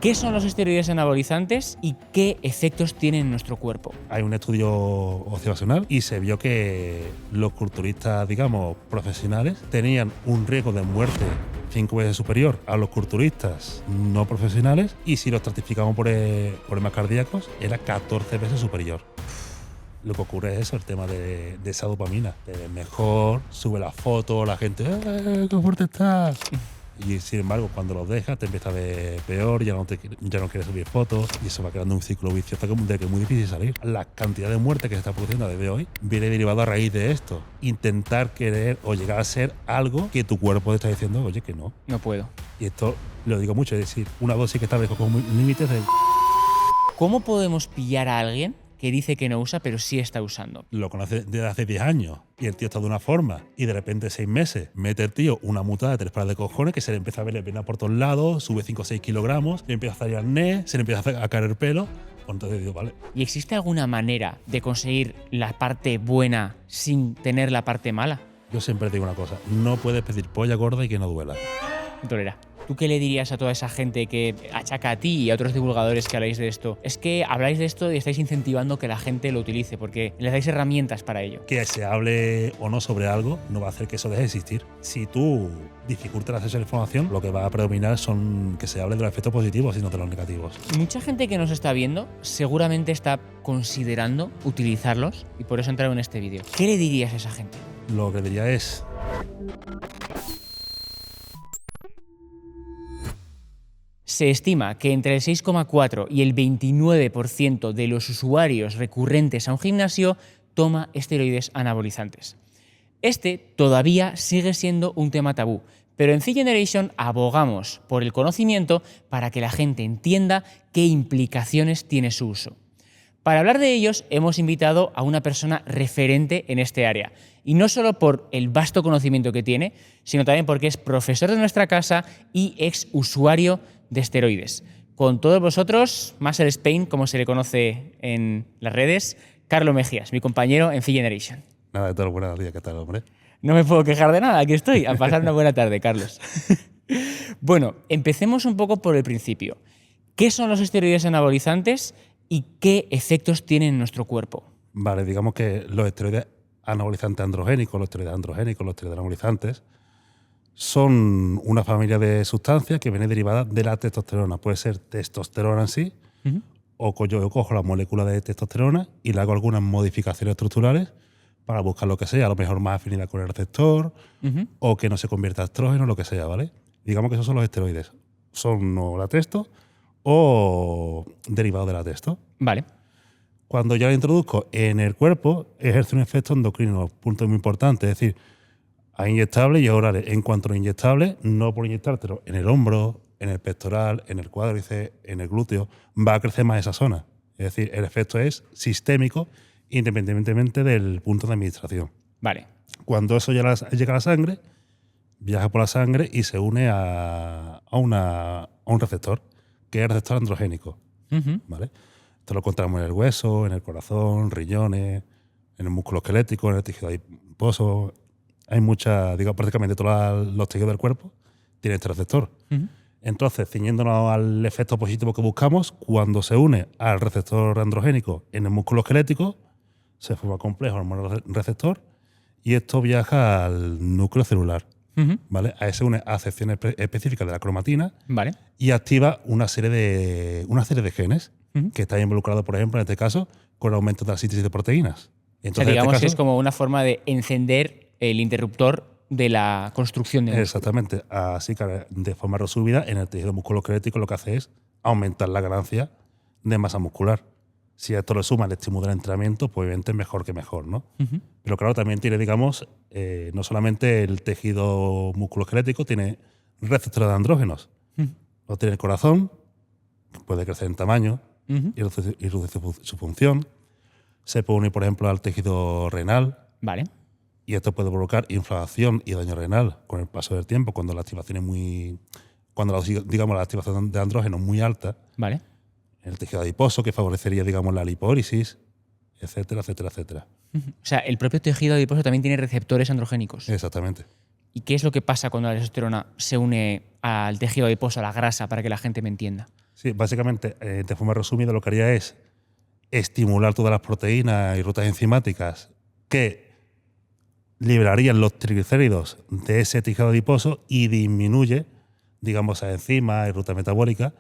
¿Qué son los esteroides anabolizantes y qué efectos tienen en nuestro cuerpo? Hay un estudio observacional y se vio que los culturistas, digamos, profesionales tenían un riesgo de muerte 5 veces superior a los culturistas no profesionales, y si lo estratificamos por problemas cardíacos era 14 veces superior. Lo que ocurre es eso, el tema de esa dopamina. Te ves mejor, sube la foto, la gente, ¡qué fuerte estás! Y sin embargo, cuando los dejas, te empieza a ver peor, ya no quieres subir fotos, y eso va creando un ciclo vicioso de que es muy difícil salir. La cantidad de muerte que se está produciendo a día de hoy viene derivado a raíz de esto. Intentar querer o llegar a ser algo que tu cuerpo te está diciendo, oye, que no. No puedo. Y esto lo digo mucho, es decir, una dosis que establezco con límites de... ¿Cómo podemos pillar a alguien que dice que no usa, pero sí está usando? Lo conoce desde hace 10 años y el tío está de una forma, y de repente 6 meses mete el tío una mutada de 3 pares de cojones que se le empieza a ver el pena por todos lados, sube 5 o 6 kilogramos, le empieza a salir acné, se le empieza a caer el pelo. Pues entonces digo, vale. ¿Y existe alguna manera de conseguir la parte buena sin tener la parte mala? Yo siempre digo una cosa, no puedes pedir polla gorda y que no duela. Tolera. ¿Tú qué le dirías a toda esa gente que achaca a ti y a otros divulgadores que habláis de esto? Es que habláis de esto y estáis incentivando que la gente lo utilice porque les dais herramientas para ello. Que se hable o no sobre algo no va a hacer que eso deje de existir. Si tú dificultas el acceso a la información, lo que va a predominar son que se hable de los efectos positivos y no de los negativos. Mucha gente que nos está viendo seguramente está considerando utilizarlos y por eso he entrado en este vídeo. ¿Qué le dirías a esa gente? Lo que diría es... Se estima que entre el 6,4 y el 29% de los usuarios recurrentes a un gimnasio toma esteroides anabolizantes. Este todavía sigue siendo un tema tabú, pero en Fit Generation abogamos por el conocimiento para que la gente entienda qué implicaciones tiene su uso. Para hablar de ellos hemos invitado a una persona referente en este área, y no solo por el vasto conocimiento que tiene, sino también porque es profesor de nuestra casa y ex usuario de esteroides. Con todos vosotros, Muscle Spain, como se le conoce en las redes, Carlos Mejías, mi compañero en Fit Generation. Nada, de todo, buenos días, ¿qué tal, hombre? No me puedo quejar de nada, aquí estoy, a pasar una buena tarde, Carlos. Bueno, empecemos un poco por el principio. ¿Qué son los esteroides anabolizantes y qué efectos tienen en nuestro cuerpo? Vale, digamos que los esteroides anabolizantes androgénicos, los esteroides anabolizantes, son una familia de sustancias que viene derivada de la testosterona. Puede ser testosterona en sí, o yo cojo la molécula de testosterona y le hago algunas modificaciones estructurales para buscar lo que sea, a lo mejor más afinidad con el receptor, o que no se convierta a estrógeno, lo que sea, ¿vale? Digamos que esos son los esteroides. Son o la testo o derivados de la testo. Vale. Cuando yo la introduzco en el cuerpo, ejerce un efecto endocrino, punto muy importante. Es decir, hay inyectables y orales. En cuanto a los inyectables, no por inyectártelo en el hombro, en el pectoral, en el cuádriceps, en el glúteo, va a crecer más esa zona. Es decir, el efecto es sistémico independientemente del punto de administración. Vale. Cuando eso llega a la sangre, viaja por la sangre y se une a un receptor, que es el receptor androgénico. ¿Vale? Esto lo encontramos en el hueso, en el corazón, riñones, en el músculo esquelético, en el tejido adiposo. Hay prácticamente todos los tejidos del cuerpo tienen este receptor. Entonces, ciñéndonos al efecto positivo que buscamos, cuando se une al receptor androgénico en el músculo esquelético, se forma complejo hormonal receptor y esto viaja al núcleo celular. ¿Vale? Ahí se une a secciones específicas de la cromatina, Vale. y activa una serie de genes que están involucrados, por ejemplo, en este caso, con el aumento de la síntesis de proteínas. Entonces, O sea, digamos en este que caso, es como una forma de encender el interruptor de la construcción de músculo. exactamente. Así que de forma resumida, en el tejido musculoesquelético lo que hace es aumentar la ganancia de masa muscular. Si a esto le suma el estímulo del entrenamiento, pues obviamente mejor que mejor, ¿no? Pero claro, también tiene, digamos, no solamente el tejido musculoesquelético, tiene receptores de andrógenos. Lo tiene el corazón, puede crecer en tamaño y reduce su función. Se puede unir, por ejemplo, al tejido renal. Vale. Y esto puede provocar inflamación y daño renal con el paso del tiempo, cuando la activación es muy... Cuando la activación de andrógeno es muy alta. Vale. El tejido adiposo, que favorecería, digamos, la lipólisis, etcétera, etcétera, etcétera. O sea, el propio tejido adiposo también tiene receptores androgénicos. Exactamente. ¿Y qué es lo que pasa cuando la testosterona se une al tejido adiposo, a la grasa, para que la gente me entienda? Sí, básicamente, de forma resumida, lo que haría es estimular todas las proteínas y rutas enzimáticas que liberarían los triglicéridos de ese tejido adiposo y disminuye, digamos, a enzimas y rutas metabólicas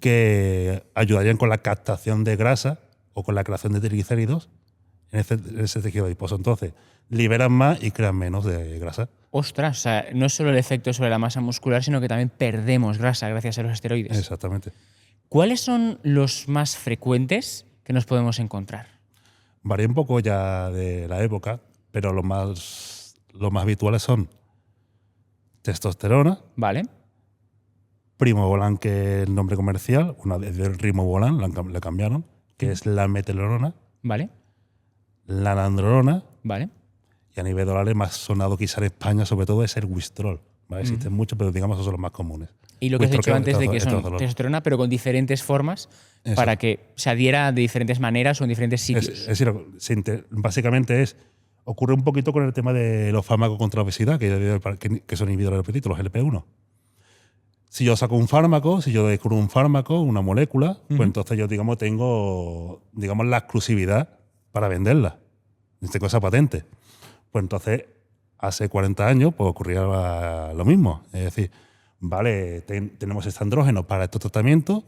que ayudarían con la captación de grasa o con la creación de triglicéridos en ese tejido adiposo. Entonces, liberan más y crean menos de grasa. Ostras, o sea, no es solo el efecto sobre la masa muscular, sino que también perdemos grasa gracias a los esteroides. Exactamente. ¿Cuáles son los más frecuentes que nos podemos encontrar? Varía un poco ya de la época, pero los más habituales son testosterona, Vale, Primobolan, que es el nombre comercial, una del Rimobolan, le cambiaron, que es la metelorona, vale, la nandrolona, vale. y a nivel de dólares más sonado quizá en España sobre todo es el Wistrol. ¿Vale? Existen muchos, pero digamos esos son los más comunes. Y lo que has dicho Wistrol, antes de que son estradiol. testosterona, pero con diferentes formas, Eso. para que se adhiera de diferentes maneras o en diferentes sitios. Es decir, básicamente ocurre un poquito con el tema de los fármacos contra la obesidad, que son inhibidores del apetito, los LP1. Si yo saco un fármaco, si yo descubro un fármaco, una molécula, pues entonces yo, digamos, tengo, digamos, la exclusividad para venderla. Esta cosa patente. Pues entonces, hace 40 años, pues ocurría lo mismo. Es decir, vale, tenemos este andrógeno para estos tratamientos,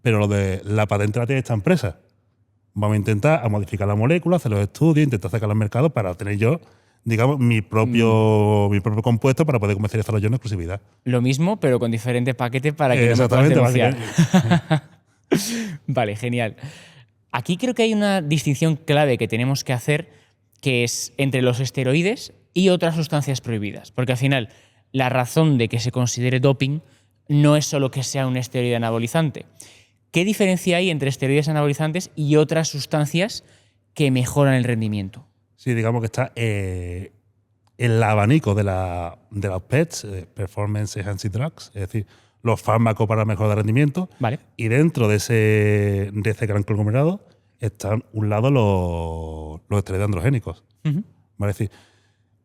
pero lo de la patente la tiene esta empresa. Vamos a intentar modificar la molécula, hacer los estudios, intentar sacarla al mercado para tener yo, digamos, mi propio compuesto para poder comercializarlo yo en exclusividad. Lo mismo, pero con diferentes paquetes para que no me puedas Exactamente, denunciar. Vale, genial. Aquí creo que hay una distinción clave que tenemos que hacer, que es entre los esteroides y otras sustancias prohibidas. Porque al final, la razón de que se considere doping no es solo que sea un esteroide anabolizante. ¿Qué diferencia hay entre esteroides anabolizantes y otras sustancias que mejoran el rendimiento? Sí, digamos que está el abanico de los PETs, Performance Enhancing Drugs, es decir, los fármacos para mejorar el rendimiento. Vale. Y dentro de ese gran conglomerado están, un lado, los esteroides androgénicos. ¿Vale? Es decir,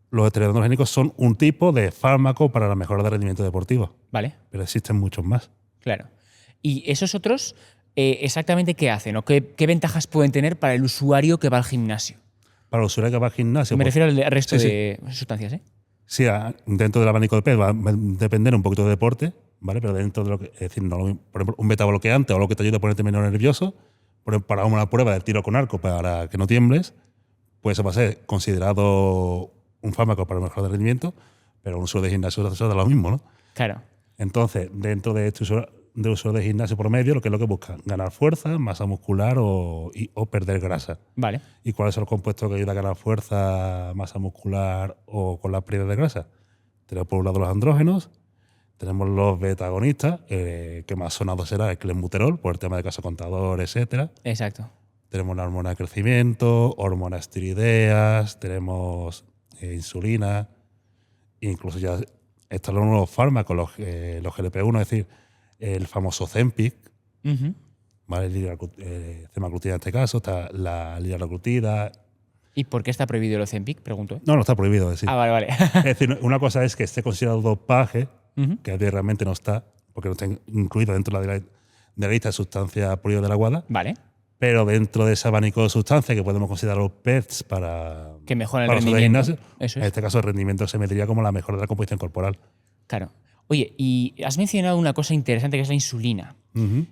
los esteroides androgénicos son un tipo de fármaco para la mejora del rendimiento deportivo. Vale. Pero existen muchos más. Claro. ¿Y esos otros exactamente qué hacen o qué ventajas pueden tener para el usuario que va al gimnasio? Para el usuario que va al gimnasio. Me refiero al resto sí, de sustancias, ¿eh? Sí, dentro del abanico de PET va a depender un poquito de deporte, ¿vale? Pero dentro de lo que. Es decir, no, por ejemplo, un metabloqueante o algo que te ayude a ponerte menos nervioso, para una prueba de tiro con arco para que no tiembles, pues eso va a ser considerado un fármaco para mejorar el rendimiento, pero un usuario de gimnasio eso da lo mismo, ¿no? Claro. Entonces, dentro de este uso de gimnasio promedio, lo que es lo que buscan, ganar fuerza, masa muscular o perder grasa. Vale. ¿Y cuáles son los compuestos que ayudan a ganar fuerza, masa muscular o con la pérdida de grasa? Tenemos por un lado los andrógenos, tenemos los beta-agonistas, que más sonado será el clenbuterol, por el tema de caso contador, etcétera. Exacto. Tenemos la hormona de crecimiento, hormonas tiroideas, tenemos insulina, incluso ya están los nuevos fármacos, los GLP-1, es decir, el famoso Ozempic, ¿vale? Semaglutida en este caso, está la liraglutida. ¿Y por qué está prohibido el Ozempic? Pregunto, ¿eh? No está prohibido. Es decir, Vale. es decir, una cosa es que esté considerado dopaje, que realmente no está, porque no está incluido dentro de la lista de sustancias prohibidas de la WADA. Vale. Pero dentro de ese abanico de sustancias que podemos considerar los PETs para que mejoran el para rendimiento. Gimnasio, Eso es. en este caso el rendimiento se mediría como la mejora de la composición corporal. Claro. Oye, y has mencionado una cosa interesante que es la insulina,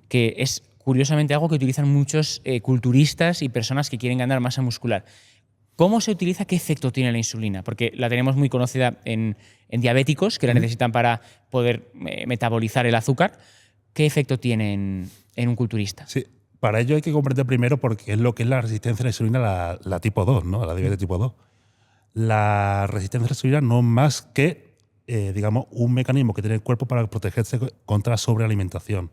que es curiosamente algo que utilizan muchos culturistas y personas que quieren ganar masa muscular. ¿Cómo se utiliza? ¿Qué efecto tiene la insulina? Porque la tenemos muy conocida en diabéticos que la necesitan para poder metabolizar el azúcar. ¿Qué efecto tiene en un culturista? Sí, para ello hay que comprender primero porque es lo que es la resistencia a la insulina, la tipo 2, ¿no? La diabetes tipo 2. La resistencia a la insulina no es más que, digamos, un mecanismo que tiene el cuerpo para protegerse contra la sobrealimentación,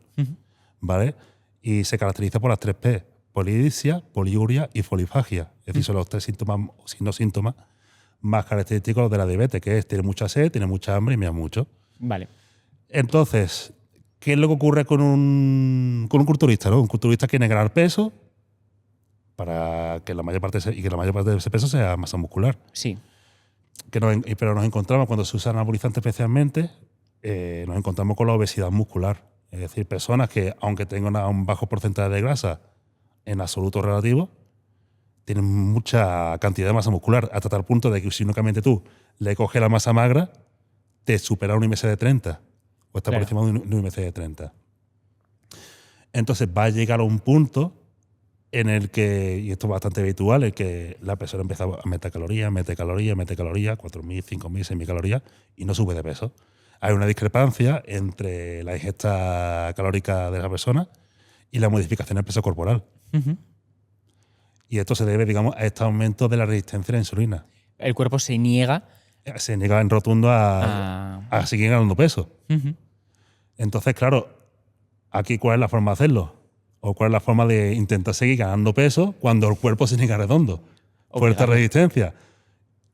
¿vale? Y se caracteriza por las 3 P: polidipsia, poliuria y folifagia. Es decir, son los 3 síntomas, si no síntomas, más característicos de la diabetes, que es tener mucha sed, tener mucha hambre y mea mucho. Vale. Entonces, ¿qué es lo que ocurre con un culturista, ¿no? Un culturista quiere ganar peso para que la mayor parte de ese peso sea masa muscular. Sí. Pero nos encontramos, cuando se usa anabolizante especialmente, nos encontramos con la obesidad muscular. Es decir, personas que, aunque tengan un bajo porcentaje de grasa en absoluto relativo, tienen mucha cantidad de masa muscular, hasta tal punto de que si únicamente tú le coges la masa magra, te supera un IMC de 30 o está por encima de un IMC de 30. Entonces va a llegar a un punto en el que, y esto es bastante habitual, en que la persona empieza a meter calorías, 4.000, 5.000, 6.000 calorías y no sube de peso. Hay una discrepancia entre la ingesta calórica de la persona y la modificación del peso corporal. Uh-huh. Y esto se debe, digamos, a este aumento de la resistencia a la insulina. El cuerpo se niega. Se niega en rotundo a seguir ganando peso. Uh-huh. Entonces, claro, aquí ¿cuál es la forma de hacerlo? ¿O cuál es la forma de intentar seguir ganando peso cuando el cuerpo se niega redondo? Fuerte resistencia.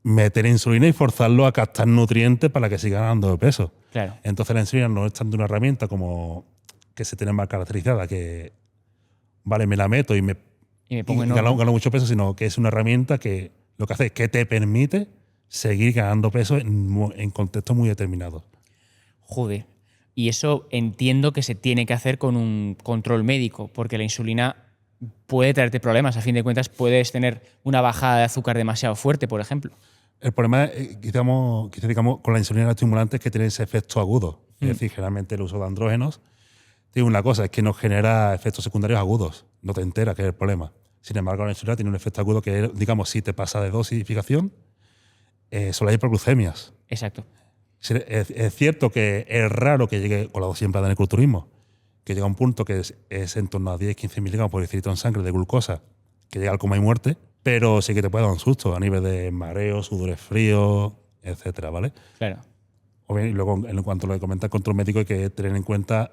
Meter insulina y forzarlo a captar nutrientes para que siga ganando peso. Claro. Entonces la insulina no es tanto una herramienta como que se tiene más caracterizada, que vale, me la meto y gano mucho peso, sino que es una herramienta que lo que hace es que te permite seguir ganando peso en contextos muy determinados. Joder. Y eso entiendo que se tiene que hacer con un control médico, porque la insulina puede traerte problemas. A fin de cuentas, puedes tener una bajada de azúcar demasiado fuerte, por ejemplo. El problema, quizás digamos, con la insulina estimulante es que tiene ese efecto agudo. Es decir, generalmente el uso de andrógenos tiene una cosa, es que nos genera efectos secundarios agudos. No te enteras que es el problema. Sin embargo, la insulina tiene un efecto agudo que, digamos, si te pasa de dosificación, son las hiperglucemias. Exacto. Es cierto que es raro que llegue, con la dosis empleada en el culturismo, que llega a un punto que es en torno a 10-15 miligramos por decilitro en sangre de glucosa, que llega al coma y muerte, pero sí que te puede dar un susto a nivel de mareos, sudores fríos, etcétera, ¿vale? Claro. Y luego, en cuanto a lo que comenta el control médico, hay que tener en cuenta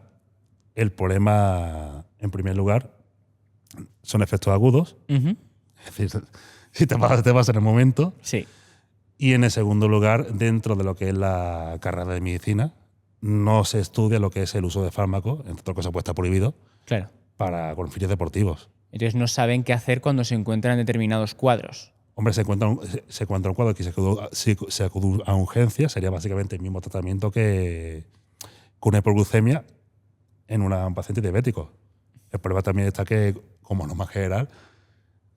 el problema, en primer lugar, son efectos agudos. Uh-huh. Es decir, si te pasa en el momento. Sí. Y en el segundo lugar, dentro de lo que es la carrera de medicina, no se estudia lo que es el uso de fármacos, entre otras cosas pues está prohibido, claro, con fines deportivos. Entonces no saben qué hacer cuando se encuentran en determinados cuadros. Hombre, se encuentra un cuadro que se acude a urgencia, sería básicamente el mismo tratamiento que una hipoglucemia en un paciente diabético. El problema también está que, como norma general,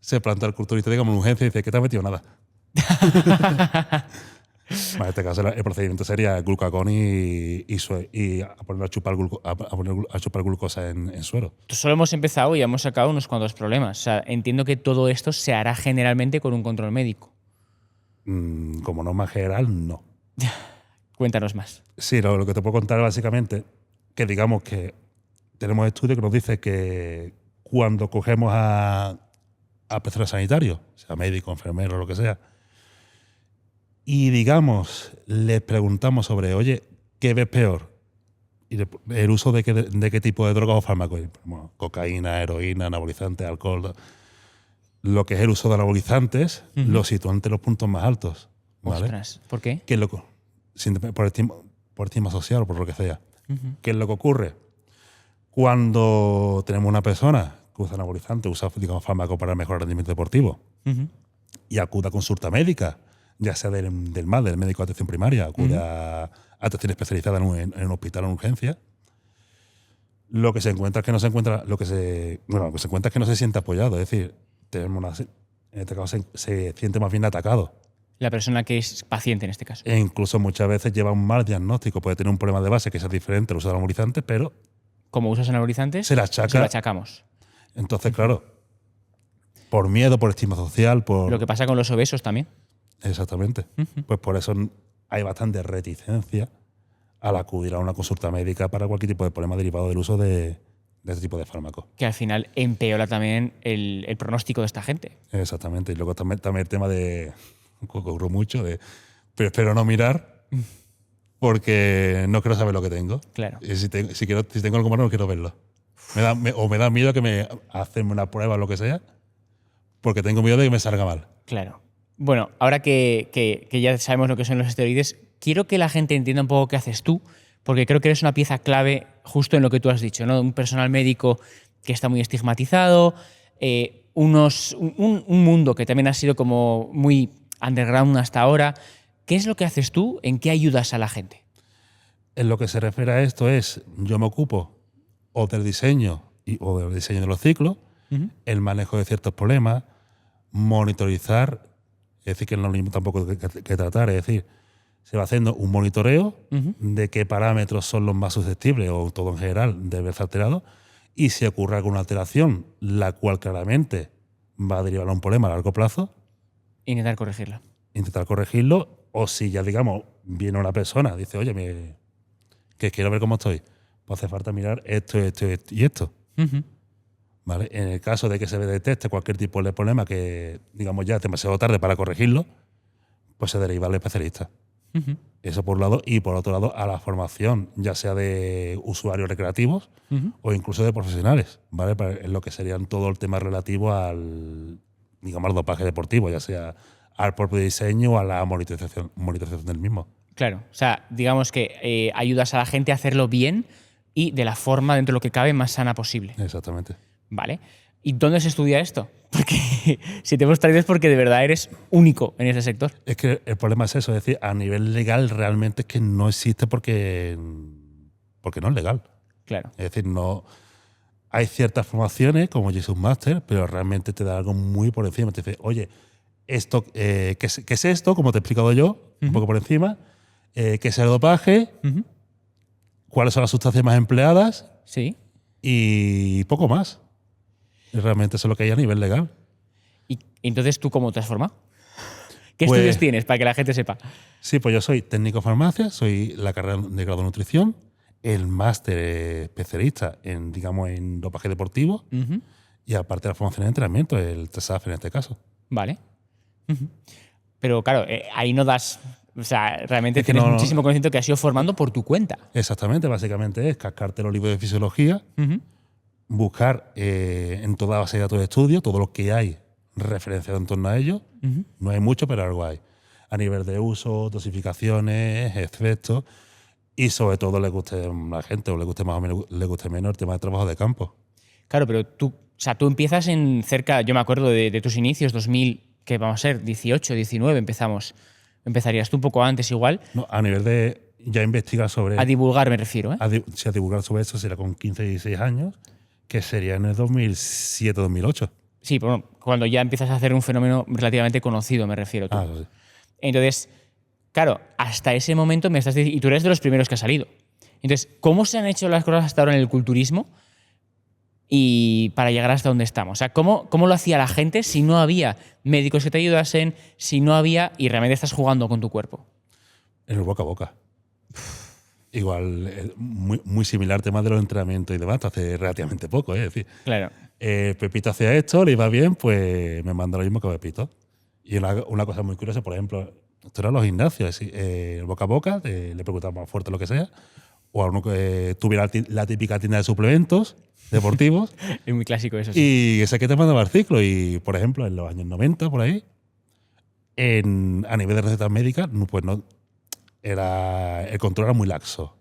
se plantea el culturista, digamos, en urgencia y dice, ¿qué te has metido? Nada. En este caso el procedimiento sería glucagón y a poner a chupar glucosa en suero. Solo hemos empezado y hemos sacado unos cuantos problemas. O sea, entiendo que todo esto se hará generalmente con un control médico. Como norma general, no. Cuéntanos más. Sí, lo que te puedo contar básicamente, que digamos que tenemos estudios que nos dicen que cuando cogemos a personal sanitario, sea médico, enfermero, lo que sea, y digamos, les preguntamos sobre, oye, ¿qué ves peor? Y el uso de qué tipo de drogas o fármacos. Bueno, cocaína, heroína, anabolizantes, alcohol. Lo que es el uso de anabolizantes lo sitúan entre los puntos más altos. ¿Vale? Ostras, ¿por qué? ¿Qué es loco? Por estigma social o por lo que sea. ¿Qué es lo que ocurre? Cuando tenemos una persona que usa anabolizantes, usa, digamos, fármacos para mejorar el rendimiento deportivo y acude a consulta médica, ya sea del MAD, del médico de atención primaria, acude a atención especializada en un hospital o en urgencia, lo que se encuentra es que no se encuentra, lo que se encuentra es que no se siente apoyado. Es decir, en este caso se siente más bien atacado. La persona que es paciente en este caso. E incluso muchas veces lleva un mal diagnóstico, puede tener un problema de base que sea diferente al uso de anabolizantes, pero como usas anabolizantes, se lo achacamos. Entonces, claro, por miedo, por estigma social, por... Lo que pasa con los obesos también. Exactamente. Pues por eso hay bastante reticencia al acudir a una consulta médica para cualquier tipo de problema derivado del uso de este tipo de fármacos. Que al final empeora también el pronóstico de esta gente. Exactamente. Y luego también el tema de... ocurre mucho de... Pero espero no mirar porque no quiero saber lo que tengo. Claro. Y si tengo algo malo no quiero verlo. Me da miedo que me hacen una prueba o lo que sea porque tengo miedo de que me salga mal. Claro. Bueno, ahora que ya sabemos lo que son los esteroides, quiero que la gente entienda un poco qué haces tú, porque creo que eres una pieza clave justo en lo que tú has dicho, ¿no? Un personal médico que está muy estigmatizado, un mundo que también ha sido como muy underground hasta ahora. ¿Qué es lo que haces tú? ¿En qué ayudas a la gente? En lo que se refiere a esto yo me ocupo o del diseño o del diseño de los ciclos, el manejo de ciertos problemas, monitorizar, es decir, que no es lo mismo tampoco que tratar, es decir, se va haciendo un monitoreo de qué parámetros son los más susceptibles o todo en general de verse alterado, y si ocurre alguna alteración, la cual claramente va a derivar a un problema a largo plazo, Intentar corregirla. intentar corregirlo, o si ya, digamos, viene una persona, dice, oye, que quiero ver cómo estoy, pues hace falta mirar esto y esto. ¿Vale? En el caso de que se detecte cualquier tipo de problema que, digamos, ya es demasiado tarde para corregirlo, pues se deriva al especialista. Eso por un lado. Y por otro lado, a la formación, ya sea de usuarios recreativos o incluso de profesionales, ¿vale? En lo que serían todo el tema relativo al, digamos, al dopaje deportivo, ya sea al propio diseño o a la monitorización del mismo. Claro, o sea, digamos que ayudas a la gente a hacerlo bien y de la forma, dentro de lo que cabe, más sana posible. Exactamente. Vale. ¿Y dónde se estudia esto? Porque si te hemos traído es porque de verdad eres único en ese sector. Es que el problema es eso, es decir, a nivel legal realmente es que no existe porque no es legal. Claro. Es decir, no hay ciertas formaciones como Jesus Master, pero realmente te da algo muy por encima. Te dice, oye, esto, ¿qué es esto? Como te he explicado yo, un poco por encima. ¿Qué es el dopaje? ¿Cuáles son las sustancias más empleadas? Sí. Y poco más. Y realmente eso es lo que hay a nivel legal. ¿Y entonces tú cómo te has formado? ¿Qué Pues, estudios tienes para que la gente sepa? Sí, pues yo soy técnico de farmacia, soy la carrera de grado de nutrición, el máster especialista en, digamos, en dopaje deportivo y aparte de la formación de entrenamiento, el TESAF en este caso. Vale. Pero claro, ahí no das... O sea, realmente Es que tienes no, muchísimo conocimiento que has ido formando por tu cuenta. Exactamente, básicamente es cascarte los libros de fisiología, buscar en toda base de datos de estudio todo lo que hay referenciado en torno a ello. No hay mucho, pero algo hay. A nivel de uso, dosificaciones, efectos y sobre todo le guste a la gente o le guste más o menos, le guste menos el tema de trabajo de campo. Claro, pero tú empiezas en cerca, yo me acuerdo de tus inicios, 2000, que vamos a ser, 18, 19 empezamos. Empezarías tú un poco antes igual. No, a nivel de ya investigar sobre... A divulgar me refiero, ¿eh? A divulgar sobre eso será con 15 y 16 años, que sería en el 2007-2008. Sí, bueno, cuando ya empiezas a hacer un fenómeno relativamente conocido, me refiero tú. Sí. Entonces, claro, hasta ese momento me estás diciendo, y tú eres de los primeros que ha salido. Entonces, ¿cómo se han hecho las cosas hasta ahora en el culturismo y para llegar hasta donde estamos? O sea, ¿cómo lo hacía la gente si no había médicos que te ayudasen, si no había, y realmente estás jugando con tu cuerpo? En el boca a boca. Igual, muy similar tema de los entrenamientos y demás, hace relativamente poco, es decir, claro. Pepito hacía esto, le iba bien, pues me manda lo mismo que Pepito. Y una cosa muy curiosa, por ejemplo, esto era los gimnasios, el boca a boca, le preguntaba más fuerte lo que sea, o a uno que tuviera la típica tienda de suplementos deportivos. Es muy clásico eso, sí. Y ese que te mandaba el ciclo. Y, por ejemplo, en los años 90, por ahí, a nivel de recetas médicas, pues no, el control era muy laxo.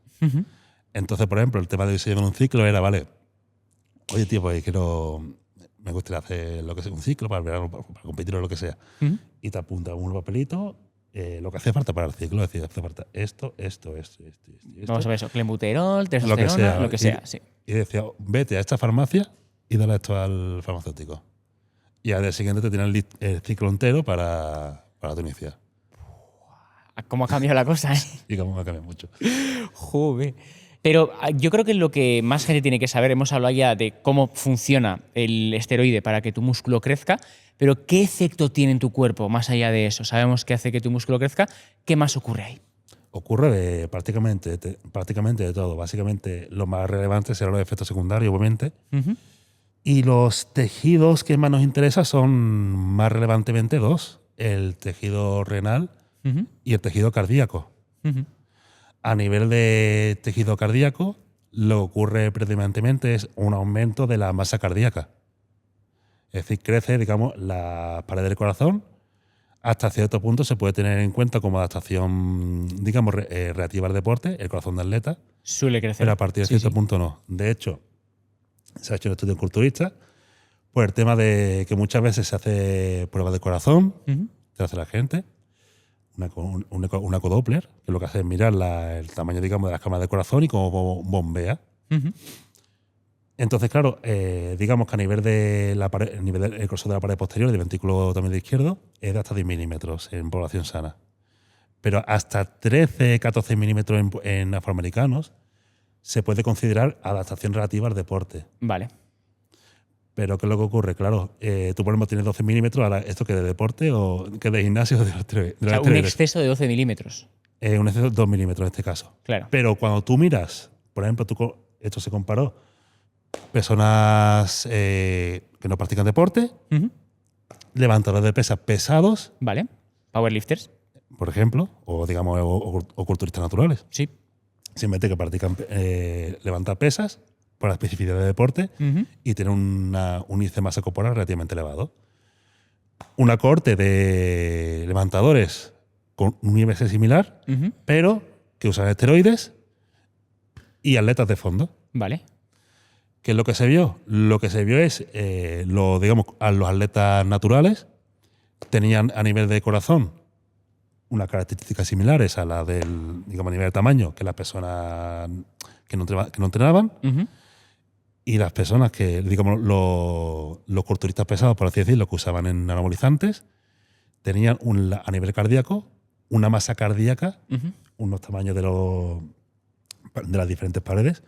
Entonces, por ejemplo, el tema de diseño de un ciclo era, vale, oye, tío, pues me gustaría hacer lo que sea un ciclo para el verano, para competir o lo que sea. Y te apunta un papelito, lo que hace falta para el ciclo, es decir, hace falta esto. Vamos a ver eso, clenbuterol, testosterona, lo que sea, sí. Y decía, vete a esta farmacia y dale esto al farmacéutico. Y al día siguiente te tienen el ciclo entero para tu iniciar. ¿Cómo ha cambiado la cosa? Y cómo ha cambiado mucho. Joder. Pero yo creo que lo que más gente tiene que saber, hemos hablado ya de cómo funciona el esteroide para que tu músculo crezca, pero ¿qué efecto tiene en tu cuerpo más allá de eso? Sabemos que hace que tu músculo crezca. ¿Qué más ocurre ahí? Ocurre de prácticamente de todo. Básicamente, lo más relevante serán los efectos secundarios, obviamente. Y los tejidos que más nos interesan son más relevantemente dos: el tejido renal y el tejido cardíaco. A nivel de tejido cardíaco, lo que ocurre predominantemente es un aumento de la masa cardíaca. Es decir, crece, digamos, la pared del corazón. Hasta cierto punto se puede tener en cuenta como adaptación, digamos, relativa al deporte, el corazón de atleta. Suele crecer. Pero a partir de cierto punto no. De hecho, se ha hecho un estudio en culturistas por el tema de que muchas veces se hace pruebas de corazón, se hace la gente, una ecodoppler, que lo que hace es mirar el tamaño, digamos, de las cámaras de corazón y cómo bombea. Entonces, claro, digamos que a nivel de la pared, el nivel del grosor de la pared posterior, del ventrículo también de izquierdo, es de hasta 10 milímetros en población sana. Pero hasta 13, 14 milímetros en afroamericanos se puede considerar adaptación relativa al deporte. Vale. Pero ¿qué es lo que ocurre? Claro, tú por ejemplo tienes 12 milímetros, ahora ¿esto que de deporte o que de gimnasio? O sea, un exceso de 12 milímetros. Un exceso de 2 milímetros en este caso. Claro. Pero cuando tú miras, por ejemplo, esto se comparó, personas que no practican deporte, levantadores de pesas pesados. Vale. Powerlifters. Por ejemplo, o digamos, o culturistas naturales. Sí. Simplemente que practican levantar pesas para la especificidad de deporte y tienen un índice de masa corporal relativamente elevado. Una cohorte de levantadores con un IMC similar, pero que usan esteroides y atletas de fondo. Vale. ¿Qué es lo que se vio? Lo que se vio es, digamos, a los atletas naturales tenían a nivel de corazón unas características similares a la del, digamos, a nivel de tamaño que las personas que no entrenaban. Y las personas que, digamos, los culturistas pesados, por así decirlo, que usaban en anabolizantes, tenían a nivel cardíaco una masa cardíaca, unos tamaños de las diferentes paredes,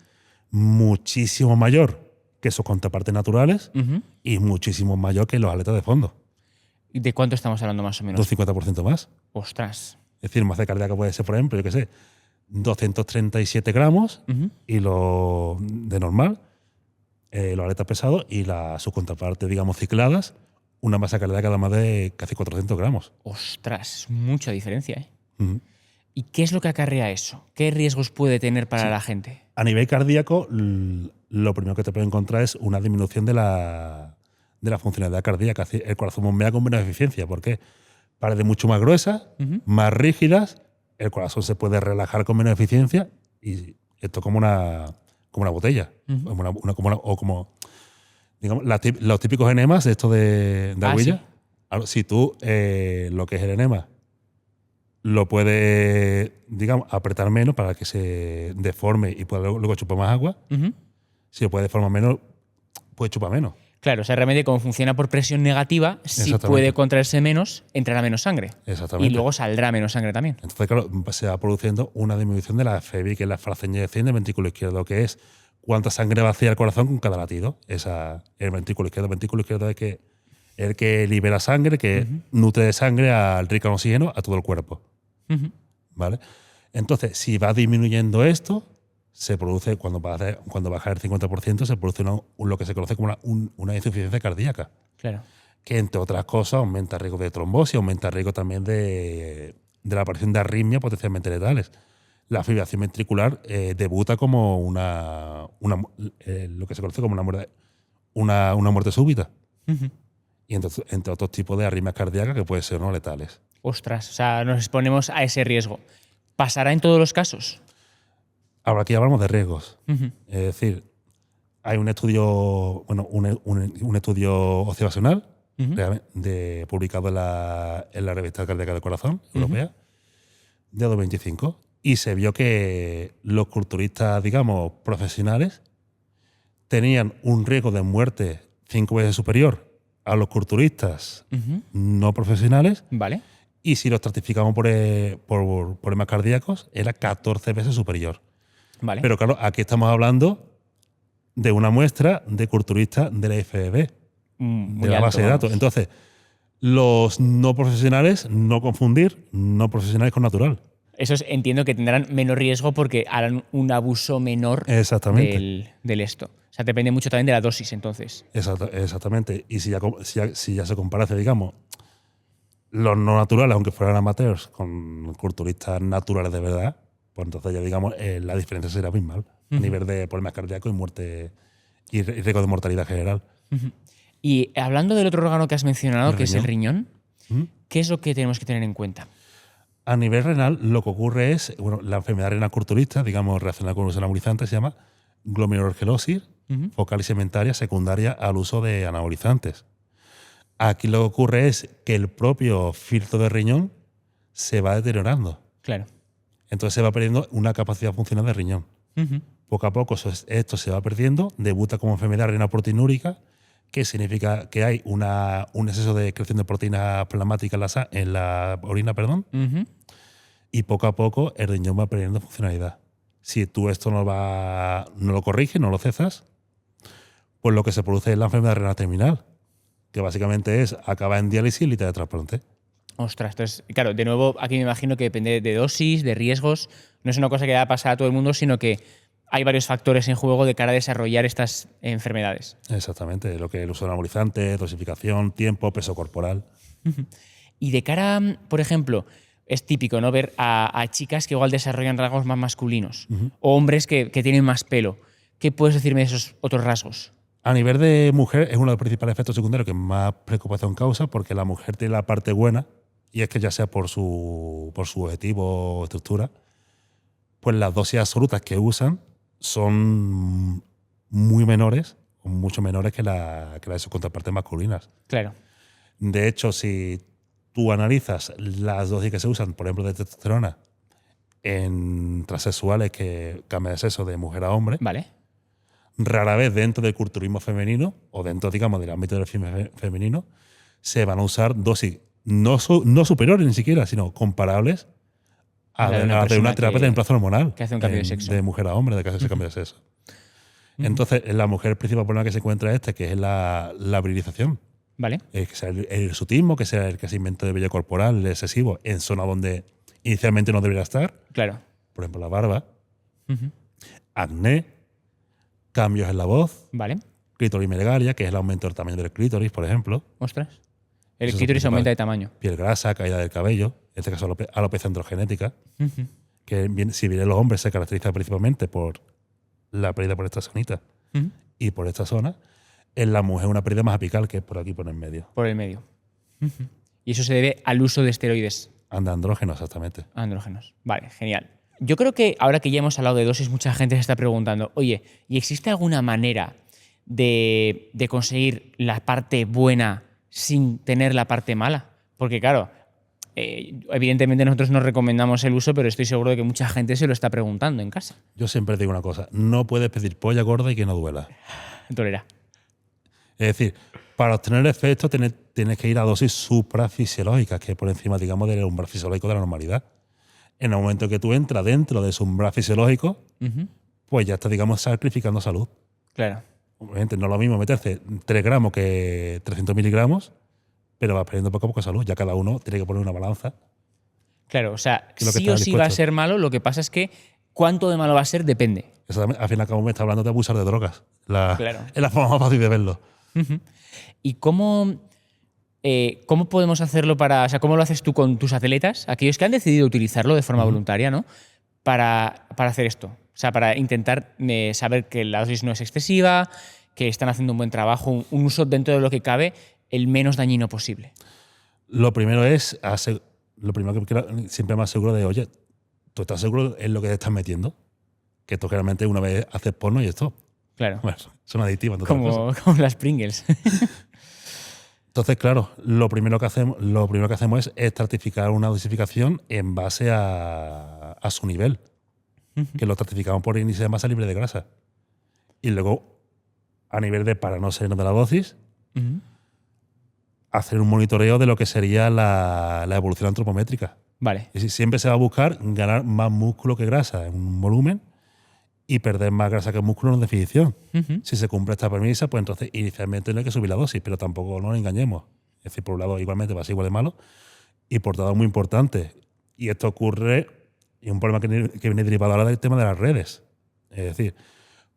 muchísimo mayor que sus contrapartes naturales y muchísimo mayor que los atletas de fondo. ¿Y de cuánto estamos hablando más o menos? Un 50% más. Ostras. Es decir, masa cardíaca puede ser, por ejemplo, yo qué sé, 237 gramos y lo de normal, los atletas pesados y sus contrapartes, digamos, cicladas, una masa cardíaca de más de casi 400 gramos. Ostras, es mucha diferencia, ¿eh? ¿Y qué es lo que acarrea eso? ¿Qué riesgos puede tener para la gente? A nivel cardíaco, lo primero que te puede encontrar es una disminución de la funcionalidad cardíaca. El corazón bombea con menos eficiencia. ¿Por qué? Paredes mucho más gruesas, más rígidas, el corazón se puede relajar con menos eficiencia y esto como una botella. Como digamos, los típicos enemas, esto de agüilla. Sí. Si tú lo que es el enema lo puedes, digamos, apretar menos para que se deforme y pueda luego chupar más agua, si lo puedes deformar menos, puede chupar menos. Claro, o sea, realmente como funciona por presión negativa, si puede contraerse menos, entrará menos sangre. Exactamente. Y luego saldrá menos sangre también. Entonces, claro, se va produciendo una disminución de la FEBI, que es la fracción de eyección del ventrículo izquierdo, que es cuánta sangre vacía el corazón con cada latido. El ventrículo izquierdo. El ventrículo izquierdo es el que libera sangre, que nutre de sangre al rico en oxígeno a todo el cuerpo. ¿Vale? Entonces, si va disminuyendo esto, se produce, cuando baja el 50%, se produce lo que se conoce como una insuficiencia cardíaca. Claro. Que, entre otras cosas, aumenta el riesgo de trombosis, aumenta el riesgo también de la aparición de arritmias potencialmente letales. La fibrilación ventricular debuta como lo que se conoce como una muerte súbita. Y entre otros tipos de arritmias cardíacas que pueden ser no letales. Ostras, o sea, nos exponemos a ese riesgo. ¿Pasará en todos los casos? Ahora aquí hablamos de riesgos. Es decir, hay un estudio, bueno, un estudio observacional publicado en la revista cardíaca del corazón europea de 2025 y se vio que los culturistas, digamos, profesionales tenían un riesgo de muerte 5 veces superior a los culturistas no profesionales. Vale. Y si lo estratificamos por problemas cardíacos, era 14 veces superior. Vale. Pero claro, aquí estamos hablando de una muestra de culturistas de la IFBB, de la base de datos. Entonces, los no profesionales, no confundir no profesionales con natural. Esos entiendo que tendrán menos riesgo porque harán un abuso menor del esto. O sea, depende mucho también de la dosis, entonces. Exactamente. Y si ya se comparase, digamos, los no naturales, aunque fueran amateurs, con culturistas naturales de verdad, pues entonces ya, digamos, la diferencia será abismal a nivel de problemas cardíacos y muerte y riesgo de mortalidad general. Y hablando del otro órgano que has mencionado, que es el riñón, ¿qué es lo que tenemos que tener en cuenta? A nivel renal, lo que ocurre es, bueno, la enfermedad renal culturista, digamos, relacionada con los anabolizantes, se llama glomerulonephrosis focal y segmentaria secundaria al uso de anabolizantes. Aquí lo que ocurre es que el propio filtro de riñón se va deteriorando. Claro. Entonces se va perdiendo una capacidad funcional de riñón. Poco a poco esto se va perdiendo, debuta como enfermedad renal proteinúrica, que significa que hay un exceso de creación de proteína plasmática en la orina, perdón, Ujú. y poco a poco el riñón va perdiendo funcionalidad. Si tú esto no lo corriges, no lo cesas, pues lo que se produce es la enfermedad renal terminal, que básicamente es acabar en diálisis y lista de trasplante. Ostras, entonces, claro, de nuevo, aquí me imagino que depende de dosis, de riesgos. No es una cosa que va a pasar a todo el mundo, sino que hay varios factores en juego de cara a desarrollar estas enfermedades. Exactamente, lo que es el uso de anabolizantes, dosificación, tiempo, peso corporal. Y de cara, por ejemplo, es típico, ¿no?, ver a chicas que igual desarrollan rasgos más masculinos o hombres que tienen más pelo. ¿Qué puedes decirme de esos otros rasgos? A nivel de mujer es uno de los principales efectos secundarios que más preocupación causa, porque la mujer tiene la parte buena, y es que ya sea por su objetivo o estructura, pues las dosis absolutas que usan son muy menores, o mucho menores que la de sus contrapartes masculinas. Claro. De hecho, si tú analizas las dosis que se usan, por ejemplo, de testosterona en transexuales que cambian de sexo de mujer a hombre, Vale. rara vez dentro del culturismo femenino o dentro, digamos, del ámbito del femenino se van a usar dosis no superiores ni siquiera, sino comparables a La de una de persona una terapia de reemplazo hormonal que hace un cambio de sexo. de mujer a hombre, de que hace ese cambio de sexo. Entonces, en la mujer el principal problema que se encuentra es que es la virilización. Vale. Que sea el hirsutismo, que sea el crecimiento de vello corporal, el excesivo, en zona donde inicialmente no debería estar, Claro. por ejemplo, la barba, Ujú. acné, cambios en la voz, Vale. clitorimegalia, que es el aumento del tamaño del clítoris, por ejemplo, Ostras. El Eso es lo clítoris principal. aumenta de tamaño. piel grasa, caída del cabello, en este caso alopecia androgenética, Ujú. que si bien en los hombres se caracteriza principalmente por la pérdida por esta zonita Ujú. y por esta zona, en la mujer una pérdida más apical, que es por aquí, por en medio. Por el medio. Ujú. Y eso se debe al uso de esteroides Andrógeno, exactamente. andrógenos. Vale, genial. Yo creo que ahora que ya hemos hablado de dosis, mucha gente se está preguntando, oye, ¿y existe alguna manera de conseguir la parte buena sin tener la parte mala? Porque claro, evidentemente nosotros no recomendamos el uso, pero estoy seguro de que mucha gente se lo está preguntando en casa. Yo siempre digo una cosa, no puedes pedir polla gorda y que no duela. Tolera. Es decir, para obtener efecto tienes que ir a dosis suprafisiológicas, que es por encima, digamos, del umbral fisiológico de la normalidad. En el momento que tú entras dentro de ese umbral fisiológico, Ujú. pues ya estás, digamos, sacrificando salud. Claro. Obviamente no es lo mismo meterse 3 gramos que 300 miligramos, pero vas perdiendo poco a poco salud. Ya cada uno tiene que poner una balanza. Claro, o sea, Es lo que sí o está sí va a dispuesto. ser malo, lo que pasa es que cuánto de malo va a ser depende. Exactamente. Al fin y al cabo me está hablando de abusar de drogas. Claro. Es la forma más fácil de verlo. Ujú. ¿Y cómo podemos hacerlo o sea, cómo lo haces tú con tus atletas, aquellos que han decidido utilizarlo de forma voluntaria, ¿no?, para hacer esto? O sea, para intentar saber que la dosis no es excesiva, que están haciendo un buen trabajo, un uso dentro de lo que cabe el menos dañino posible. Lo primero es, lo primero que siempre me aseguro de, oye, ¿tú estás seguro en lo que te estás metiendo? Que esto generalmente una vez haces porno y esto, Claro. bueno, son aditivas. entre otras cosas. Como las Pringles. Entonces, claro, lo primero que hacemos es estratificar una dosificación en base a su nivel, que lo estratificamos por índice de masa libre de grasa. Y luego, a nivel de, para no salirnos de la dosis, Ujú. hacer un monitoreo de lo que sería la evolución antropométrica. Vale. Es decir, siempre se va a buscar ganar más músculo que grasa en un volumen y perder más grasa que músculo en definición. Ujú. Si se cumple esta premisa, pues entonces inicialmente no hay que subir la dosis, pero tampoco nos engañemos. Es decir, por un lado, igualmente va a ser igual de malo, y por otro lado, muy importante. Y esto ocurre, y es un problema que viene derivado ahora del tema de las redes. Es decir,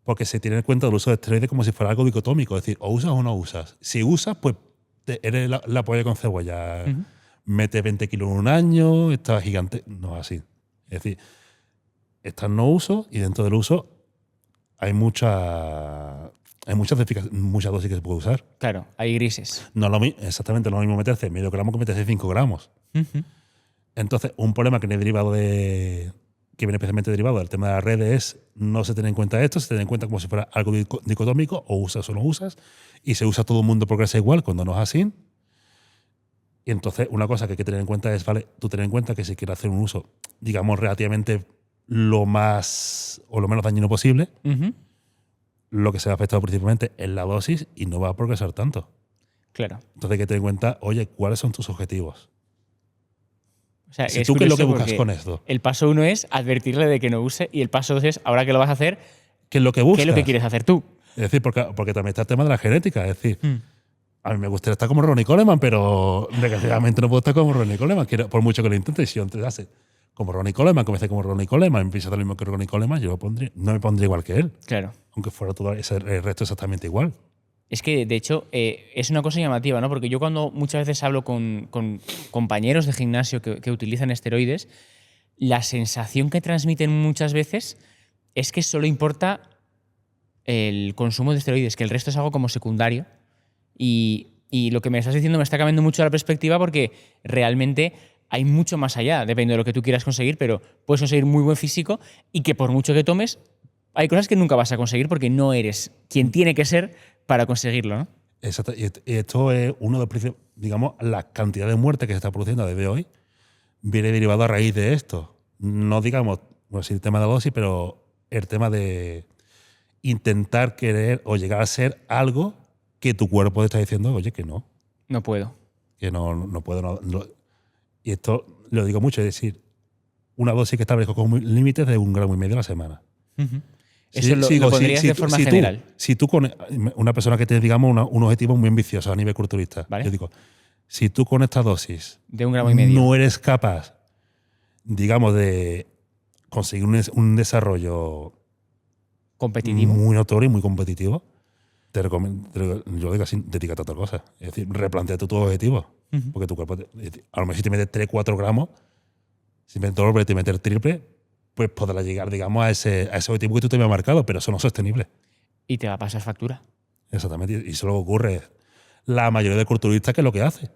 porque se tiene en cuenta el uso de esteroides como si fuera algo dicotómico. Es decir, o usas o no usas. Si usas, pues eres la polla con cebolla. Ujú. Metes 20 kilos en un año, estás gigante. No es así. Es decir, está en no uso y dentro del uso hay muchas dosis que se puede usar. Claro, hay grises. No es exactamente lo mismo meterse medio gramo que meterse 5 gramos. Ujú. Entonces, un problema que viene especialmente derivado del tema de las redes es no se tiene en cuenta esto, se tiene en cuenta como si fuera algo dicotómico, o usas o no usas, y se usa todo el mundo porque es igual cuando no es así. Y entonces una cosa que hay que tener en cuenta es, vale, tú tener en cuenta que si quieres hacer un uso, digamos, relativamente lo más o lo menos dañino posible. Ujú. Lo que se ha afectado principalmente es la dosis y no va a progresar tanto. Claro. Entonces hay que tener en cuenta, oye, ¿cuáles son tus objetivos? O sea, Si es tú, ¿qué es lo que curioso buscas porque con esto? el paso 1 es advertirle de que no use y el paso 2 es, ahora que lo vas a hacer, ¿Qué es lo que ¿qué buscas? es lo que quieres hacer tú? Es decir, porque también está el tema de la genética. Es decir, Mm. a mí me gustaría estar como Ronnie Coleman, pero desgraciadamente no puedo estar como Ronnie Coleman. Por mucho que lo intente, si yo hace como Ronnie Coleman, comencé como Ronnie Coleman, empiezo a hacer lo mismo que Ronnie Coleman, yo no me pondría igual que él. Claro. Aunque fuera todo el resto exactamente igual. Es que, de hecho, es una cosa llamativa, ¿no? Porque yo cuando muchas veces hablo con compañeros de gimnasio que utilizan esteroides, la sensación que transmiten muchas veces es que solo importa el consumo de esteroides, que el resto es algo como secundario. Y lo que me estás diciendo me está cambiando mucho la perspectiva porque realmente hay mucho más allá, depende de lo que tú quieras conseguir, pero puedes conseguir muy buen físico y que por mucho que tomes, hay cosas que nunca vas a conseguir porque no eres quien tiene que ser para conseguirlo, ¿no? Exacto. Y esto es uno de los principios, digamos, la cantidad de muerte que se está produciendo desde hoy viene derivado a raíz de esto. No digamos, bueno, sí, el tema de la dosis, pero el tema de intentar querer o llegar a ser algo que tu cuerpo te está diciendo, oye, que no No puedo. puedo. Y esto lo digo mucho, es decir, una dosis que establezco como límites de 1,5 gramos a la semana. Ujú. Sí, Eso lo digo, pondrías de forma general. Si tú con una persona que tiene, digamos, un objetivo muy ambicioso a nivel culturista, Vale. yo digo, si tú con esta dosis De 1,5 gramos. no eres capaz, digamos, de conseguir un desarrollo Competitivo. muy notorio y muy competitivo, te recomiendo, yo digo así, dedícate a otra cosa. Es decir, replanteate tus objetivos. Ujú. Porque tu cuerpo, a lo mejor si te metes 3-4 gramos, si metes doble y te metes triple, pues podrás llegar, digamos, a ese objetivo que tú te habías marcado, pero eso no es sostenible. Y te va a pasar factura. Exactamente. Y eso lo que ocurre. La mayoría de culturistas, ¿qué es lo que hace?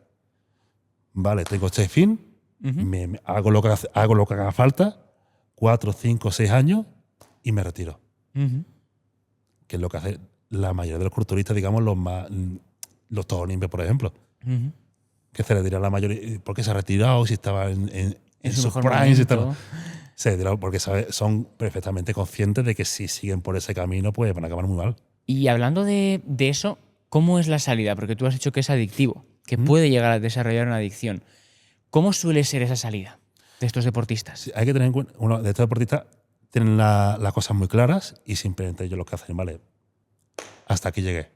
Vale, tengo este fin, Ujú. hago lo que haga falta, 4, 5, 6 años y me retiro. Ujú. Que es lo que hace la mayoría de los culturistas, digamos, los Todos Olímpicos, por ejemplo. Ujú. Que se retira la mayoría. ¿Por qué se ha retirado? Si estaba en su su mejor prime. Si momento. se retiró porque son perfectamente conscientes de que si siguen por ese camino, pues van a acabar muy mal. Y hablando de eso, ¿cómo es la salida? Porque tú has dicho que es adictivo, que puede llegar a desarrollar una adicción. ¿Cómo suele ser esa salida de estos deportistas? Sí, hay que tener en cuenta, uno de estos deportistas tienen las cosas muy claras y simplemente ellos lo que hacen, vale, hasta aquí llegué.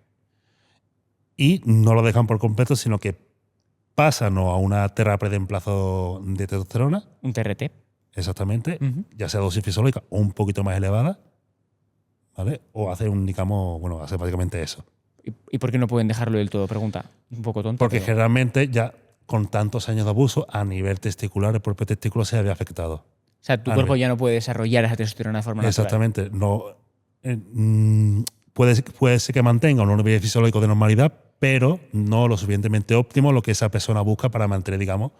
Y no lo dejan por completo, sino que pasan a una terapia de reemplazo de testosterona, Un TRT. exactamente, Ujú. ya sea dosis fisiológica o un poquito más elevada, ¿vale? O hacer digamos, hacer básicamente eso. ¿Y por qué no pueden dejarlo del todo? Pregunta. Un poco tonta. Porque pero- generalmente ya con tantos años de abuso, a nivel testicular, el propio testículo se había afectado. O sea, tu A cuerpo nivel- ya no puede desarrollar esa testosterona de forma natural. Exactamente. No, puede ser que mantenga un nivel fisiológico de normalidad, pero no lo suficientemente óptimo lo que esa persona busca para mantener, digamos,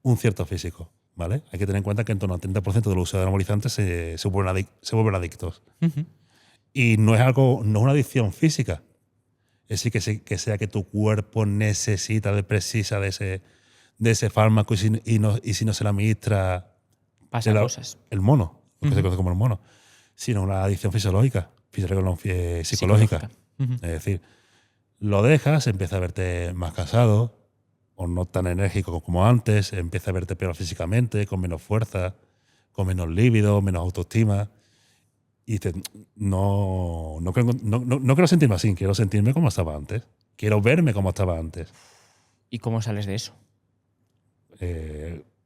un cierto físico. ¿Vale? Hay que tener en cuenta que en torno al 30% de los usuarios de anabolizantes se vuelven adictos. Ujú. Y no es una adicción física. Es decir, que sea que tu cuerpo precisa de ese fármaco y si no se le administra Pasan cosas. el mono, lo que se Ujú. conoce como el mono, sino una adicción fisiológica, psicológica. Ujú. Es decir, lo dejas, empieza a verte más cansado o no tan enérgico como antes, empieza a verte peor físicamente, con menos fuerza, con menos líbido, menos autoestima. Y dices, no quiero sentirme así, quiero sentirme como estaba antes. Quiero verme como estaba antes. ¿Y cómo sales de eso?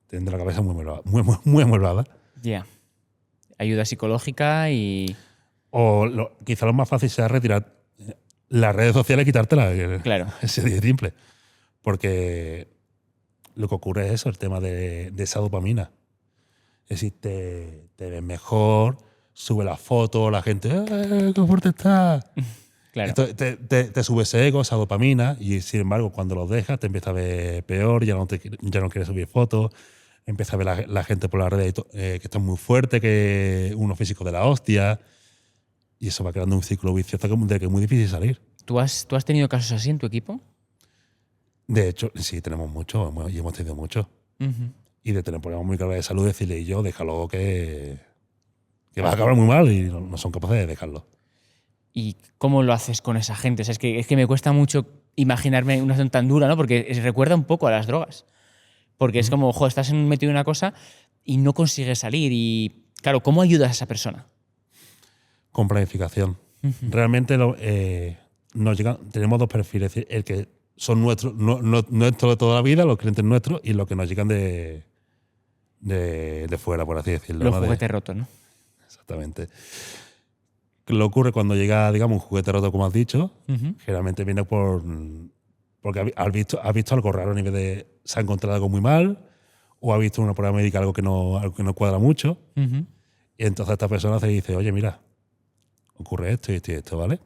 Teniendo la cabeza muy amueblada. Ya. Ayuda psicológica y. O quizá lo más fácil sea retirar las redes sociales y quitártelas. Claro. Ese día simple. Porque lo que ocurre es eso, el tema de esa dopamina. Es decir, te ves mejor, sube la foto, la gente, ¡qué fuerte estás! Claro. Esto te sube ese ego, esa dopamina, y sin embargo, cuando los dejas, te empieza a ver peor, ya no quieres subir fotos, empieza a ver la gente por las redes que está muy fuerte, que uno físico de la hostia, y eso va creando un ciclo vicioso del que es muy difícil salir. ¿Tú has tenido casos así en tu equipo? De hecho, sí, tenemos mucho, y hemos tenido mucho. Ujú. Y de tener problemas muy graves de salud, decirle, y yo, déjalo que que va a acabar muy mal y no son capaces de dejarlo. ¿Y cómo lo haces con esa gente? O sea, es que me cuesta mucho imaginarme una situación tan dura, ¿no? Porque recuerda un poco a las drogas. Porque es como, ojo, estás metido en una cosa y no consigues salir. Y, claro, ¿cómo ayudas a esa persona? Con planificación. Realmente tenemos dos perfiles. Es decir, el que son nuestros de toda la vida, los clientes nuestros, y los que nos llegan de fuera, por así decirlo. Los juguetes rotos, ¿no? Exactamente. Lo ocurre cuando llega, digamos, un juguete roto, como has dicho, generalmente viene porque has visto algo raro a nivel de se ha encontrado algo muy mal o ha visto una prueba médica algo que no cuadra mucho. Y entonces esta persona se dice, oye, mira, ocurre esto y esto y esto, ¿vale?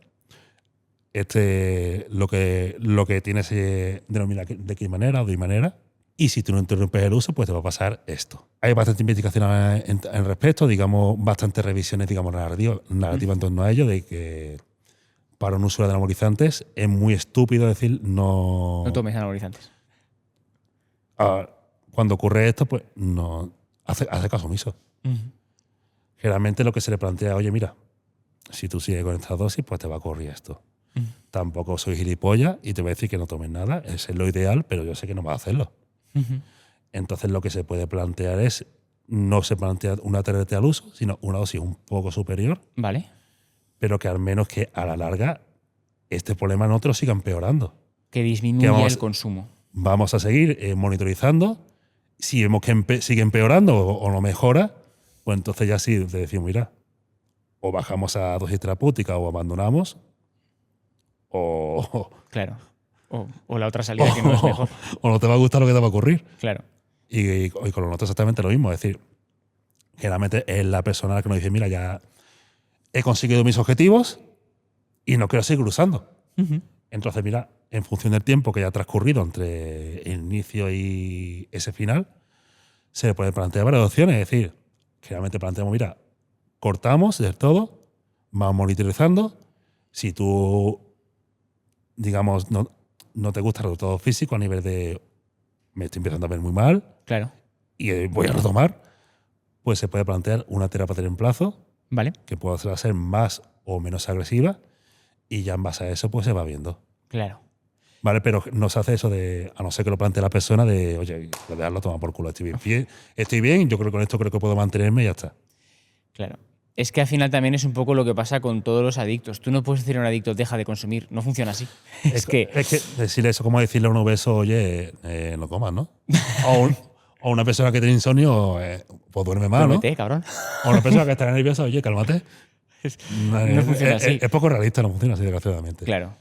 Lo que tiene se denomina de qué manera o de manera. Y si tú no interrumpes el uso, pues te va a pasar esto. Hay bastante investigación en respecto, digamos, bastantes revisiones, digamos, narrativas en torno a ello, de que para un usuario de anabolizantes es muy estúpido decir no... No tomes anabolizantes. Cuando ocurre esto, pues no hace caso omiso. Generalmente lo que se le plantea, oye, mira, si tú sigues con esta dosis, pues te va a ocurrir esto. Tampoco soy gilipollas y te voy a decir que no tomes nada, es lo ideal, pero yo sé que no vas a hacerlo. Entonces lo que se puede plantear es, no se plantea una TRT al uso, sino una dosis un poco superior. Vale. Pero que al menos que a la larga este problema no te lo siga empeorando. Que disminuya el consumo. Vamos a seguir monitorizando. Si vemos que sigue empeorando o no mejora, pues entonces ya sí te decimos, mira, o bajamos a dosis terapéutica o abandonamos, o... Claro. O la otra salida que no es mejor. O no te va a gustar lo que te va a ocurrir. Claro. Y con los nosotros exactamente lo mismo. Es decir, generalmente es la persona la que nos dice, mira, ya he conseguido mis objetivos y no quiero seguir usando. Entonces, mira, en función del tiempo que haya transcurrido entre el inicio y ese final, se le pueden plantear varias opciones. Es decir, generalmente planteamos, mira, cortamos del todo, vamos monitorizando. Si tú, digamos, no te gusta el resultado físico a nivel de me estoy empezando a ver muy mal, claro, y voy a retomar, pues se puede plantear una terapia de reemplazo, vale, que pueda ser más o menos agresiva, y ya en base a eso pues se va viendo. Claro. Vale, pero no se hace eso de, a no ser que lo plantee la persona, de, oye, dejarlo tomar por culo, estoy bien, yo creo que con esto creo que puedo mantenerme y ya está. Claro. Es que al final también es un poco lo que pasa con todos los adictos. Tú no puedes decir a un adicto, deja de consumir. No funciona así. Es que decirle eso, como decirle a un obeso, oye, no comas, ¿no? O una persona que tiene insomnio, pues duerme mal, duérmete, ¿no? cabrón. O una persona que está nerviosa, oye, cálmate. No funciona así. Es poco realista, no funciona así, desgraciadamente. Claro.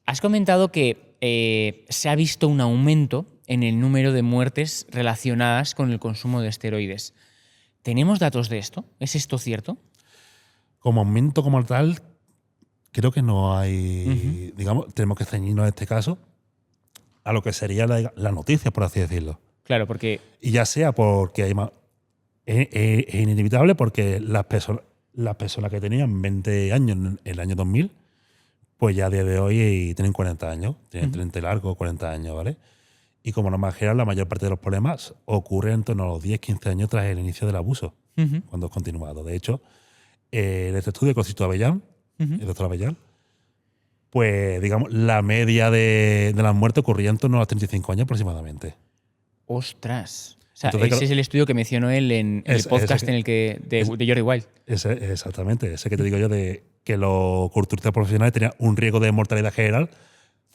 Has comentado que se ha visto un aumento en el número de muertes relacionadas con el consumo de esteroides. ¿Tenemos datos de esto? ¿Es esto cierto? Como aumento como tal, creo que no hay, digamos, tenemos que ceñirnos en este caso a lo que sería la noticia, por así decirlo. Claro, porque... Y ya sea porque hay más... Es inevitable porque las personas que tenían 20 años en el año 2000, pues ya a día de hoy tienen 40 años, tienen 30 largos, 40 años, ¿vale? Y como norma general, la mayor parte de los problemas ocurren en torno a los 10-15 años tras el inicio del abuso, cuando es continuado. De hecho, en este estudio que lo citó Avellán, el doctor Avellán, pues digamos, la media de las muertes ocurría en torno a los 35 años aproximadamente. ¡Ostras! O sea, entonces, ese es el estudio que mencionó él en el podcast de Jordi Wild. Exactamente, ese que te digo yo, de que los culturistas profesionales tenían un riesgo de mortalidad general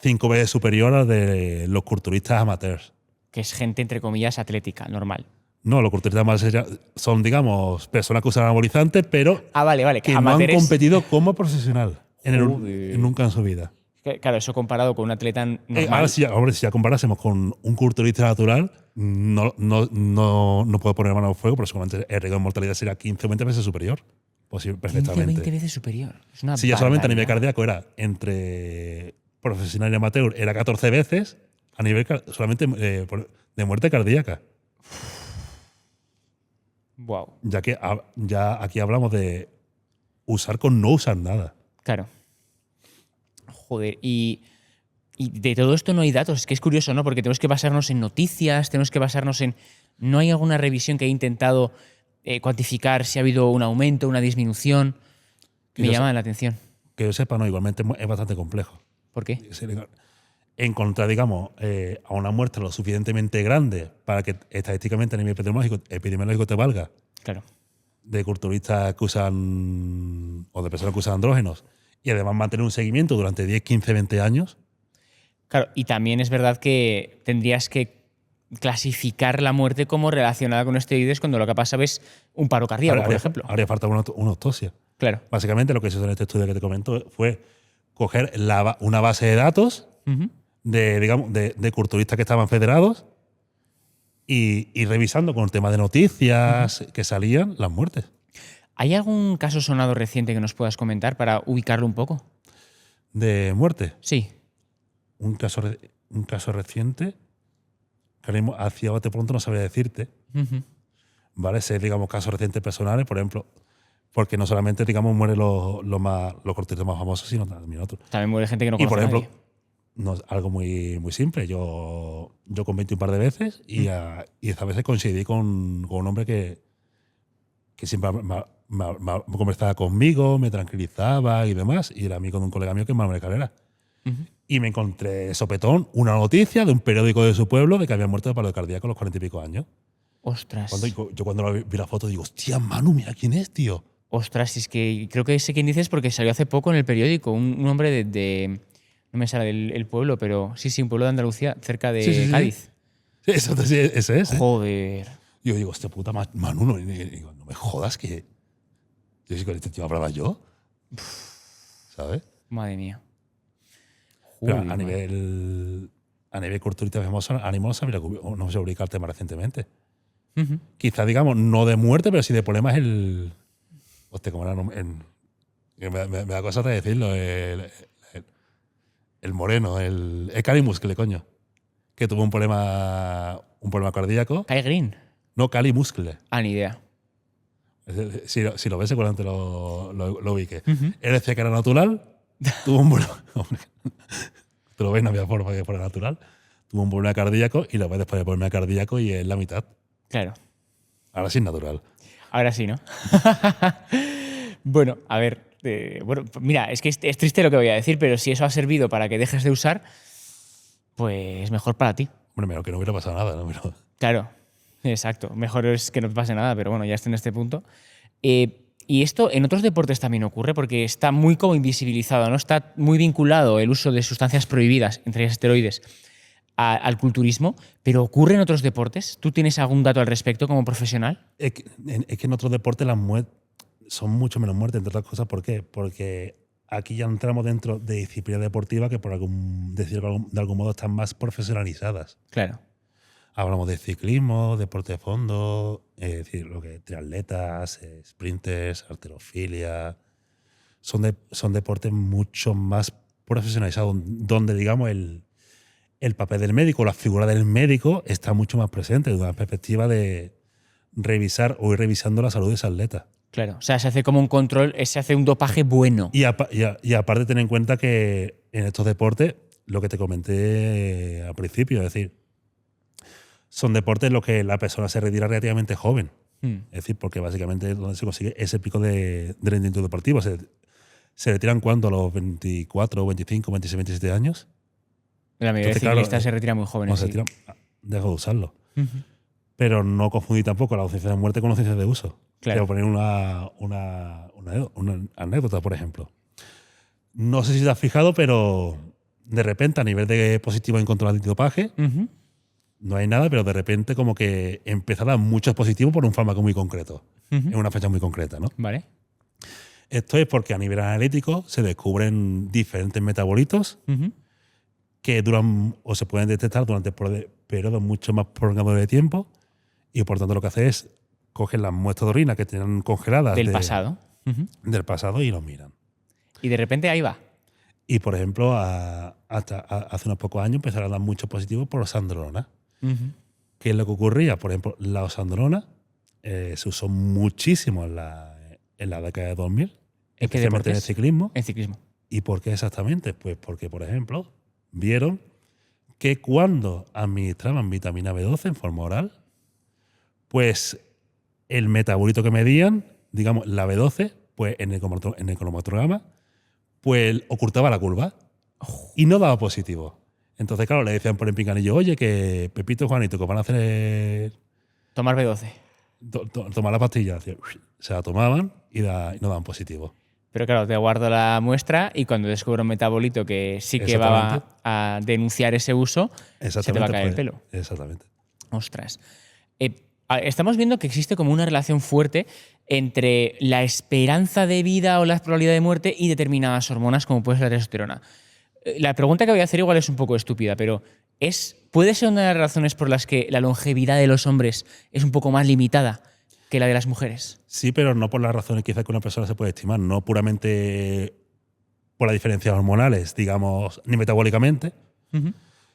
5 veces superior al de los culturistas amateurs. Que es gente, entre comillas, atlética, normal. No, los culturistas amateurs son, digamos, personas que usan anabolizantes, pero vale, que no han competido como profesional nunca en su vida. Claro, eso comparado con un atleta normal. Ahora, si ya comparásemos con un culturista natural, no puedo poner mano al fuego, pero seguramente el riesgo de mortalidad será 15 o 20 veces superior. Perfectamente. 15 o 20 veces superior. Es una ya solamente a nivel cardíaco era entre profesional y amateur, era 14 veces a nivel solamente de muerte cardíaca. Wow. Ya que ya aquí hablamos de usar con no usar nada. Claro. Joder, y de todo esto no hay datos. Es que es curioso, ¿no? Porque tenemos que basarnos en noticias, tenemos que basarnos en... ¿No hay alguna revisión que haya intentado cuantificar si ha habido un aumento, una disminución. Que Me yo llama la atención. Que yo sepa, no, igualmente es bastante complejo. ¿Por qué? Encontrar, digamos, a una muestra lo suficientemente grande para que estadísticamente a nivel epidemiológico te valga, Claro. de culturistas que usan, o de personas que usan andrógenos, y además mantener un seguimiento durante 10, 15, 20 años. Claro, y también es verdad que tendrías que clasificar la muerte como relacionada con esteroides cuando lo que ha pasado es un paro cardíaco, por ejemplo. Haría falta una autopsia. Claro. Básicamente lo que se hizo en este estudio que te comento fue coger una base de datos Ujú. de culturistas que estaban federados y revisando con el tema de noticias que salían las muertes. ¿Hay algún caso sonado reciente que nos puedas comentar para ubicarlo un poco? De muerte. Sí. Un caso reciente que ahora mismo, hacia bote pronto no sabría decirte. Ujú. ¿Vale? Sé, digamos, casos recientes personales, por ejemplo, porque no solamente, digamos, mueren los culturistas más famosos, sino también otros. También muere gente que no Y, conoce por ejemplo, a nadie. no, algo muy, muy simple. Yo convertí un par de veces y esta vez coincidí con un hombre que siempre conversaba conmigo, me tranquilizaba y demás, y era amigo de un colega mío que es Manuel Calera. Ujú. Y me encontré de sopetón una noticia de un periódico de su pueblo de que había muerto de paro cardíaco a los 40 y pico años. Ostras. Yo cuando vi la foto digo, hostia, Manu, mira quién es, tío. Ostras, es que creo que sé quién dices porque salió hace poco en el periódico. Un hombre no me sale el pueblo, pero sí, un pueblo de Andalucía, cerca de Sí. Cádiz. Sí, ese es. Joder. Yo digo, hostia puta, Manu, no me jodas que. Yo sí con este tío hablaba yo. ¿Sabes? Madre mía. Pero Joder, a nivel culturista famoso, ánimo no se publica el tema recientemente. Ujú. Quizá, digamos, no de muerte, pero sí de problemas hostia, ¿cómo era? Me da cosa de decirlo. El moreno, el Cali Muscle, coño. Que tuvo un problema cardíaco. Kai Green. No, Cali Muscle. Ah, ni idea. Si lo ves, seguramente lo ubique. Ujú. Él decía que era natural, tuvo un problema. Tú lo ves, no había forma que fuera natural. Tuvo un problema cardíaco y lo ves después del problema cardíaco y es la mitad. Claro. Ahora sí es natural. Ahora sí, ¿no? Bueno, a ver. Bueno, mira, es que es triste lo que voy a decir, pero si eso ha servido para que dejes de usar, pues mejor para ti. Hombre, menos que no hubiera pasado nada, ¿no? Pero, Claro, exacto. Mejor es que no te pase nada, pero bueno, ya estoy en este punto. Y esto en otros deportes también ocurre porque está muy como invisibilizado, ¿no? Está muy vinculado el uso de sustancias prohibidas, entre ellas esteroides, al culturismo, pero ocurre en otros deportes. ¿Tú tienes algún dato al respecto como profesional? es que en otros deportes las muertes son mucho menos muertes, entre otras cosas. ¿Por qué? Porque aquí ya entramos dentro de disciplinas deportivas que, por decirlo de algún modo, están más profesionalizadas. Claro. Hablamos de ciclismo, deporte de fondo, es decir, lo que triatletas, sprinters, halterofilia. Son deportes mucho más profesionalizados, donde, digamos, el papel del médico, la figura del médico está mucho más presente desde una perspectiva de revisar o ir revisando la salud de ese atleta. Claro. O sea, se hace como un control, se hace un dopaje bueno. Y aparte, ten en cuenta que en estos deportes, lo que te comenté al principio, es decir, son deportes en los que la persona se retira relativamente joven. Es decir, porque básicamente donde se consigue ese pico de rendimiento deportivo. ¿Se retiran cuándo? ¿A los 24, 25, 26, 27 años? La mayoría de Entonces, claro, ciclistas se retira muy jóvenes. No se Sí. retiran, dejo de usarlo. Ujú. Pero no confundir tampoco la ausencia de muerte con la ausencia de uso. Claro. Quiero poner una anécdota, por ejemplo. No sé si te has fijado, pero de repente, a nivel de positivo en control de antidopaje, Ujú. no hay nada, pero de repente como que empieza a dar muchos positivos por un fármaco muy concreto, Ujú. en una fecha muy concreta, ¿no? Vale. Esto es porque a nivel analítico se descubren diferentes metabolitos Ujú. que duran o se pueden detectar durante periodos mucho más prolongados de tiempo, y por tanto lo que hace es coger las muestras de orina que tienen congeladas Del pasado. Ujú. del pasado y lo miran. Y de repente ahí va. Y por ejemplo, hasta hace unos pocos años empezaron a dar muchos positivos por oxandrolona. Ujú. ¿Qué es lo que ocurría? Por ejemplo, la oxandrolona se usó muchísimo en la década de 2000, ¿En qué especialmente en el deportes? ciclismo. En ciclismo. ¿Y por qué exactamente? Pues porque, por ejemplo, vieron que cuando administraban vitamina B12 en forma oral, pues el metabolito que medían, digamos, la B12, pues en el cromatograma, pues ocultaba la curva y no daba positivo. Entonces, claro, le decían por el pinganillo, oye, que Pepito y Juanito, que van a hacer Tomar B12. tomar la pastilla. Se la tomaban y no daban positivo. Pero claro, te guardo la muestra y cuando descubro un metabolito que sí que va Exactamente. a denunciar ese uso, se te va a caer el pelo. Exactamente. Ostras. Estamos viendo que existe como una relación fuerte entre la esperanza de vida o la probabilidad de muerte y determinadas hormonas, como puede ser la testosterona. La pregunta que voy a hacer igual es un poco estúpida, pero ¿puede ser una de las razones por las que la longevidad de los hombres es un poco más limitada que la de las mujeres? Sí, pero no por las razones quizás que una persona se puede estimar, no puramente por las diferencias hormonales, digamos, ni metabólicamente,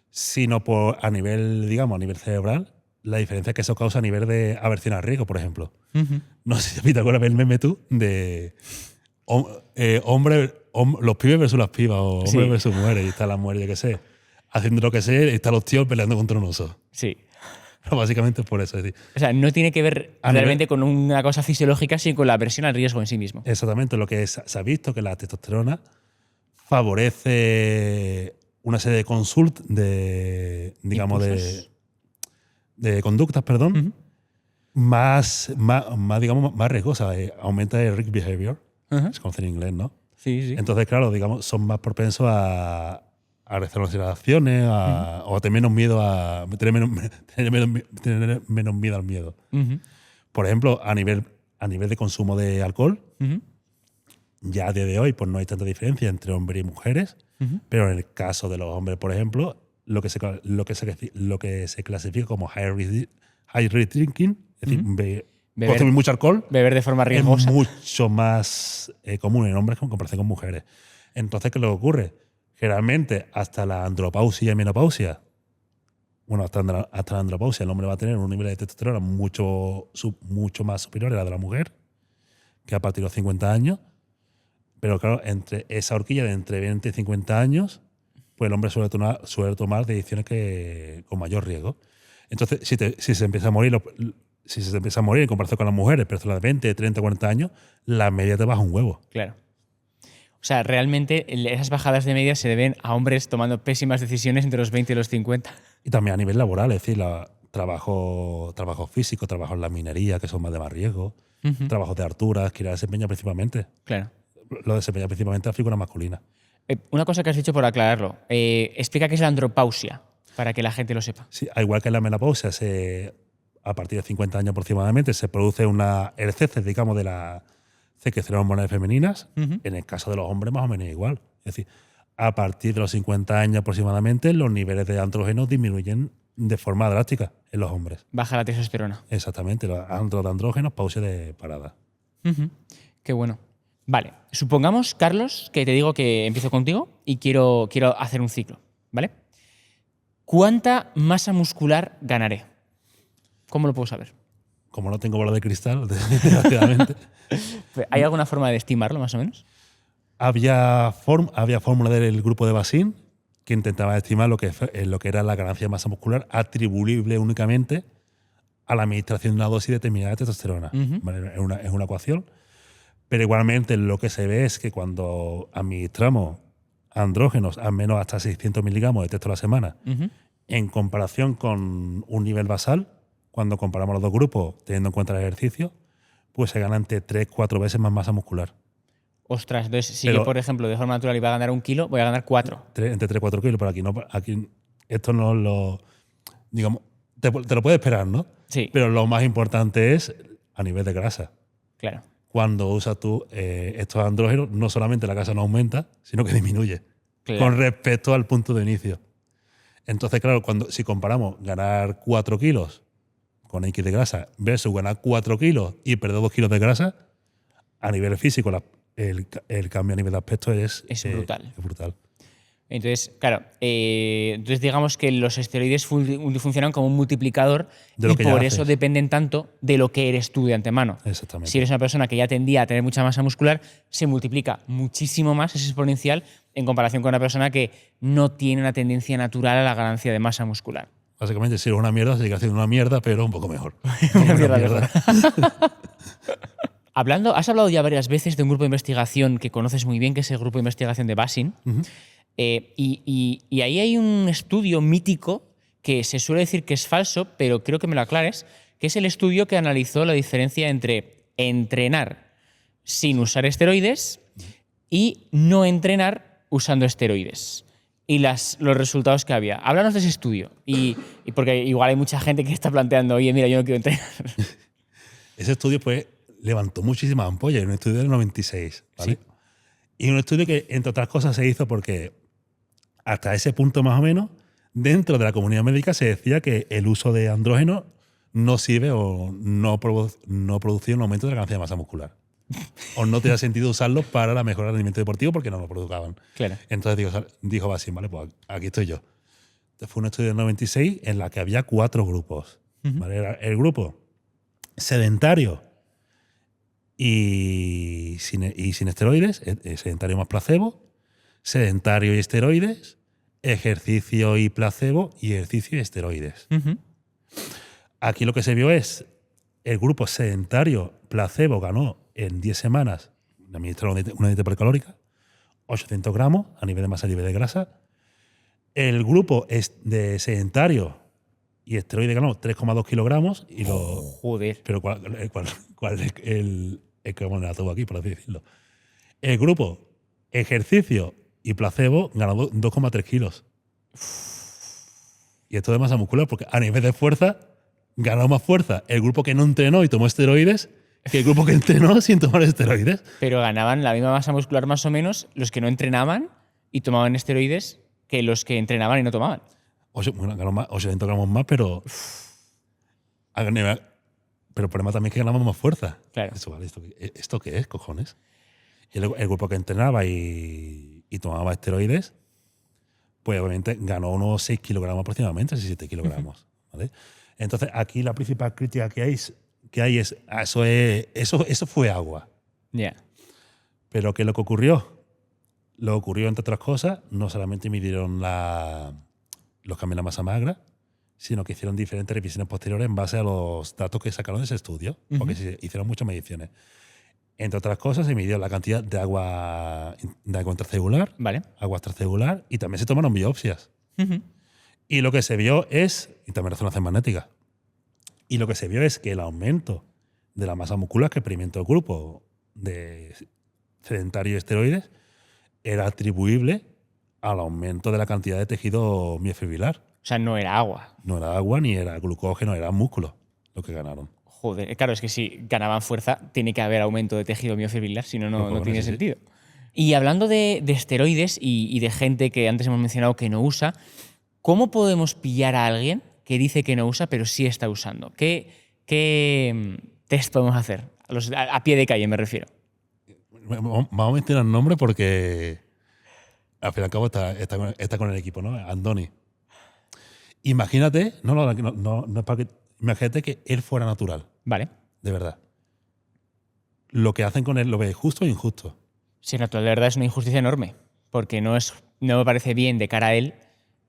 sino a nivel, digamos, a nivel cerebral, la diferencia que eso causa a nivel de aversión al riesgo, por ejemplo. No sé si te acuerdas del meme tú de los pibes versus las pibas o hombres versus mujeres, y está la mujer, yo qué sé, haciendo lo que sé, y están los tíos peleando contra un oso. Sí. Pero básicamente es por eso. Es decir, O sea, no tiene que ver realmente con una cosa fisiológica, sino con la aversión al riesgo en sí mismo. Exactamente, lo que se ha visto que la testosterona favorece una serie de de conductas, perdón, más riesgosas. Aumenta el risk behavior, se conoce en inglés, ¿no? Sí. Entonces, claro, digamos, son más propensos a realizar acciones o a tener menos miedo tener menos miedo al miedo. Por ejemplo, a nivel de consumo de alcohol, ya a día de hoy pues no hay tanta diferencia entre hombres y mujeres, pero en el caso de los hombres, por ejemplo, lo que se clasifica como high risk drinking, es decir, consumir mucho alcohol, beber de forma riesgosa, es mucho más común en hombres en comparación con mujeres. Entonces, ¿qué es lo que ocurre? Generalmente, hasta la andropausia y menopausia, bueno, hasta la andropausia, el hombre va a tener un nivel de testosterona mucho más superior a la de la mujer, que a partir de los 50 años. Pero claro, entre esa horquilla de entre 20 y 50 años, pues el hombre suele tomar decisiones con mayor riesgo. Entonces, si se empieza a morir en comparación con las mujeres, personas de 20, 30, 40 años, la media te baja un huevo. Claro. O sea, realmente esas bajadas de media se deben a hombres tomando pésimas decisiones entre los 20 y los 50. Y también a nivel laboral, es decir, trabajo físico, trabajo en la minería, que son más de más riesgo, trabajos de alturas, que la desempeña principalmente. Claro. Lo desempeña principalmente la figura masculina. Una cosa que has dicho por aclararlo. Explica qué es la andropausia, para que la gente lo sepa. Sí, al igual que en la menopausia, a partir de 50 años aproximadamente, se produce el cese, digamos, de las hormonales femeninas. En el caso de los hombres, más o menos igual. Es decir, a partir de los 50 años aproximadamente, los niveles de andrógenos disminuyen de forma drástica en los hombres. Baja la testosterona. Exactamente, los andrógenos, pausa de parada. Qué bueno. Vale, supongamos, Carlos, que te digo que empiezo contigo y quiero hacer un ciclo, ¿vale? ¿Cuánta masa muscular ganaré? ¿Cómo lo puedo saber? Como no tengo bola de cristal, desgraciadamente. ¿Hay alguna forma de estimarlo, más o menos? Había fórmula del grupo de Bassin que intentaba estimar lo que era la ganancia de masa muscular atribuible únicamente a la administración de una dosis determinada de testosterona. ¿Vale? Es una ecuación. Pero igualmente lo que se ve es que cuando administramos andrógenos al menos hasta 600 miligramos de testo a la semana, en comparación con un nivel basal, cuando comparamos los dos grupos teniendo en cuenta el ejercicio, pues se gana entre 3-4 veces más masa muscular. Ostras, entonces si yo, por ejemplo, de forma natural iba a ganar 1 kilo, voy a ganar 4. Entre 3-4 kilos, pero aquí esto no lo... Digamos, te lo puedes esperar, ¿no? Sí. Pero lo más importante es a nivel de grasa. Claro. Cuando usas tú estos andrógenos, no solamente la grasa no aumenta, sino que disminuye. Claro. Con respecto al punto de inicio. Entonces, claro, si comparamos ganar 4 kilos con X de grasa versus ganar 4 kilos y perder 2 kilos de grasa, a nivel físico el cambio a nivel de aspecto es brutal. Es brutal. Entonces, claro, digamos que los esteroides funcionan como un multiplicador y por eso dependen tanto de lo que eres tú de antemano. Exactamente. Si eres una persona que ya tendía a tener mucha masa muscular, se multiplica muchísimo más, es exponencial, en comparación con una persona que no tiene una tendencia natural a la ganancia de masa muscular. Básicamente, si eres una mierda, sigue haciendo una mierda, pero un poco mejor. Una mierda. Has hablado ya varias veces de un grupo de investigación que conoces muy bien, que es el grupo de investigación de Basin. Y ahí hay un estudio mítico que se suele decir que es falso, pero creo que me lo aclares, que es el estudio que analizó la diferencia entre entrenar sin usar esteroides y no entrenar usando esteroides. Y los resultados que había. Háblanos de ese estudio. Y porque igual hay mucha gente que está planteando, oye, mira, yo no quiero entrenar. Ese estudio pues levantó muchísimas ampollas. Un estudio del 96. ¿Vale? Sí. Y un estudio que, entre otras cosas, se hizo porque hasta ese punto más o menos, dentro de la comunidad médica se decía que el uso de andrógenos no sirve o no producía un aumento de la cantidad de masa muscular. O no tenía sentido usarlos para la mejora del rendimiento deportivo porque no lo produzcaban. Claro. Entonces dijo Basin, vale, pues aquí estoy yo. Este fue un estudio del 96 en la que había 4 grupos. ¿Vale? Era el grupo sedentario y sin esteroides, sedentario más placebo, sedentario y esteroides, ejercicio y placebo y ejercicio y esteroides. Aquí lo que se vio es el grupo sedentario placebo ganó en 10 semanas, le administraron una dieta hipercalórica, 800 gramos a nivel de masa libre de grasa. El grupo de sedentario y esteroide ganó 3,2 kilogramos. Y Joder. Pero ¿cuál es el que me la tuvo aquí, por así decirlo? El grupo ejercicio y placebo ganó 2,3 kilos. Y esto de masa muscular, porque a nivel de fuerza ganó más fuerza el grupo que no entrenó y tomó esteroides que el grupo que entrenó sin tomar esteroides. Pero ganaban la misma masa muscular más o menos los que no entrenaban y tomaban esteroides que los que entrenaban y no tomaban. Ganó más, 800 gramos más, pero el problema también es que ganamos más fuerza. Claro. Eso, vale, ¿esto qué es, cojones? Y el grupo que entrenaba y tomaba esteroides, pues obviamente ganó unos 6 kilogramos aproximadamente, 7 kilogramos. ¿Vale? Entonces, aquí la principal crítica que hay es eso fue agua. Ya. Yeah. Pero ¿qué es lo que ocurrió? Lo ocurrió, entre otras cosas, no solamente midieron los cambios en la masa magra, sino que hicieron diferentes revisiones posteriores en base a los datos que sacaron de ese estudio, porque se hicieron muchas mediciones. Entre otras cosas, se midió la cantidad de agua intracelular, vale, agua extracelular, y también se tomaron biopsias. Y lo que se vio es, y también resonancia magnética, y lo que se vio es que el aumento de la masa muscular que experimentó el grupo de sedentario y esteroides era atribuible al aumento de la cantidad de tejido miofibrilar. O sea, no era agua. No era agua, ni era glucógeno, era músculo lo que ganaron. Joder, claro, es que si ganaban fuerza, tiene que haber aumento de tejido miofibrilar, si no, no tiene sentido. Y hablando de esteroides y de gente que antes hemos mencionado que no usa, ¿cómo podemos pillar a alguien que dice que no usa, pero sí está usando? ¿Qué test podemos hacer? A pie de calle me refiero. Vamos a mencionar el nombre porque al fin y al cabo está con el equipo, ¿no? Andoni. Imagínate, no es para que. Imagínate que él fuera natural. Vale. De verdad. Lo que hacen con él, ¿lo ves justo o injusto? Si es natural, de verdad es una injusticia enorme. Porque no me parece bien de cara a él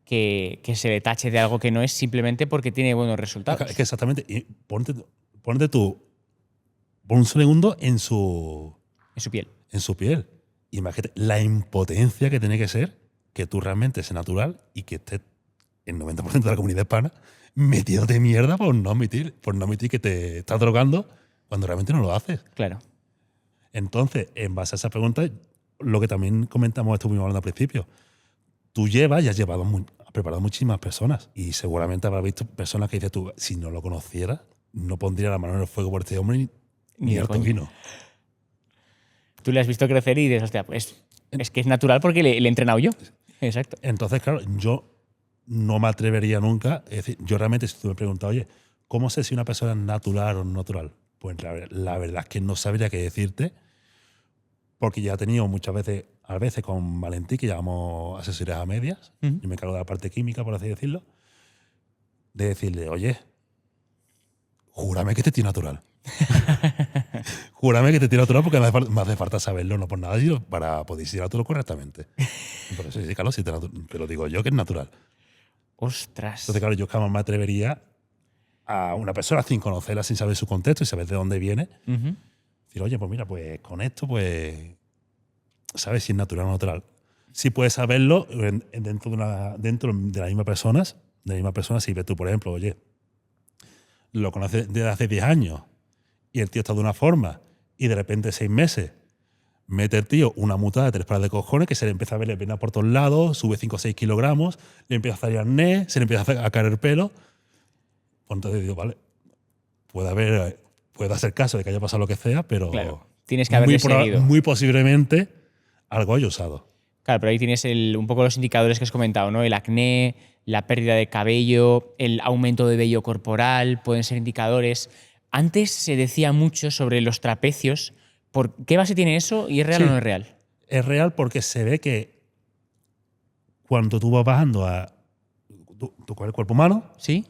que se le tache de algo que no es simplemente porque tiene buenos resultados. Es que exactamente. Y ponte tú por un segundo en su piel. En su piel. Imagínate la impotencia que tiene que ser que tú realmente seas natural y que estés el 90% de la comunidad hispana metiéndote mierda por no admitir que te estás drogando cuando realmente no lo haces. Claro. Entonces, en base a esa pregunta, lo que también comentamos, estuvimos hablando al principio, tú has preparado muchísimas personas y seguramente habrás visto personas que dices tú, si no lo conocieras, no pondría la mano en el fuego por este hombre ni harto vino. Tú le has visto crecer y dices, hostia, pues es que es natural porque le he entrenado yo. Exacto. Entonces, claro, yo no me atrevería nunca. Es decir, yo realmente, si tú me preguntas, oye, ¿cómo sé si una persona es natural o no natural? Pues la verdad es que no sabría qué decirte, porque ya he tenido muchas veces, a veces con Valentí, que llamamos asesorías a medias, yo me encargo de la parte química, por así decirlo, de decirle, oye, júrame que te tío natural. Júrame que te tío natural porque me hace falta saberlo, no por nada, sino para poder decirlo correctamente. Por eso sí, Carlos, pero digo yo que es natural. Ostras. Entonces, claro, yo jamás me atrevería a una persona sin conocerla, sin saber su contexto y saber de dónde viene. Ujú. Decir, oye, pues mira, pues con esto, pues, ¿sabes si es natural o no natural? Sí puedes saberlo dentro de las mismas personas. De la misma persona, si ves tú, por ejemplo, oye, lo conoces desde hace 10 años y el tío está de una forma y de repente 6 meses mete el tío una mutada de 3 pares de cojones que se le empieza a ver la por todos lados, sube 5 o 6 kilogramos, le empieza a salir acné, se le empieza a caer el pelo. Pues entonces digo, vale, puede hacer caso de que haya pasado lo que sea, pero Claro, tienes que haberle seguido. muy posiblemente algo haya usado. Claro, pero ahí tienes un poco los indicadores que has comentado, ¿no? El acné, la pérdida de cabello, el aumento de vello corporal, pueden ser indicadores. Antes se decía mucho sobre los trapecios. ¿Por qué base tiene eso y es real Sí. o no es real? Es real porque se ve que cuando tú vas bajando tú con el cuerpo humano ¿Sí?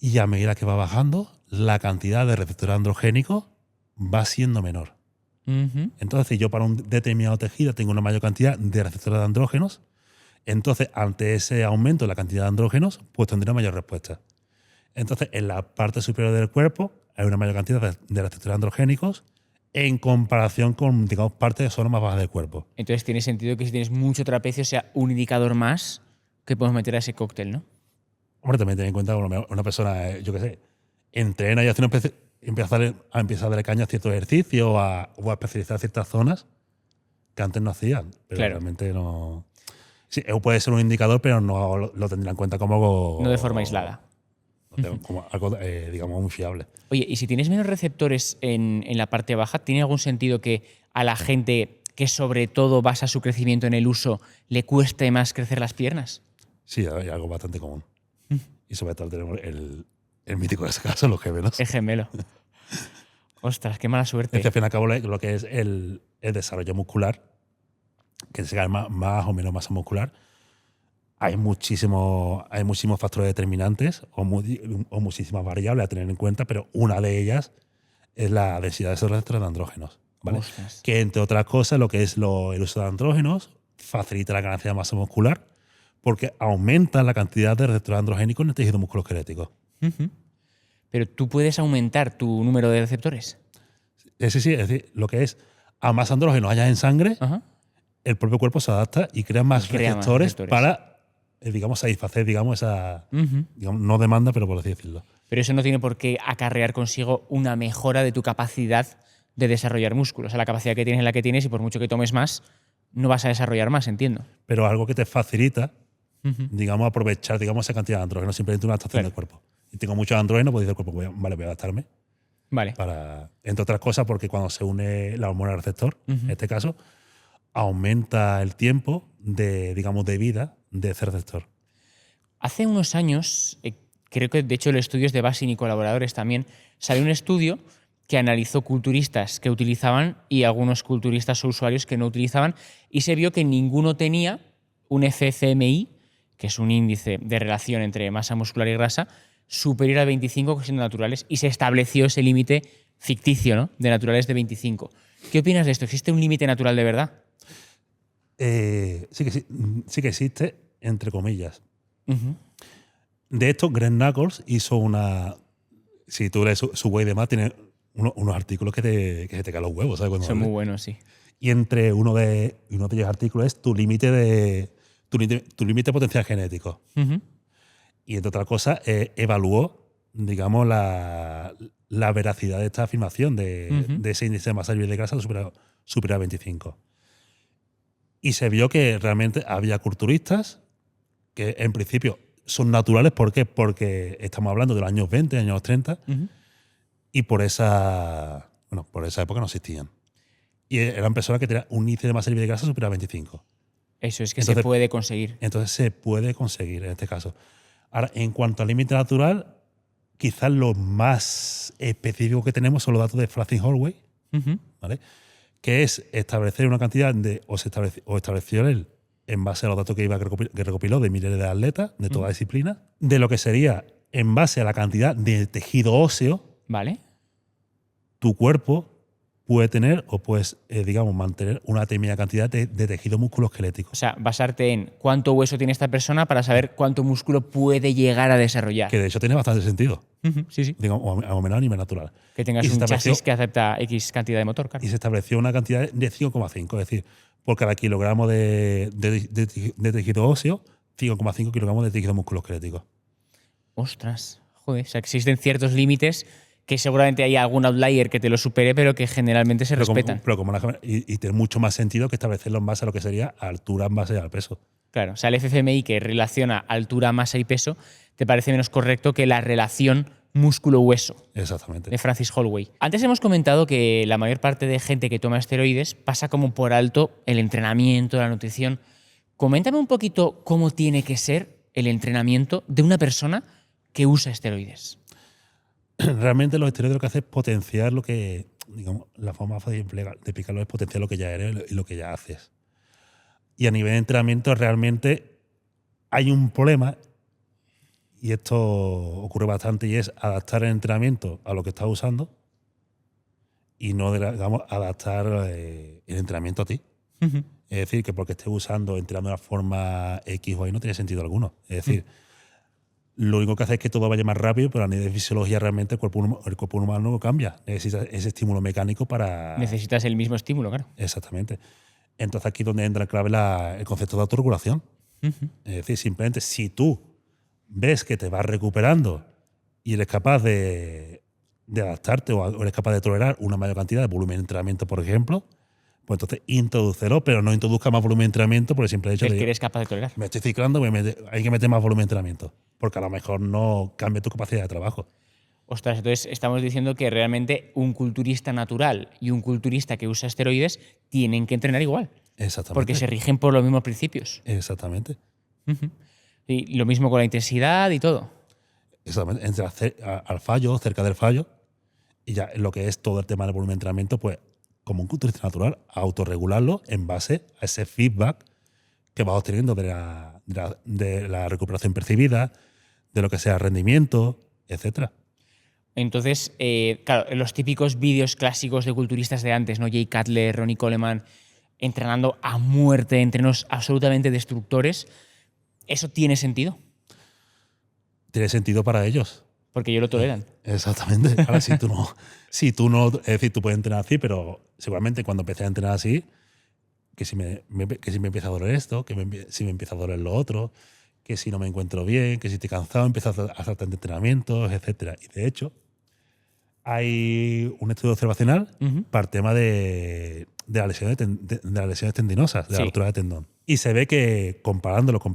y a medida que va bajando, la cantidad de receptores androgénicos va siendo menor. Ujú. Entonces, si yo para un determinado tejido tengo una mayor cantidad de receptores de andrógenos, entonces ante ese aumento de la cantidad de andrógenos, pues tendré una mayor respuesta. Entonces, en la parte superior del cuerpo hay una mayor cantidad de receptores androgénicos en comparación con, digamos, partes de zonas más bajas del cuerpo. Entonces tiene sentido que si tienes mucho trapecio sea un indicador más que podemos meter a ese cóctel, ¿no? Hombre, también ten en cuenta que una persona, yo qué sé, entrena y hace empieza a darle caña a ciertos ejercicios o a especializar ciertas zonas que antes no hacían. Pero Claro. realmente no. Sí, puede ser un indicador, pero no lo tendrá en cuenta como. No de forma aislada. Como algo, digamos, muy fiable. Oye, y si tienes menos receptores en la parte baja, ¿tiene algún sentido que a la gente que sobre todo basa su crecimiento en el uso le cueste más crecer las piernas? Sí, hay algo bastante común. Y sobre todo tenemos el mítico de ese caso, los gemelos. El gemelo. Ostras, qué mala suerte. Es que al fin y al cabo lo que es el desarrollo muscular, que se gana más o menos masa muscular, hay muchísimos factores determinantes o muchísimas variables a tener en cuenta, pero una de ellas es la densidad de esos receptores de andrógenos. ¿Vale? Ostras. Que entre otras cosas lo que es el uso de andrógenos facilita la ganancia de masa muscular porque aumenta la cantidad de receptores androgénicos en el tejido musculoesquelético. Ujú. Pero tú puedes aumentar tu número de receptores. Sí, es decir, lo que es a más andrógenos haya en sangre, Ajá. el propio cuerpo se adapta y crea más receptores para, digamos, satisfacer, digamos, esa, digamos, no demanda, pero por así decirlo. Pero eso no tiene por qué acarrear consigo una mejora de tu capacidad de desarrollar músculos. O sea, la capacidad que tienes es la que tienes y por mucho que tomes más, no vas a desarrollar más, entiendo. Pero algo que te facilita, digamos, aprovechar, digamos, esa cantidad de andrógenos, simplemente una adaptación del cuerpo. Y tengo muchos andrógenos, pues dice el cuerpo, vale, voy a adaptarme. Vale. Entre otras cosas, porque cuando se une la hormona receptor, en este caso, aumenta el tiempo de, digamos, de vida de ese receptor. Hace unos años, creo que de hecho los estudios de Basin y colaboradores también, salió un estudio que analizó culturistas que utilizaban y algunos culturistas o usuarios que no utilizaban y se vio que ninguno tenía un FCMI, que es un índice de relación entre masa muscular y grasa, superior a 25 siendo naturales y se estableció ese límite ficticio, ¿no?, de naturales de 25. ¿Qué opinas de esto? ¿Existe un límite natural de verdad? Sí que existe, entre comillas. De hecho, Greg Knuckles hizo una. Si tú lees su web y demás, tiene unos artículos que se te caen los huevos, ¿sabes? Son muy buenos, sí. Y entre uno de ellos artículos es tu límite de potencial genético. Y entre otras cosas, evaluó, digamos, la veracidad de esta afirmación de ese índice de masa libre de grasa supera 25. Y se vio que realmente había culturistas que en principio son naturales. ¿Por qué? Porque estamos hablando de los años 20, años 30, y por esa época no existían. Y eran personas que tenían un índice de masa libre de grasa superior a 25. Eso es que entonces, se puede conseguir. Entonces se puede conseguir en este caso. Ahora, en cuanto al límite natural, quizás lo más específico que tenemos son los datos de Flaxing-Holloway, ¿vale? Que es establecer una cantidad o estableció él en base a los datos que recopiló de miles de atletas de toda disciplina, de lo que sería en base a la cantidad de tejido óseo, ¿vale?, tu cuerpo puede tener o puedes, digamos, mantener una determinada cantidad de tejido musculoesquelético. O sea, basarte en cuánto hueso tiene esta persona para saber cuánto músculo puede llegar a desarrollar. Que de hecho tiene bastante sentido. Sí, sí. Digamos, a aumentar a nivel natural. Que tengas un chasis que acepta X cantidad de motor, claro. Y se estableció una cantidad de 5,5. Es decir, por cada kilogramo de tejido óseo, 5,5 kilogramos de tejido musculoesquelético. Ostras, joder. O sea, existen ciertos límites que seguramente hay algún outlier que te lo supere, pero que generalmente se respetan. Y tiene mucho más sentido que establecerlo en base a lo que sería altura en base al peso. Claro, o sea, el FFMI que relaciona altura, masa y peso, te parece menos correcto que la relación músculo-hueso. Exactamente. De Francis Holloway. Antes hemos comentado que la mayor parte de gente que toma esteroides pasa como por alto el entrenamiento, la nutrición. Coméntame un poquito cómo tiene que ser el entrenamiento de una persona que usa esteroides. Realmente los esteroides lo que hacen es potenciar lo que, digamos, la forma fácil de explicarlo es potenciar lo que ya eres y lo que ya haces. Y a nivel de entrenamiento realmente hay un problema, y esto ocurre bastante, y es adaptar el entrenamiento a lo que estás usando y no, digamos, adaptar el entrenamiento a ti. Es decir, que porque estés entrenando de una forma X o Y no tiene sentido alguno. Es decir, lo único que hace es que todo vaya más rápido, pero a nivel de fisiología realmente el cuerpo humano no cambia. Necesita ese estímulo mecánico para... Necesitas el mismo estímulo, claro. Exactamente. Entonces aquí es donde entra en clave el concepto de autorregulación. Es decir, simplemente si tú ves que te vas recuperando y eres capaz de adaptarte o eres capaz de tolerar una mayor cantidad de volumen de entrenamiento, por ejemplo, pues entonces introdúcelo, pero no introduzca más volumen de entrenamiento por el simple hecho El de que eres capaz de tolerar. me estoy ciclando, hay que meter más volumen de entrenamiento, porque a lo mejor no cambia tu capacidad de trabajo. Ostras, entonces estamos diciendo que realmente un culturista natural y un culturista que usa esteroides tienen que entrenar igual. Exactamente. Porque se rigen por los mismos principios. Exactamente. Y lo mismo con la intensidad y todo. Exactamente. Al fallo, cerca del fallo, y ya lo que es todo el tema del volumen de entrenamiento, pues como un culturista natural, autorregularlo en base a ese feedback que vas obteniendo de la recuperación percibida, de lo que sea rendimiento, etcétera. Entonces, claro, los típicos vídeos clásicos de culturistas de antes, ¿no? Jay Cutler, Ronnie Coleman, entrenando a muerte, entrenos absolutamente destructores, ¿eso tiene sentido? Tiene sentido para ellos. Porque ellos lo toleran. Exactamente. Ahora, si tú no, es decir, tú puedes entrenar así, pero seguramente cuando empecé a entrenar así, que si me empieza a doler esto, si me empieza a doler lo otro, que si no me encuentro bien, que si estoy cansado, empiezo a hacer entrenamientos, etcétera. Y de hecho, hay un estudio observacional para el tema de las lesiones tendinosas, de la rotura de tendón. Y se ve que comparándolo con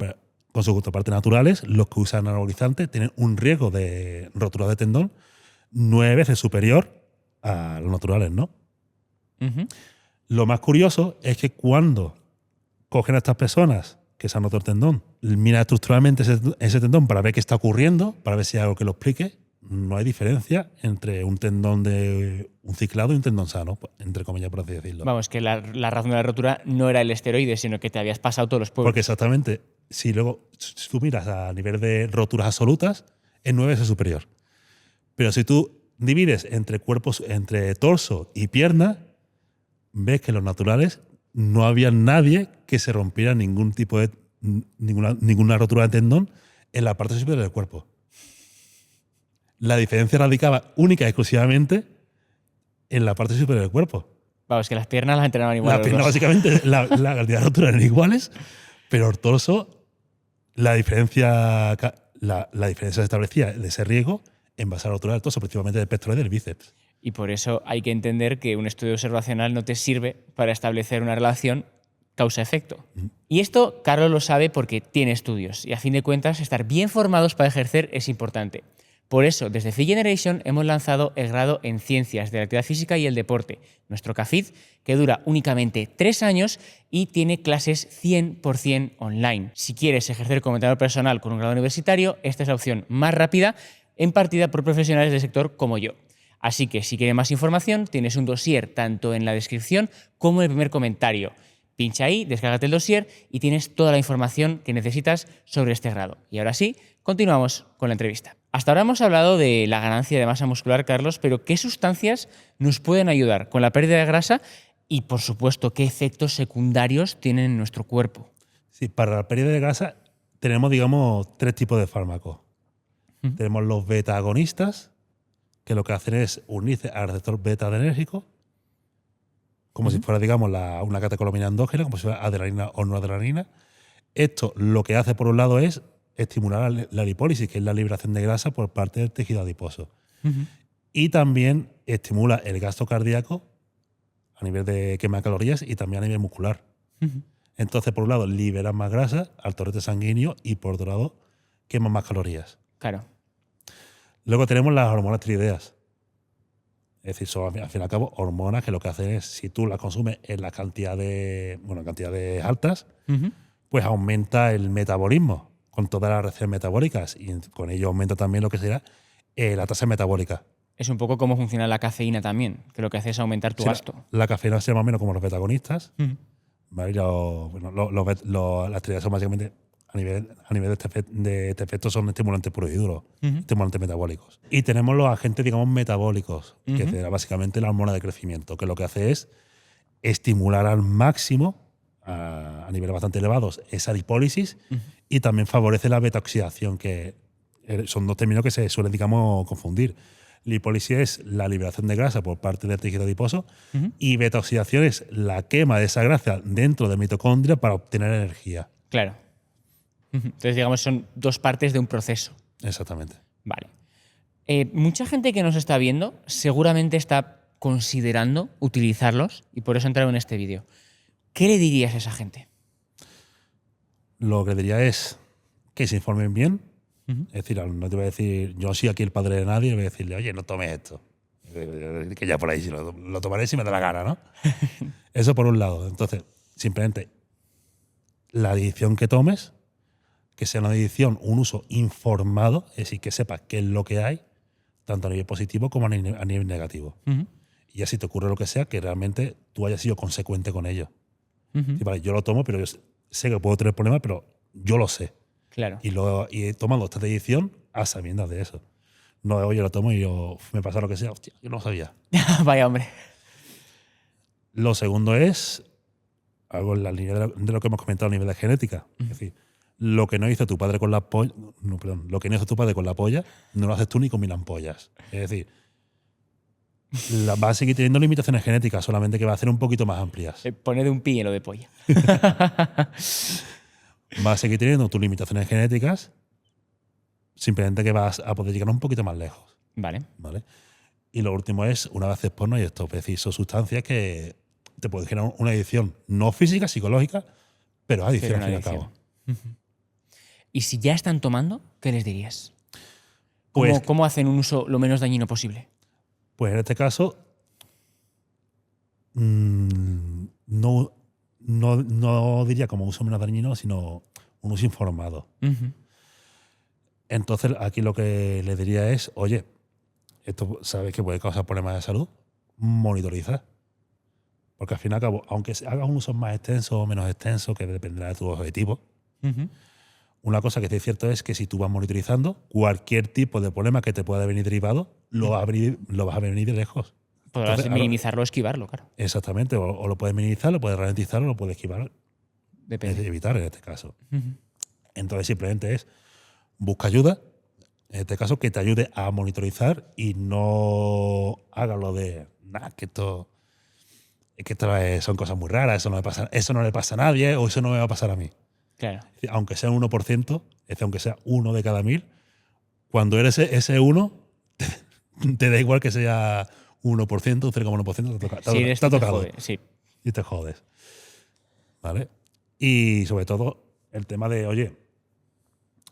sus contrapartes naturales, los que usan anabolizantes tienen un riesgo de rotura de tendón 9 veces superior a los naturales, ¿no? Lo más curioso es que cuando cogen a estas personas que se han roto el tendón, miran estructuralmente ese tendón para ver qué está ocurriendo, para ver si hay algo que lo explique, no hay diferencia entre un tendón de un ciclado y un tendón sano, entre comillas, por así decirlo. Vamos, que la razón de la rotura no era el esteroide, sino que te habías pasado todos los pueblos. Porque exactamente, si tú miras a nivel de roturas absolutas, es 9 veces superior. Pero si tú divides entre torso y pierna, ves que en los naturales no había nadie que se rompiera ninguna rotura de tendón en la parte superior del cuerpo. La diferencia radicaba única y exclusivamente en la parte superior del cuerpo. Vamos, que las piernas las entrenaban igual. Las piernas, básicamente, la cantidad de roturas eran iguales, pero el torso, la diferencia se establecía de ese riesgo en base a la rotura del torso, principalmente del pectoral y del bíceps. Y por eso hay que entender que un estudio observacional no te sirve para establecer una relación causa-efecto. Y esto Carlos lo sabe porque tiene estudios y a fin de cuentas estar bien formados para ejercer es importante. Por eso, desde Fit Generation hemos lanzado el grado en Ciencias de la Actividad Física y el Deporte, nuestro CAFID, que dura únicamente 3 años y tiene clases 100% online. Si quieres ejercer como entrenador personal con un grado universitario, esta es la opción más rápida, impartida por profesionales del sector como yo. Así que si quieres más información, tienes un dossier tanto en la descripción como en el primer comentario. Pincha ahí, descárgate el dossier y tienes toda la información que necesitas sobre este grado. Y ahora sí, continuamos con la entrevista. A Hasta ahora hemos hablado de la ganancia de masa muscular, Carlos, pero ¿qué sustancias nos pueden ayudar con la pérdida de grasa y, por supuesto, qué efectos secundarios tienen en nuestro cuerpo? Sí, para la pérdida de grasa tenemos, digamos, 3 tipos de fármacos. Tenemos los beta-agonistas, que lo que hacen es unirse al receptor beta-adrenérgico, como si fuera, digamos, una catecolamina endógena, como si fuera adrenalina o noradrenalina. Esto lo que hace, por un lado, es estimular la lipólisis, que es la liberación de grasa por parte del tejido adiposo. Y también estimula el gasto cardíaco a nivel de quema de calorías y también a nivel muscular. Entonces, por un lado, libera más grasa al torrente sanguíneo y, por otro lado, quema más calorías. Claro. Luego tenemos las hormonas tiroideas. Es decir, son, al fin y al cabo, hormonas que lo que hacen es, si tú las consumes en las cantidades altas, pues aumenta el metabolismo con todas las reacciones metabólicas y con ello aumenta también lo que será la tasa metabólica. Es un poco cómo funciona la cafeína también, que lo que hace es aumentar tu gasto. La cafeína se llama menos como los betagonistas. ¿Vale? Las tiroideas son básicamente, a nivel de este efecto, son estimulantes puros y duros, estimulantes metabólicos. Y tenemos los agentes, digamos, metabólicos, que será básicamente la hormona de crecimiento, que lo que hace es estimular al máximo, a niveles bastante elevados, esa lipólisis y también favorece la beta-oxidación, que son 2 términos que se suelen, digamos, confundir. Lipólisis es la liberación de grasa por parte del tejido adiposo y beta-oxidación es la quema de esa grasa dentro de mitocondria para obtener energía. Claro. Entonces, digamos, son 2 partes de un proceso. Exactamente. Vale. Mucha gente que nos está viendo seguramente está considerando utilizarlos y por eso he entrado en este vídeo. ¿Qué le dirías a esa gente? Lo que diría es que se informen bien. Es decir, no te voy a decir, yo soy aquí el padre de nadie, y voy a decirle, oye, no tomes esto. Que ya por ahí si lo tomaré si me da la gana, ¿no? Eso por un lado. Entonces, simplemente, la adición que tomes, que sea una adición, un uso informado, es decir, que sepas qué es lo que hay, tanto a nivel positivo como a nivel negativo. Y así te ocurre lo que sea, que realmente tú hayas sido consecuente con ello. Sí, vale, yo lo tomo, pero yo sé que puedo tener problemas, pero yo lo sé. Claro. Y he tomado esta decisión a sabiendas de eso. No, oye, lo tomo y me pasa lo que sea. Hostia, yo no lo sabía. Vaya, hombre. Lo segundo es algo en la línea de lo que hemos comentado a nivel de genética. Es decir, lo que no hizo tu padre con la polla, lo que no hizo tu padre con la polla, no lo haces tú ni con 1000 ampollas. Es decir, va a seguir teniendo limitaciones genéticas, solamente que va a ser un poquito más amplias. Pone de un pi en lo de polla. Va a seguir teniendo tus limitaciones genéticas, simplemente que vas a poder llegar un poquito más lejos. Vale. Y lo último es, una vez haces porno y esto, es decir, son sustancias que te pueden generar una adicción no física, psicológica, pero adicción al fin y al cabo. Y si ya están tomando, ¿qué les dirías? Pues, ¿Cómo hacen un uso lo menos dañino posible? Pues en este caso, no diría como uso menos dañino, sino un uso informado. Entonces, aquí lo que le diría es, oye, esto sabes que puede causar problemas de salud, monitoriza. Porque al fin y al cabo, aunque hagas un uso más extenso o menos extenso, que dependerá de tu objetivo, una cosa que es cierto es que si tú vas monitorizando, cualquier tipo de problema que te pueda venir derivado, lo vas a venir de lejos. Podrás minimizarlo o esquivarlo, claro. Exactamente, o lo puedes minimizar, lo puedes ralentizar o lo puedes esquivar. Depende. Es evitar en este caso. Entonces simplemente es busca ayuda, en este caso que te ayude a monitorizar y no haga lo de que esto son cosas muy raras, eso no le pasa a nadie o eso no me va a pasar a mí. Claro. Aunque sea un 1%, es decir, aunque sea 1 de cada 1000, cuando eres ese 1, te da igual que sea 1%, 0,1%, te ha tocado. Sí. Y te jodes. ¿Vale? Y sobre todo, el tema de, oye,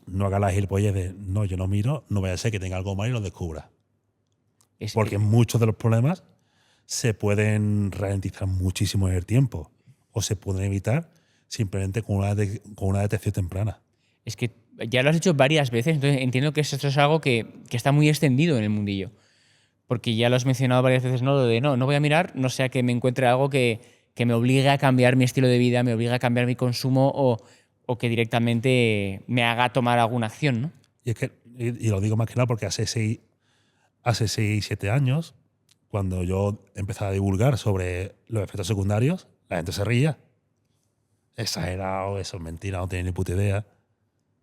no hagas la gilipollez de, no, yo no miro, no vaya a ser que tenga algo mal y lo descubra. Porque muchos de los problemas se pueden ralentizar muchísimo en el tiempo o se pueden evitar simplemente con una detección temprana. Es que ya lo has hecho varias veces, entonces entiendo que esto es algo que está muy extendido en el mundillo. Porque ya lo has mencionado varias veces, ¿no? Lo de no voy a mirar, no sea que me encuentre algo que me obligue a cambiar mi estilo de vida, me obligue a cambiar mi consumo o que directamente me haga tomar alguna acción, ¿no? Y es que y lo digo más que nada porque hace 7 años, cuando yo empezaba a divulgar sobre los efectos secundarios, la gente se reía. Exagerado, eso es mentira, no tiene ni puta idea.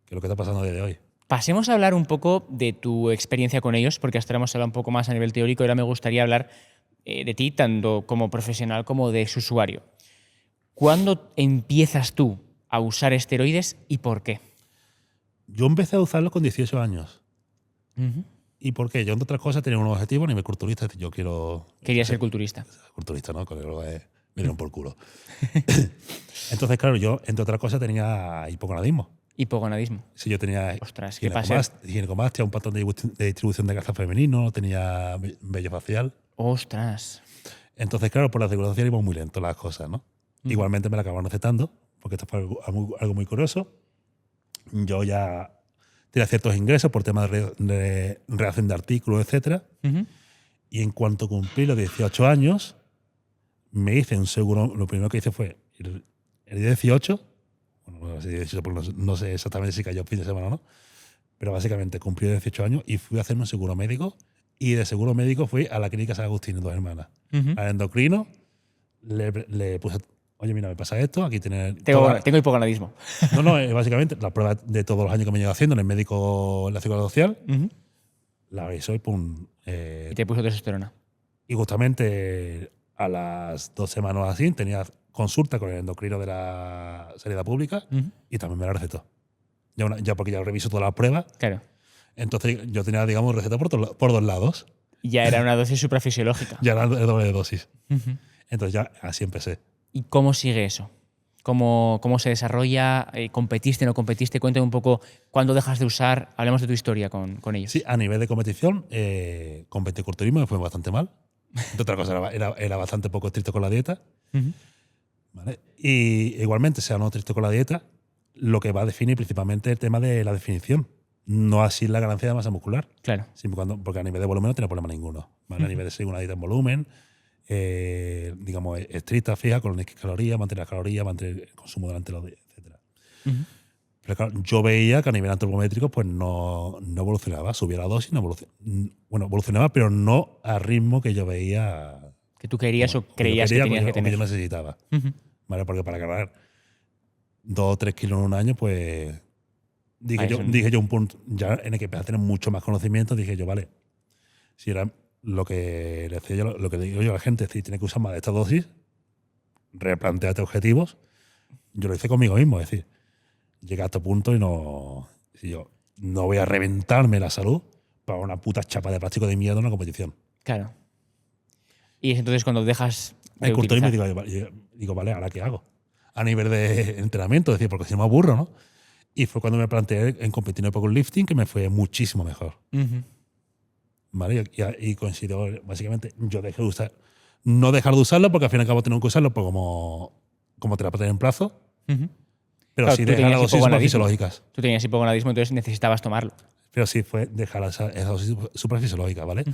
Que es lo que está pasando desde hoy. Pasemos a hablar un poco de tu experiencia con ellos, porque hasta ahora hemos hablado un poco más a nivel teórico y ahora me gustaría hablar de ti, tanto como profesional como de su usuario. ¿Cuándo empiezas tú a usar esteroides y por qué? Yo empecé a usarlos con 18 años. ¿Y por qué? Yo, entre otras cosas, tenía un objetivo a nivel culturista. Yo quiero... Quería ser culturista. Culturista, ¿no? Con el me dieron por culo. Entonces, claro, yo, entre otras cosas, tenía hipogonadismo. Hipogonadismo. Sí, yo tenía Ostras, ¿qué pasa? ginecomastia, un patrón de distribución de grasa femenino, tenía vello facial. Ostras. Entonces, claro, por la seguridad social iban muy lento las cosas, ¿no? Igualmente me la acabaron aceptando, porque esto fue algo muy curioso. Yo ya tenía ciertos ingresos por temas de redacción de artículos, etcétera. Y en cuanto cumplí los 18 años, me hice un seguro. Lo primero que hice fue el día 18. Bueno, no sé exactamente si cayó fin de semana o no. Pero básicamente cumplí 18 años y fui a hacerme un seguro médico. Y de seguro médico fui a la clínica San Agustín, 2 hermanas. Al endocrino le puse, oye, mira, me pasa esto, aquí tengo hipogonadismo. No, básicamente la prueba de todos los años que me llevo haciendo en el médico, en la seguridad social, la revisó y pum. Y te puso testosterona. Y justamente a las 2 semanas así tenía consulta con el endocrino de la sanidad pública y también me la recetó. Ya porque ya reviso todas las pruebas. Claro. Entonces yo tenía, digamos, receta por 2 lados. Ya era una dosis suprafisiológica. Ya era el doble de dosis. Entonces ya así empecé. ¿Y cómo sigue eso? ¿Cómo se desarrolla? ¿Competiste, no competiste? Cuéntame un poco cuándo dejas de usar. Hablemos de tu historia con ellos. Sí, a nivel de competición, competí culturismo, me fue bastante mal. De otra cosa, era bastante poco estricto con la dieta. ¿Vale? Y igualmente, sea no estricto con la dieta, lo que va a definir principalmente el tema de la definición. No así la ganancia de masa muscular. Claro. Porque a nivel de volumen no tiene problema ninguno. ¿Vale? A nivel de seguir una dieta en volumen, digamos, estricta, fija, con X calorías, mantener las calorías, mantener el consumo durante los días, etc. Pero claro, yo veía que a nivel antropométrico pues no evolucionaba. Subía la dosis, evolucionaba, pero no al ritmo que yo veía. Que tú querías o creías que tenías que tener. O que yo necesitaba. ¿Vale? Porque para ganar 2 o 3 kilos en un año, pues dije yo un punto, ya en el que empecé a tener mucho más conocimiento, dije yo, vale, si era lo que le decía yo, lo que digo yo a la gente, si tiene que usar más de esta dosis, replanteate objetivos. Yo lo hice conmigo mismo, es decir, llegué a este punto y no voy a reventarme la salud para una puta chapa de plástico de mierda en una competición. Claro. Y es entonces cuando dejas de el culturismo utilizar. digo, vale, ¿ahora qué hago? A nivel de entrenamiento, es decir, porque si no me aburro, ¿no? Y fue cuando me planteé en competir en el powerlifting, que me fue muchísimo mejor. ¿Vale? Y coincidió, básicamente, yo dejé de usar. No dejar de usarlo, porque al fin y al cabo tengo que usarlo pues como terapia de reemplazo. Pero claro, sí dejar las dosis suprafisiológicas. Tú tenías hipogonadismo, entonces necesitabas tomarlo. Pero sí fue dejar esa dosis suprafisiológica, ¿vale?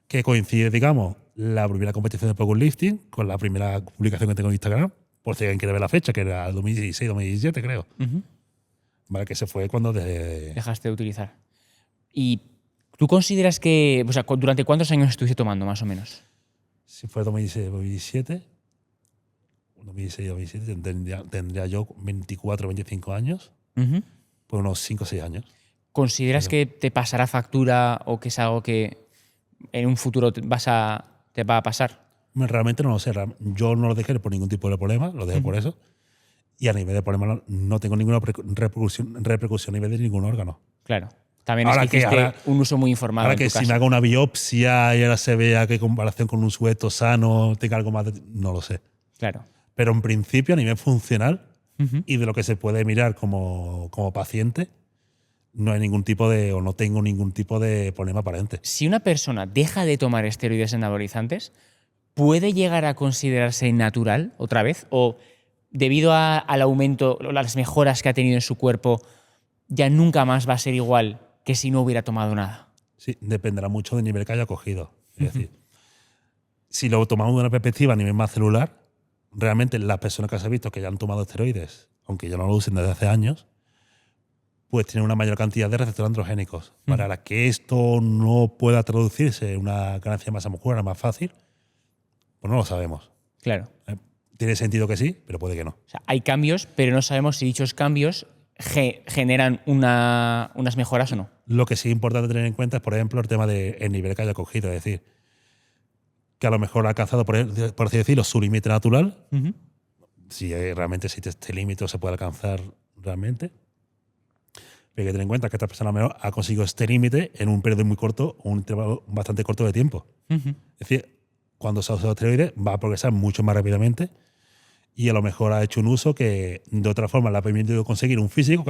Que coincide, digamos, la primera competición de powerlifting con la primera publicación que tengo en Instagram, por si alguien quiere ver la fecha, que era el 2016-2017, creo. ¿Vale? Que se fue cuando dejaste de utilizar. ¿Y tú consideras que, o sea, durante cuántos años estuviste tomando, más o menos? Si fue 2016-2017, tendría yo 24 25 años, pues unos 5 o 6 años. ¿Consideras que te pasará factura o que es algo que en un futuro te va a pasar? Realmente no lo sé. Yo no lo dejé por ningún tipo de problema, lo dejé por eso. Y a nivel de problema no tengo ninguna repercusión a nivel de ningún órgano. Claro. También es que hiciste un uso muy informado. Ahora que si me hago una biopsia y ahora se vea que en comparación con un sujeto sano tenga algo más no lo sé. Claro. Pero en principio, a nivel funcional y de lo que se puede mirar como paciente, no hay ningún tipo de, o no tengo ningún tipo de problema aparente. Si una persona deja de tomar esteroides anabolizantes, ¿puede llegar a considerarse natural otra vez? ¿O debido al aumento, las mejoras que ha tenido en su cuerpo, ya nunca más va a ser igual que si no hubiera tomado nada? Sí, dependerá mucho del nivel que haya cogido. Es decir, si lo tomamos de una perspectiva a nivel más celular, realmente las personas que has visto que ya han tomado esteroides, aunque ya no lo usen desde hace años, pues tienen una mayor cantidad de receptores androgénicos. Para que esto no pueda traducirse en una ganancia de masa muscular más fácil, pues no lo sabemos. Claro. Tiene sentido que sí, pero puede que no. O sea, hay cambios, pero no sabemos si dichos cambios generan unas mejoras o no. Lo que sí es importante tener en cuenta es, por ejemplo, el tema del nivel que haya cogido. Es decir, que a lo mejor ha alcanzado, por así decirlo, su límite natural. Si realmente existe este límite o se puede alcanzar realmente. Pero hay que tener en cuenta que esta persona a lo mejor ha conseguido este límite en un periodo muy corto o un intervalo bastante corto de tiempo. Es decir, cuando se ha usado esteroides va a progresar mucho más rápidamente y a lo mejor ha hecho un uso que de otra forma le ha permitido conseguir un físico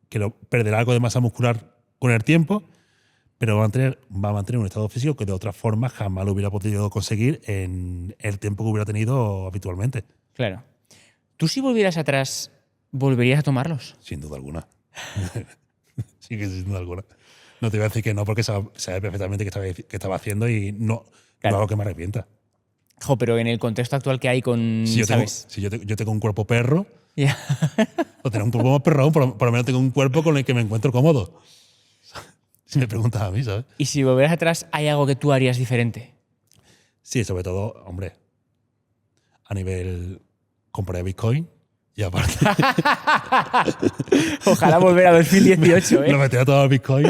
que perderá algo de masa muscular con el tiempo, pero va a mantener un estado físico que de otra forma jamás lo hubiera podido conseguir en el tiempo que hubiera tenido habitualmente. Claro. ¿Tú si volvieras atrás, volverías a tomarlos? Sin duda alguna. Sí, que sin duda alguna. No te voy a decir que no, porque sabe perfectamente qué estaba haciendo y no es algo que me arrepienta. Jo, pero en el contexto actual que hay con, ¿sabes? Si yo tengo un cuerpo perro, Yeah. o tener un cuerpo más perro, por lo menos tengo un cuerpo con el que me encuentro cómodo. Si me preguntas a mí, ¿sabes? Y si volvieras atrás, ¿hay algo que tú harías diferente? Sí, sobre todo, hombre, a nivel compré Bitcoin y aparte Ojalá volver a 2018, ¿eh? lo metería todo a Bitcoin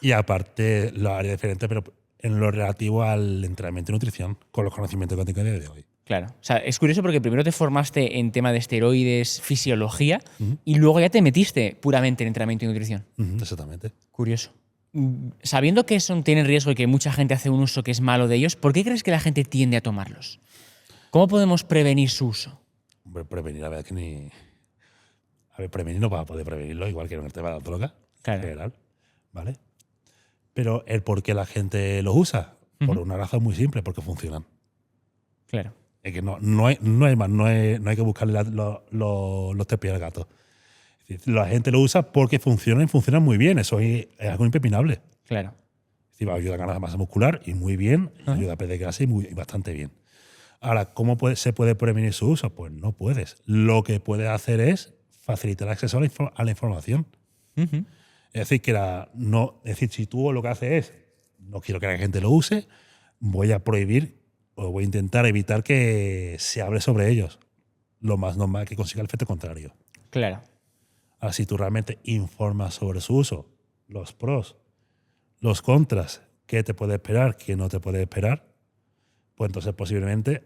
y aparte lo haría diferente, pero en lo relativo al entrenamiento y nutrición, con los conocimientos que tengo a día de hoy. Claro. O sea, es curioso porque primero te formaste en tema de esteroides, fisiología, y luego ya te metiste puramente en entrenamiento y nutrición. Exactamente. Curioso. Sabiendo que tienen riesgo y que mucha gente hace un uso que es malo de ellos, ¿por qué crees que la gente tiende a tomarlos? ¿Cómo podemos prevenir su uso? Hombre, prevenir, la verdad que ni... A ver, prevenir no va a poder prevenirlo, igual que en el tema de la droga, Claro. en general, ¿vale? Pero el por qué la gente los usa, por una razón muy simple, porque funcionan. Claro. Es que no hay más, no hay que buscarle los tres pies al gato. Es decir, la gente lo usa porque funcionan y funcionan muy bien, eso es algo impepinable. Claro. Es decir, ayuda a ganar masa muscular y muy bien, y ayuda a perder grasa y bastante bien. Ahora, ¿cómo se puede prevenir su uso? Pues no puedes. Lo que puedes hacer es facilitar el acceso a la información. Es decir, si tú lo que haces es, no quiero que la gente lo use, voy a prohibir o voy a intentar evitar que se hable sobre ellos. Lo más normal es que consiga el efecto contrario. Claro. Ahora, si tú realmente informas sobre su uso, los pros, los contras, qué te puede esperar, qué no te puede esperar, pues entonces posiblemente,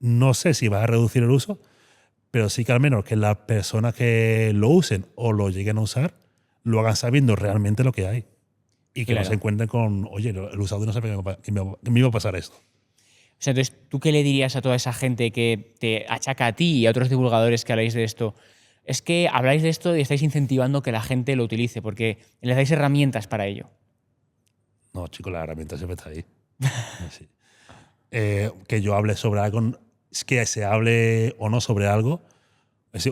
no sé si vas a reducir el uso, pero sí que al menos que las personas que lo usen o lo lleguen a usar, lo hagan sabiendo realmente lo que hay. Y que no se encuentren con, oye, el usador no sabe que me iba a pasar esto. O sea, entonces, ¿tú qué le dirías a toda esa gente que te achaca a ti y a otros divulgadores que habláis de esto? Es que habláis de esto y estáis incentivando que la gente lo utilice porque les dais herramientas para ello. No, chicos, la herramienta siempre está ahí. Sí. Que yo hable sobre algo, es que se hable o no sobre algo,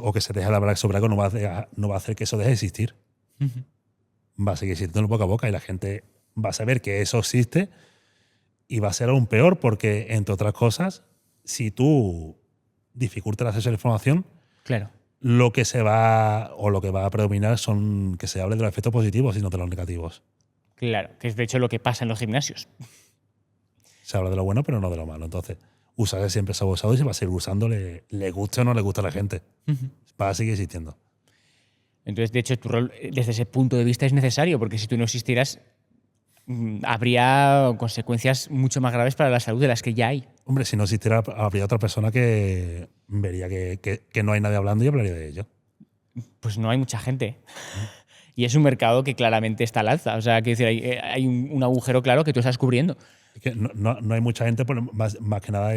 o que se deje de hablar sobre algo, no va a hacer que eso deje de existir. Va a seguir existiendo boca a boca y la gente va a saber que eso existe y va a ser aún peor porque, entre otras cosas, si tú dificultas el acceso a la información, claro, lo que va a predominar son que se hable de los efectos positivos y no de los negativos. Claro, que es de hecho lo que pasa en los gimnasios. Se habla de lo bueno, pero no de lo malo. Entonces, usar siempre se ha usado y se va a seguir usando, le guste o no le gusta a la gente. Va a seguir existiendo. Entonces, de hecho, tu rol desde ese punto de vista es necesario, porque si tú no existieras, habría consecuencias mucho más graves para la salud de las que ya hay. Hombre, si no existiera, habría otra persona que vería que no hay nadie hablando y hablaría de ello. Pues no hay mucha gente. Y es un mercado que claramente está al alza. O sea, quiero decir, hay un agujero claro que tú estás cubriendo. Es que no hay mucha gente, más que nada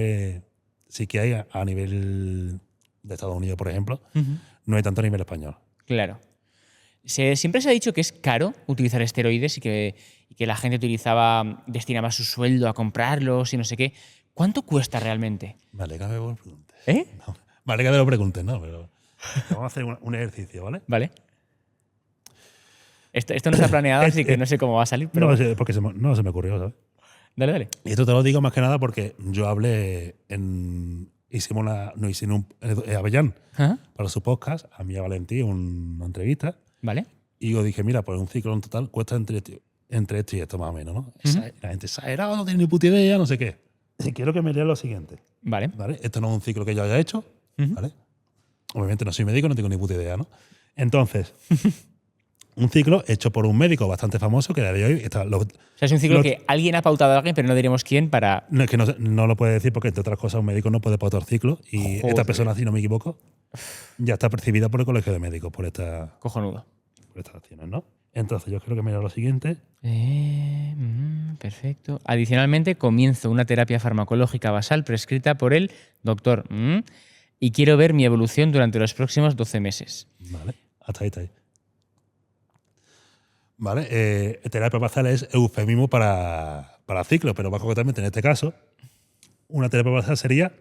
sí que hay a nivel de Estados Unidos, por ejemplo. No hay tanto a nivel español. Claro. Siempre se ha dicho que es caro utilizar esteroides y que la gente destinaba su sueldo a comprarlos y no sé qué. ¿Cuánto cuesta realmente? Me alegra que me lo preguntes. No, me alegra que me lo preguntes, ¿no? Pero vamos a hacer un ejercicio, ¿vale? Vale. Esto no está planeado, así que no sé cómo va a salir. Pero no sé, porque no se me ocurrió, ¿sabes? Dale. Y esto te lo digo más que nada porque yo hablé en nos hicieron Avellán Ajá. para su podcast, a mí y a Valentí, una entrevista. Vale. Y yo dije, mira, pues un ciclo en total cuesta entre esto y esto más o menos, ¿no? La gente exagerado, no tiene ni puta idea, no sé qué. Y quiero que me leas lo siguiente. Vale. ¿Vale? Esto no es un ciclo que yo haya hecho, ¿vale? Obviamente no soy médico, no tengo ni puta idea, ¿no? Entonces, un ciclo hecho por un médico bastante famoso que a día de hoy está... O sea, es un ciclo que alguien ha pautado a alguien, pero no diremos quién para... No, es que no lo puede decir porque, entre otras cosas, un médico no puede pautar ciclo y Joder. esta persona, si no me equivoco, ya está percibida por el colegio de médicos por estas Cojonudo. acciones, ¿no? Entonces, yo creo que me da lo siguiente. Perfecto. Adicionalmente, comienzo una terapia farmacológica basal prescrita por el doctor y quiero ver mi evolución durante los próximos 12 meses. Vale, hasta ahí está ahí. Vale, terapia basal es eufemismo para ciclo, pero más concretamente en este caso, una terapia basal sería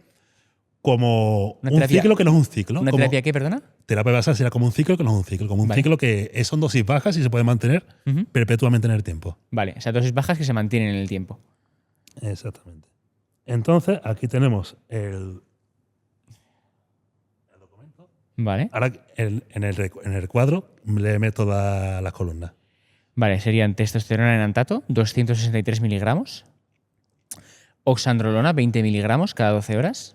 como ¿Una un terapia- ciclo que no es un ciclo. ¿Una Como terapia qué, perdona? terapia basal sería como un ciclo que no es un ciclo, como un Vale. ciclo que son dosis bajas y se puede mantener Ujú. perpetuamente en el tiempo. Vale, o sea, dosis bajas que se mantienen en el tiempo. Exactamente. Entonces, aquí tenemos el documento. Vale. Ahora, en el cuadro, léeme todas las columnas. Vale, serían testosterona en antato, 263 miligramos. Oxandrolona, 20 miligramos cada 12 horas.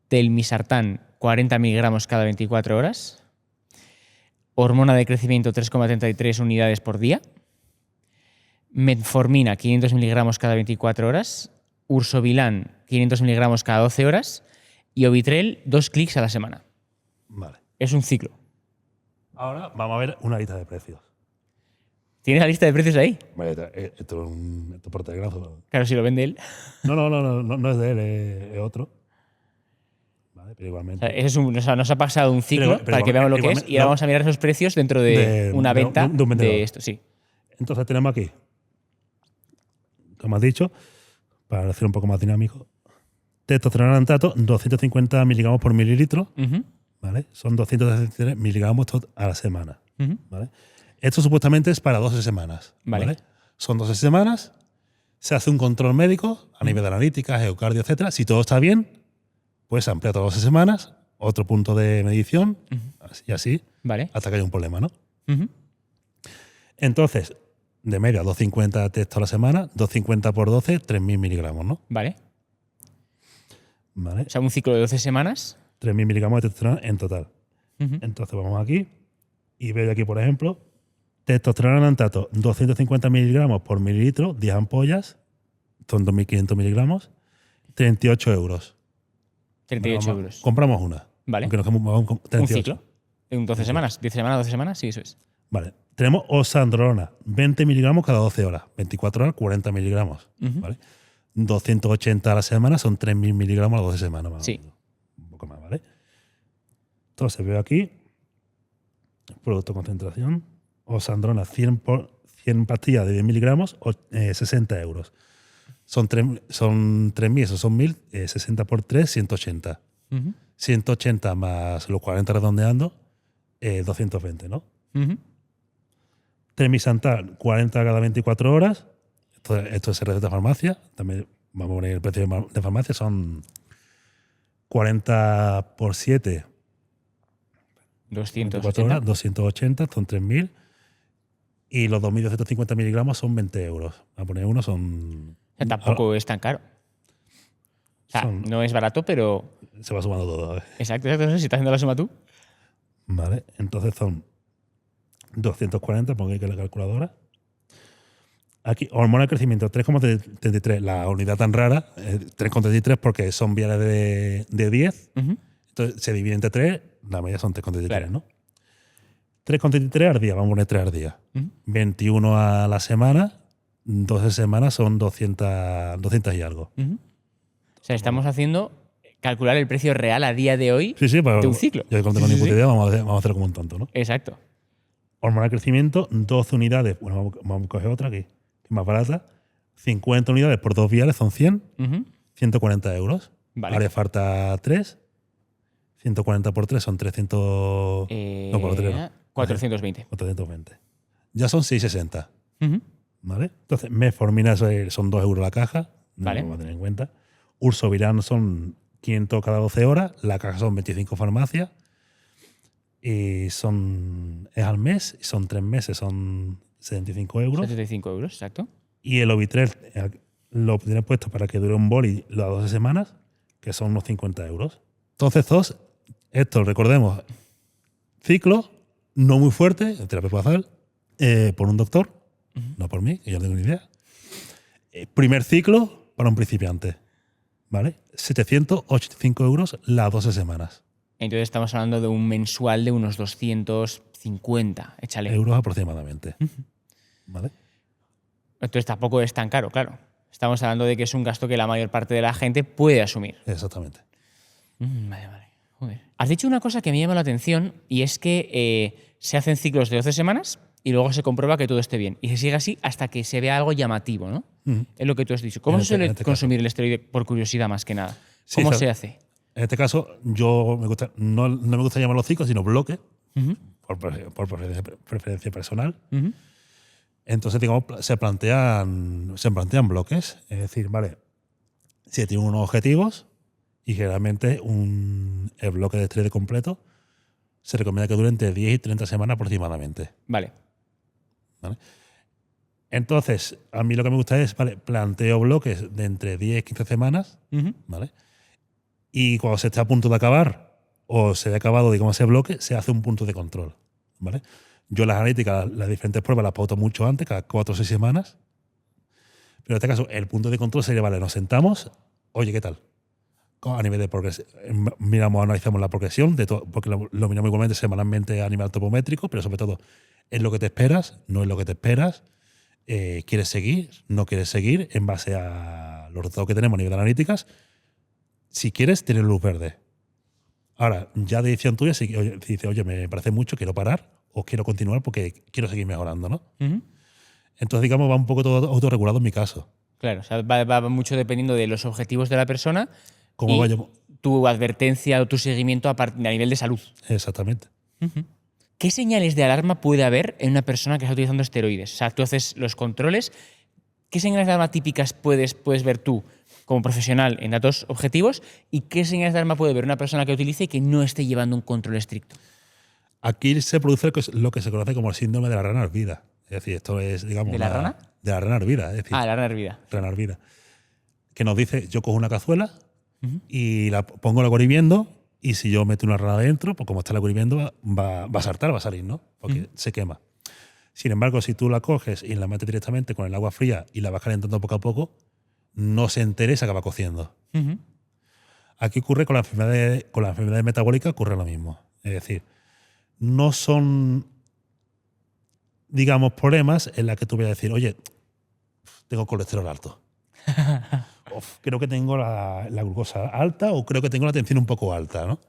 Telmisartán, 40 miligramos cada 24 horas. Hormona de crecimiento, 3,33 unidades por día. Metformina, 500 miligramos cada 24 horas. Ursovilán, 500 miligramos cada 12 horas. Y Ovitrel, 2 clics a la semana. Vale. Es un ciclo. Ahora vamos a ver una lista de precios. ¿Tienes la lista de precios ahí? Vale, esto es por telegrazo. Claro, si lo vende él. No es de él, es otro. Vale, pero O igualmente. sea, o sea, nos ha pasado un ciclo Pero para que veamos lo que es igualmente- y ahora no. vamos a mirar esos precios dentro de una venta de un vendedor. de esto. Sí. Entonces tenemos aquí, como has dicho, para hacer un poco más dinámico, testosterona en antato, 250 miligramos por mililitro, Ujú, ¿vale? Son 263 miligramos a la semana, ujú. ¿vale? Esto supuestamente es para 12 semanas, Vale. ¿vale? Son 12 semanas, se hace un control médico a nivel de analítica, geocardio, etcétera. Si todo está bien, pues se amplía otras 12 semanas, otro punto de medición, y así, Vale. hasta que haya un problema, ¿no? Ujú. Entonces, de media, 250 textos a la semana, 250 por 12, 3.000 miligramos, ¿no? Vale. ¿Vale? O sea, un ciclo de 12 semanas. 3.000 miligramos de testosterona en total. Ujú. Entonces vamos aquí y veo aquí, por ejemplo, testosterona en antato, 250 miligramos por mililitro, 10 ampollas, son 2.500 miligramos, 38 euros. 38 Vamos, euros. Compramos una. Vale. Aunque nos vamos con Un 38. ciclo. En 12 semanas. 10 semanas, 12 semanas. Sí, eso es. Vale. Tenemos oxandrolona, 20 miligramos cada 12 horas. 24 horas, 40 miligramos. Ujú. ¿Vale? 280 a la semana son 3.000 miligramos a las 12 semanas. Más o Sí. menos. Un poco más, ¿vale? Entonces veo aquí, producto concentración, oxandrolona 100 pastillas de 10 miligramos, 60 euros. Son 3.000, esos son 1.000, 60 por 3, 180. Ujú. 180 más los 40 redondeando, 220, ¿no? Ujú. Telmisartán, 40 cada 24 horas. Esto es receta de farmacia. También vamos a poner el precio de farmacia. Son 40 por 7, 24 280. horas, 280, son 3.000. Y los 2.250 miligramos son 20 euros. Vamos a poner uno, son... O sea, tampoco es tan caro. O sea, Son- no es barato, pero. Se va sumando todo. ¿Vale? Exacto, exacto. Si estás haciendo la suma tú. Vale, entonces son 240, pongo aquí la calculadora. Aquí, hormona de crecimiento, 3,33. La unidad tan rara, 3,33 porque son viales de 10. Ujú. Entonces se divide entre 3, la media son 3,33, Claro. ¿no? 3,33 al día, vamos a poner 3 al día. Ujú. 21 a la semana, 12 semanas son 200 y algo. Ujú. O sea, estamos haciendo calcular el precio real a día de hoy Sí, pues, de un ciclo. Yo no tengo Sí, ni sí, puta sí. idea, vamos a hacerlo como un tonto, ¿no? Exacto. Hormona de crecimiento, 12 unidades. Bueno, vamos a coger otra aquí, que es más barata. 50 unidades por 2 viales son 100, Ujú. 140 euros. Vale. Haría falta 3. 140 por 3 son 300. No, por 3 no. 420. 420. Ya son 660. Ujú. ¿Vale? Entonces, metformina son 2 euros la caja. No Vale. lo vamos a tener en cuenta. Ursovirán son 500 cada 12 horas, la caja son 25 farmacias y es al mes, y son 3 meses, son 75 euros. 75 euros, exacto. Y el Ovitrel lo tienes puesto para que dure un boli las 12 semanas, que son unos 50 euros. Entonces, esto, recordemos, ciclo no muy fuerte, en terapia ocupazal, por un doctor, no por mí, que yo no tengo ni idea. Primer ciclo para un principiante, ¿vale? 785 euros las 12 semanas. Entonces estamos hablando de un mensual de unos 250, échale. Euros aproximadamente. ¿Vale? Entonces tampoco es tan caro, claro. Estamos hablando de que es un gasto que la mayor parte de la gente puede asumir. Exactamente. Vale. Joder. Has dicho una cosa que me llama la atención y es que se hacen ciclos de 12 semanas y luego se comprueba que todo esté bien. Y se sigue así hasta que se vea algo llamativo, ¿no? Es lo que tú has dicho. ¿Cómo se suele consumir el esteroide por curiosidad más que nada? ¿Cómo se hace? En este caso, no me gusta llamarlo ciclos, sino bloques, por preferencia personal. Entonces, digamos, se plantean bloques. Es decir, vale, si tiene unos objetivos y generalmente el bloque de esteroide completo se recomienda que dure entre 10 y 30 semanas aproximadamente. ¿Vale? Entonces, a mí lo que me gusta es, vale, planteo bloques de entre 10 y 15 semanas, ¿vale? Y cuando se está a punto de acabar o se ha acabado, digamos, ese bloque, se hace un punto de control, ¿vale? Yo las analíticas, las diferentes pruebas las pauto mucho antes, cada 4 o 6 semanas. Pero en este caso, el punto de control sería, vale, nos sentamos, oye, ¿qué tal? A nivel de progresión, analizamos la progresión, porque lo miramos igualmente semanalmente a nivel topométrico, pero sobre todo, ¿es lo que te esperas? ¿No es lo que te esperas? ¿Quieres seguir? ¿No quieres seguir? En base a los resultados que tenemos a nivel de analíticas, si quieres, tienes luz verde. Ahora, ya de decisión tuya, si dices, oye, me parece mucho, quiero parar o quiero continuar porque quiero seguir mejorando, ¿no? Entonces, digamos, va un poco todo autorregulado en mi caso. Claro, o sea, va mucho dependiendo de los objetivos de la persona ¿Cómo vaya? Tu advertencia o tu seguimiento a nivel de salud. Exactamente. ¿Qué señales de alarma puede haber en una persona que está utilizando esteroides? O sea, tú haces los controles. ¿Qué señales de alarma típicas puedes ver tú como profesional en datos objetivos y qué señales de alarma puede ver una persona que utilice y que no esté llevando un control estricto? Aquí se produce lo que se conoce como el síndrome de la rana hervida. Es decir, esto es, digamos... ¿De la rana? De la rana hervida. Es decir, la rana hervida. Rana hervida. Que nos dice, yo cojo una cazuela y la pongo la hirviendo y si yo meto una rana dentro, pues como está la hirviendo va a saltar, va a salir, ¿no? Porque se quema. Sin embargo, si tú la coges y la metes directamente con el agua fría y la vas calentando poco a poco, no se entera y se acaba cociendo. Aquí ocurre con la enfermedad metabólica, ocurre lo mismo. Es decir, no son, digamos, problemas en los que tú vas a decir, oye, tengo colesterol alto. Creo que tengo la glucosa alta o creo que tengo la tensión un poco alta, ¿no?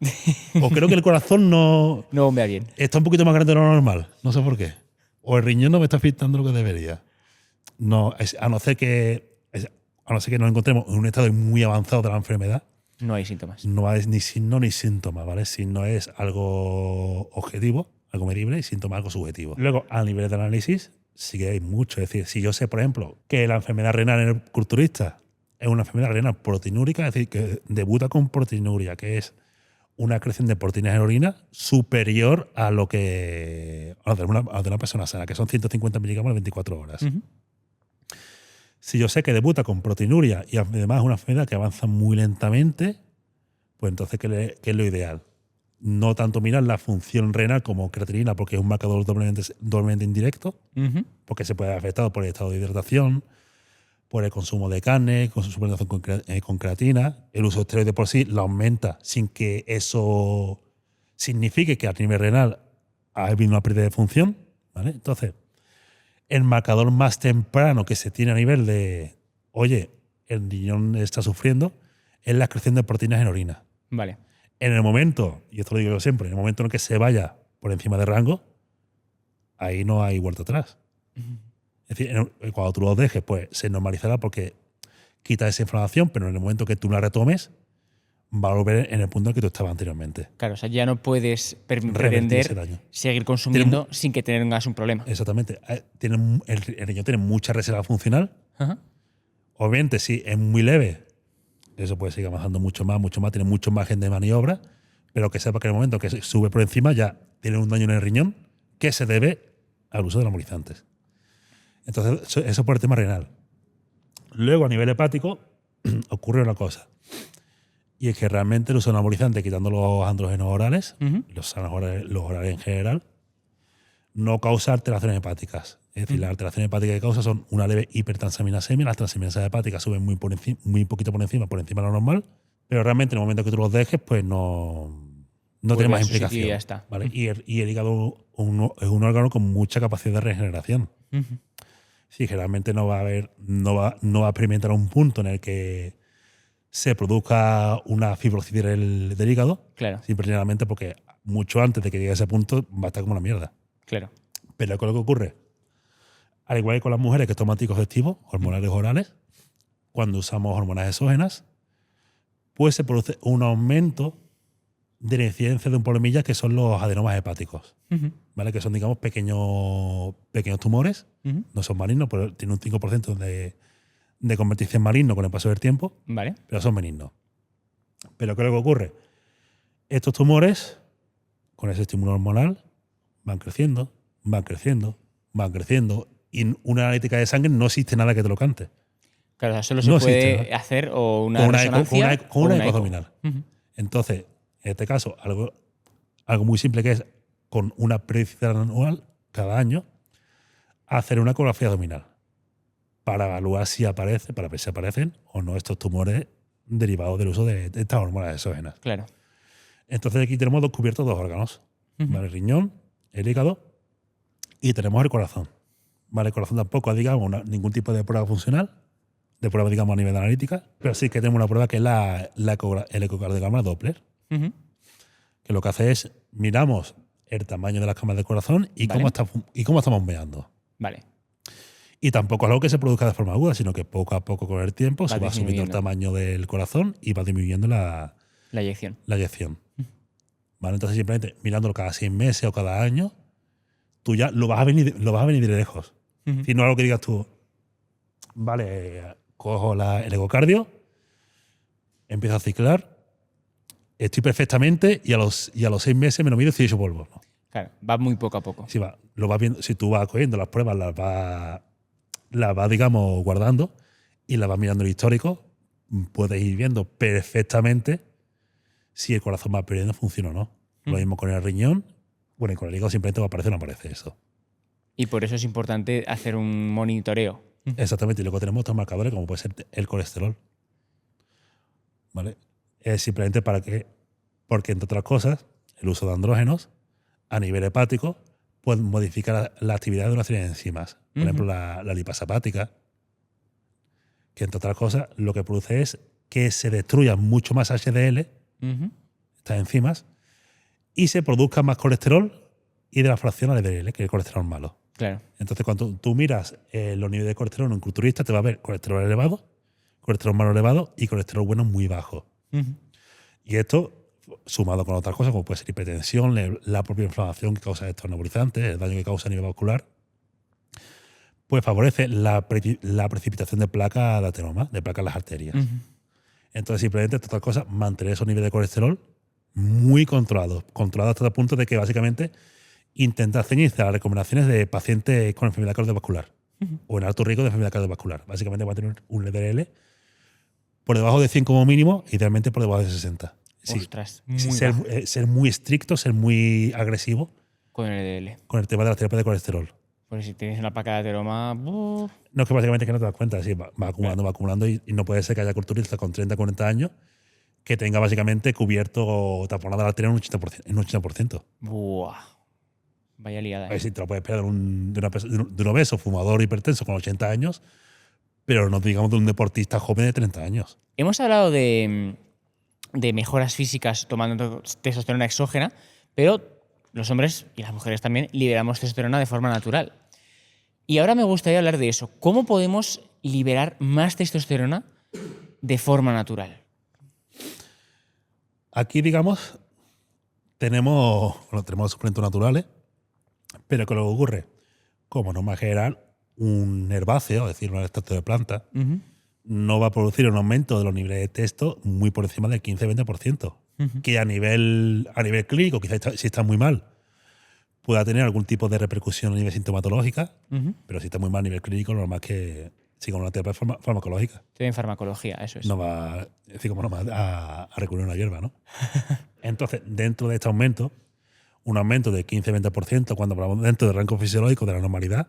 O creo que el corazón no bombea bien. Está un poquito más grande de lo normal, no sé por qué. O el riñón no me está afectando lo que debería. No, a no ser que nos encontremos en un estado muy avanzado de la enfermedad. No hay síntomas. No hay ni signo ni síntoma, ¿vale? Signo es algo objetivo, algo medible, y síntoma algo subjetivo. Luego, a nivel de análisis, sí que hay mucho. Es decir, si yo sé, por ejemplo, que la enfermedad renal en el culturista es una enfermedad renal proteinúrica, es decir, que debuta con proteinuria, que es una creación de proteínas en orina superior a lo que a de una persona sana, que son 150 miligramos en 24 horas. Si yo sé que debuta con proteinuria y además es una enfermedad que avanza muy lentamente, pues entonces, ¿qué es lo ideal? No tanto mirar la función renal como creatinina, porque es un marcador doblemente indirecto, porque se puede ver afectado por el estado de hidratación, por el consumo de carne, con su suplementación con creatina. El uso de esteroides por sí la aumenta sin que eso signifique que a nivel renal ha habido una pérdida de función, ¿vale? Entonces, el marcador más temprano que se tiene a nivel de, oye, el riñón está sufriendo, es la excreción de proteínas en orina. Vale. En el momento, y esto lo digo yo siempre, en el momento en que se vaya por encima de rango, ahí no hay vuelta atrás. Es decir, cuando tú lo dejes, pues se normalizará porque quita esa inflamación, pero en el momento que tú la retomes, va a volver en el punto en el que tú estabas anteriormente. Claro, o sea, ya no puedes pretender seguir consumiendo sin que tengas un problema. Exactamente. El riñón tiene mucha reserva funcional. Obviamente, si es muy leve, eso puede seguir avanzando mucho más, tiene mucho margen de maniobra, pero que sepa que en el momento que sube por encima ya tiene un daño en el riñón que se debe al uso de anabolizantes. Entonces, eso por el tema renal. Luego, a nivel hepático, ocurre una cosa. Y es que realmente el uso de anabolizantes, quitando los andrógenos orales, los orales en general, no causa alteraciones hepáticas. Es decir, las alteraciones hepáticas que causa son una leve hipertransaminasemia. Las transaminasas hepáticas suben muy poquito por encima de lo normal, pero realmente en el momento que tú los dejes, pues no tiene más implicación. Y ya está. ¿Vale? Y el hígado es un órgano con mucha capacidad de regeneración. Sí, generalmente no va a experimentar un punto en el que se produzca una fibrocitis del hígado. Claro. Simplemente porque mucho antes de que llegue a ese punto va a estar como una mierda. Claro. Pero ¿qué es lo que ocurre? Al igual que con las mujeres que toman anticonceptivos hormonales orales, cuando usamos hormonas exógenas, pues se produce un aumento de la incidencia de un problemilla que son los adenomas hepáticos, ¿vale? Que son, digamos, pequeños tumores, no son malignos, pero tienen un 5% de convertirse en maligno con el paso del tiempo, Vale. pero son benignos. Pero ¿qué es lo que ocurre? Estos tumores, con ese estímulo hormonal, van creciendo, y en una analítica de sangre no existe nada que te lo cante. Claro, o sea, solo se puede hacer o una resonancia con una eco eco abdominal. Entonces, en este caso, algo muy simple que es con una periodicidad anual, cada año, hacer una ecografía abdominal para evaluar para ver si aparecen o no estos tumores derivados del uso de estas hormonas exógenas. Claro. Entonces aquí tenemos cubiertos dos órganos, ¿vale? El riñón, el hígado y tenemos el corazón. ¿Vale? El corazón tampoco, digamos, ningún tipo de prueba funcional, de prueba, digamos, a nivel de analítica, pero sí que tenemos una prueba que es el ecocardiograma Doppler, que lo que hace es miramos el tamaño de las cámaras del corazón y cómo estamos meando. Vale. Y tampoco es algo que se produzca de forma aguda, sino que poco a poco con el tiempo se va subiendo el tamaño del corazón y va disminuyendo la eyección. ¿Vale? Entonces simplemente mirándolo cada 6 meses o cada año, tú ya lo vas a venir de lejos. Si no es algo que digas tú, vale, cojo el ecocardio, empiezo a ciclar, estoy perfectamente y a los 6 meses me lo mido y estoy hecho polvo. ¿No? Claro, va muy poco a poco. Lo vas viendo, si tú vas cogiendo las pruebas, las vas, digamos, guardando y las vas mirando el histórico, puedes ir viendo perfectamente si el corazón va perdiendo funciona o no. Lo mismo con el riñón, bueno, y con el hígado simplemente va a aparecer o no aparece eso. Y por eso es importante hacer un monitoreo. Exactamente, y luego tenemos otros marcadores como puede ser el colesterol. ¿Vale? Es simplemente porque entre otras cosas, el uso de andrógenos a nivel hepático puede modificar la actividad de una serie de enzimas. Por ejemplo, la lipasa hepática, que entre otras cosas lo que produce es que se destruyan mucho más HDL, estas enzimas, y se produzca más colesterol y de la fracción LDL, que es el colesterol malo. Claro. Entonces, cuando tú miras los niveles de colesterol en un culturista, te va a ver colesterol elevado, colesterol malo elevado y colesterol bueno muy bajo. Y esto, sumado con otras cosas, como puede ser hipertensión, la propia inflamación que causa estos anabolizantes, el daño que causa a nivel vascular, pues favorece la precipitación de placas de ateroma, de placas en las arterias. Entonces, simplemente, entre otras cosas, mantener esos niveles de colesterol muy controlados hasta el punto de que básicamente intentar ceñirse a las recomendaciones de pacientes con enfermedad cardiovascular o en alto riesgo de enfermedad cardiovascular. Básicamente va a tener un LDL por debajo de 100 como mínimo, idealmente por debajo de 60. Ostras, ser muy estricto, ser muy agresivo con el LDL. Con el tema de la terapia de colesterol. Porque si tienes una placa de ateroma... No, es que básicamente que no te das cuenta. Sí, va acumulando y no puede ser que haya culturistas con 30, 40 años que tenga básicamente cubierto taponada la arteria en un 80%. Buah. Vaya liada. A ver si te lo puedes esperar de un obeso, fumador, hipertenso con 80 años, pero no digamos de un deportista joven de 30 años. Hemos hablado de mejoras físicas tomando testosterona exógena, pero los hombres y las mujeres también liberamos testosterona de forma natural. Y ahora me gustaría hablar de eso. ¿Cómo podemos liberar más testosterona de forma natural? Aquí, digamos, tenemos suplementos naturales, pero ¿qué es lo que ocurre? Como norma general, un herbáceo, es decir, un extracto de planta, no va a producir un aumento de los niveles de testo muy por encima del 15-20%. Que a nivel clínico, quizás si está muy mal, pueda tener algún tipo de repercusión a nivel sintomatológica, pero si está muy mal a nivel clínico, lo normal es que siga una terapia farmacológica. Estoy en farmacología, eso es. No va, decir, como no va a recurrir a una hierba, ¿no? Entonces, dentro de este aumento, un aumento de 15-20% cuando hablamos dentro del rango fisiológico de la normalidad,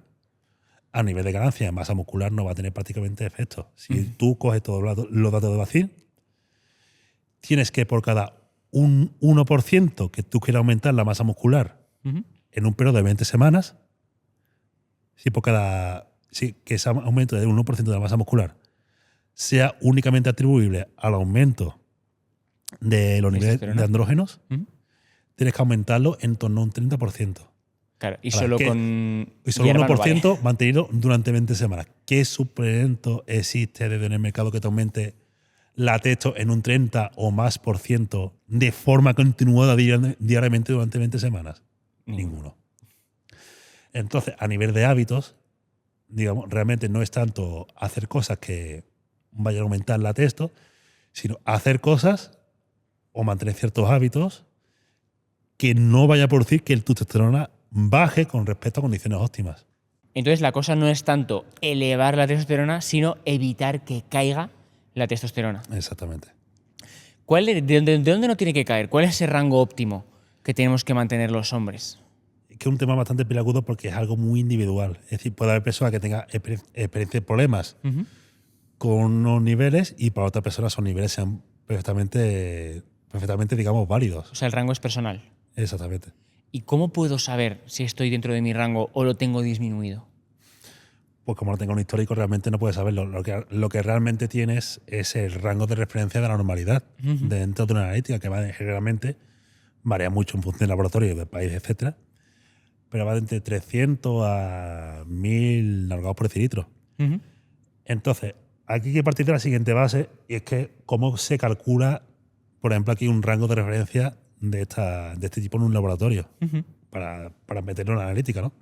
a nivel de ganancia de masa muscular no va a tener prácticamente efecto. Si tú coges todos los datos de Bacil, tienes que por cada un 1% que tú quieras aumentar la masa muscular en un periodo de 20 semanas, que ese aumento de 1% de la masa muscular sea únicamente atribuible al aumento de los niveles de andrógenos, tienes que aumentarlo en torno a un 30%. Claro, y solo con. Y solo 1% no vale. Mantenido durante 20 semanas. ¿Qué suplemento existe en el mercado que te aumente la testo en un 30 o más por ciento de forma continuada diariamente durante 20 semanas? Ninguno. Entonces, a nivel de hábitos, digamos, realmente no es tanto hacer cosas que vayan a aumentar la testo, sino hacer cosas o mantener ciertos hábitos que no vaya a producir que tu testosterona baje con respecto a condiciones óptimas. Entonces la cosa no es tanto elevar la testosterona, sino evitar que caiga la testosterona. Exactamente. ¿De dónde no tiene que caer? ¿Cuál es ese rango óptimo que tenemos que mantener los hombres? Es que es un tema bastante peliagudo porque es algo muy individual. Es decir, puede haber personas que tengan experiencia de problemas con unos niveles y para otras personas esos niveles sean perfectamente, digamos, válidos. O sea, el rango es personal. Exactamente. ¿Y cómo puedo saber si estoy dentro de mi rango o lo tengo disminuido? Pues como no tengo un histórico, realmente no puedes saberlo. Lo que realmente tienes es el rango de referencia de la normalidad dentro de una analítica que generalmente varía mucho en función del laboratorio, del país, etcétera, pero va de entre 300 a 1000 nanogramos por decilitro. Entonces, aquí hay que partir de la siguiente base, y es que cómo se calcula, por ejemplo, aquí un rango de referencia de este tipo en un laboratorio para meterlo en la analítica, ¿no?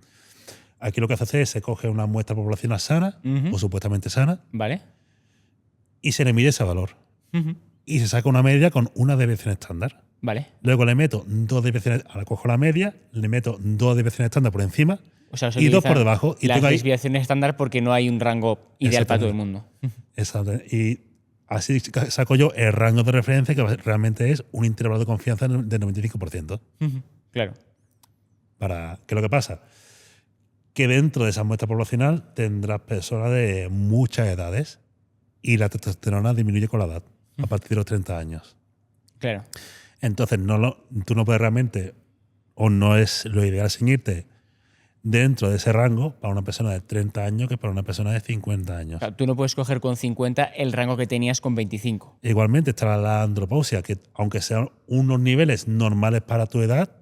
Aquí lo que se hace es se coge una muestra poblacional sana o supuestamente sana, ¿vale? Y se le mide ese valor. Y se saca una media con una desviación estándar. Vale. Luego le meto dos desviaciones, ahora cojo la media, le meto dos desviaciones estándar por encima, o sea, y dos por debajo. Y las desviaciones estándar porque no hay un rango ideal para todo el mundo. Exacto. Y así saco yo el rango de referencia, que realmente es un intervalo de confianza del 95%. Claro. ¿Qué es lo que pasa? Que dentro de esa muestra poblacional tendrás personas de muchas edades y la testosterona disminuye con la edad, a partir de los 30 años. Claro. Entonces, tú no puedes realmente, o no es lo ideal ceñirte dentro de ese rango para una persona de 30 años que para una persona de 50 años. Claro, tú no puedes coger con 50 el rango que tenías con 25. Igualmente está la andropausia, que aunque sean unos niveles normales para tu edad,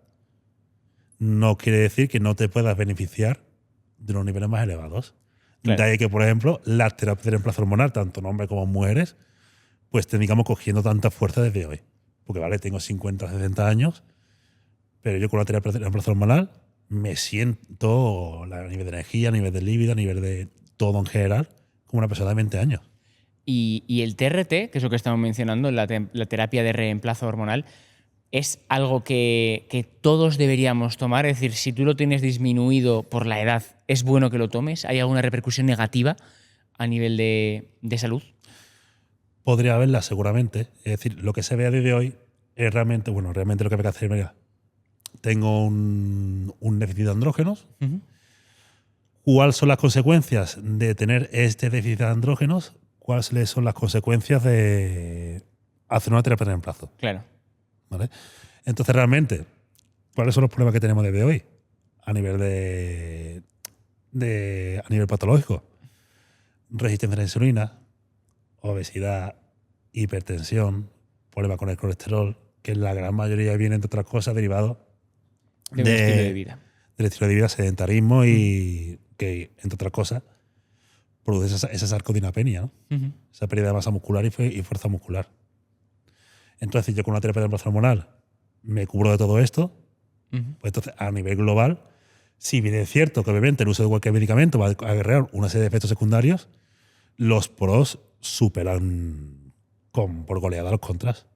no quiere decir que no te puedas beneficiar de los niveles más elevados. Claro. De ahí que, por ejemplo, las terapias de reemplazo hormonal, tanto en hombres como en mujeres, pues estén, digamos, cogiendo tanta fuerza desde hoy. Porque, vale, tengo 50 o 60 años, pero yo con la terapia de reemplazo hormonal me siento a nivel de energía, a nivel de libido, a nivel de todo en general, como una persona de 20 años. Y el TRT, que es lo que estamos mencionando, la terapia de reemplazo hormonal, es algo que todos deberíamos tomar. Es decir, si tú lo tienes disminuido por la edad, ¿es bueno que lo tomes? ¿Hay alguna repercusión negativa a nivel de salud? Podría haberla, seguramente. Es decir, lo que se ve a día de hoy es realmente lo que hay que hacer. Mira, tengo un déficit de andrógenos. ¿Cuáles son las consecuencias de tener este déficit de andrógenos? ¿Cuáles son las consecuencias de hacer una terapia de reemplazo? Claro. ¿Vale? Entonces, realmente, ¿cuáles son los problemas que tenemos desde hoy a nivel a nivel patológico? Resistencia a la insulina, obesidad, hipertensión, problemas con el colesterol, que la gran mayoría vienen, entre otras cosas, derivados del estilo de vida. Del estilo de vida, sedentarismo y que, entre otras cosas, produce esa sarcodinapenia, ¿no? Esa pérdida de masa muscular y fuerza muscular. Entonces, yo con una terapia de reemplazo hormonal me cubro de todo esto, pues entonces, a nivel global, si bien es cierto que obviamente el uso de cualquier medicamento va a acarrear una serie de efectos secundarios, los pros superan por goleada los contras.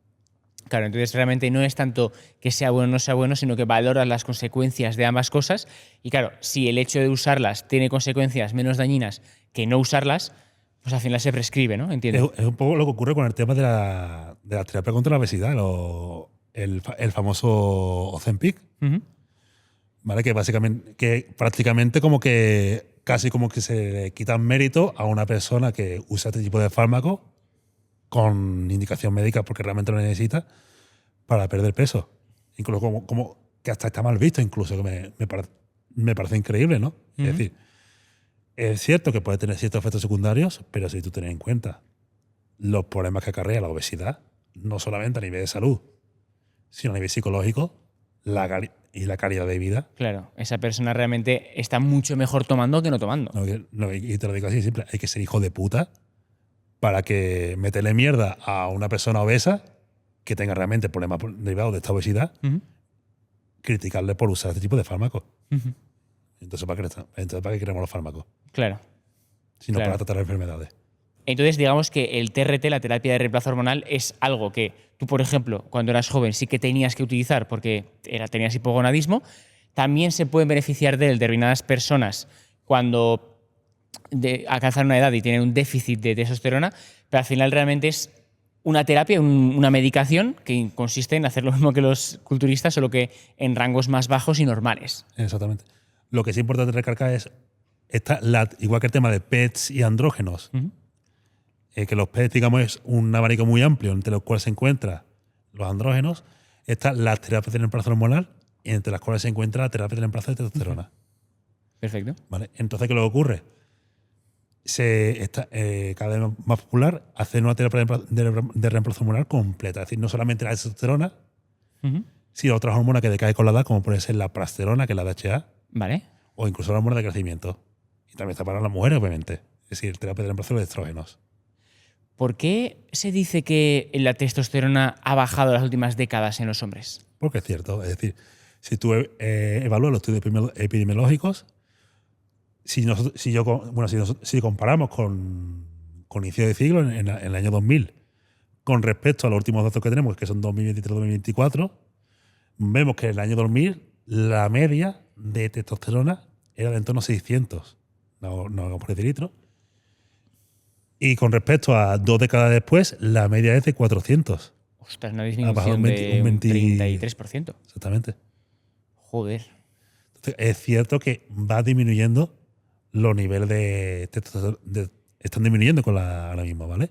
Claro, entonces realmente no es tanto que sea bueno o no sea bueno, sino que valoras las consecuencias de ambas cosas. Y claro, si el hecho de usarlas tiene consecuencias menos dañinas que no usarlas, pues al final se prescribe, ¿no? Entiendo. Es un poco lo que ocurre con el tema de la terapia contra la obesidad, el famoso Ozempic, Ujú. ¿vale? Que básicamente, que prácticamente casi como que se le quitan mérito a una persona que usa este tipo de fármaco con indicación médica porque realmente lo necesita para perder peso. Incluso como que hasta está mal visto, incluso, que me parece increíble, ¿no? Es decir, es cierto que puede tener ciertos efectos secundarios, pero si tú tienes en cuenta los problemas que acarrea la obesidad, no solamente a nivel de salud, sino a nivel psicológico y la calidad de vida. Claro, esa persona realmente está mucho mejor tomando que no tomando. Y te lo digo así simple, hay que ser hijo de puta para que meterle mierda a una persona obesa que tenga realmente problemas derivados de esta obesidad, criticarle por usar este tipo de fármacos. Entonces, ¿para qué queremos los fármacos? Claro. Sino Claro. para tratar enfermedades. Entonces, digamos que el TRT, la terapia de reemplazo hormonal, es algo que tú, por ejemplo, cuando eras joven sí que tenías que utilizar porque tenías hipogonadismo. También se pueden beneficiar de él determinadas personas cuando alcanzan una edad y tienen un déficit de testosterona, pero al final realmente es una terapia, una medicación que consiste en hacer lo mismo que los culturistas, solo que en rangos más bajos y normales. Exactamente. Lo que es importante recalcar es, igual que el tema de PETs y andrógenos, que los PETs, digamos, es un abanico muy amplio entre los cuales se encuentran los andrógenos, está la terapia de reemplazo hormonal, entre las cuales se encuentra la terapia de reemplazo de testosterona. Perfecto. ¿Vale? Entonces, ¿qué es lo que ocurre? Cada vez más popular hacer una terapia de reemplazo hormonal completa. Es decir, no solamente la testosterona, sino otras hormonas que decaen con la edad, como puede ser la prasterona, que es la DHA, Vale. o incluso la hormona de crecimiento. Y también está para las mujeres, obviamente. Es decir, terapia de reemplazo de estrógenos. ¿Por qué se dice que la testosterona ha bajado en las últimas décadas en los hombres? Porque es cierto. Es decir, si tú evalúas los estudios epidemiológicos, si comparamos con inicio de siglo, en el año 2000, con respecto a los últimos datos que tenemos, que son 2023-2024, vemos que en el año 2000 la media de testosterona era de en torno a 600 no por decilitro. Y con respecto a 2 décadas después, la media es de 400. Ostras, una disminución de un 33%. Exactamente. Joder. Entonces, es cierto que va disminuyendo los niveles de testosterona. Están disminuyendo ahora mismo, ¿vale?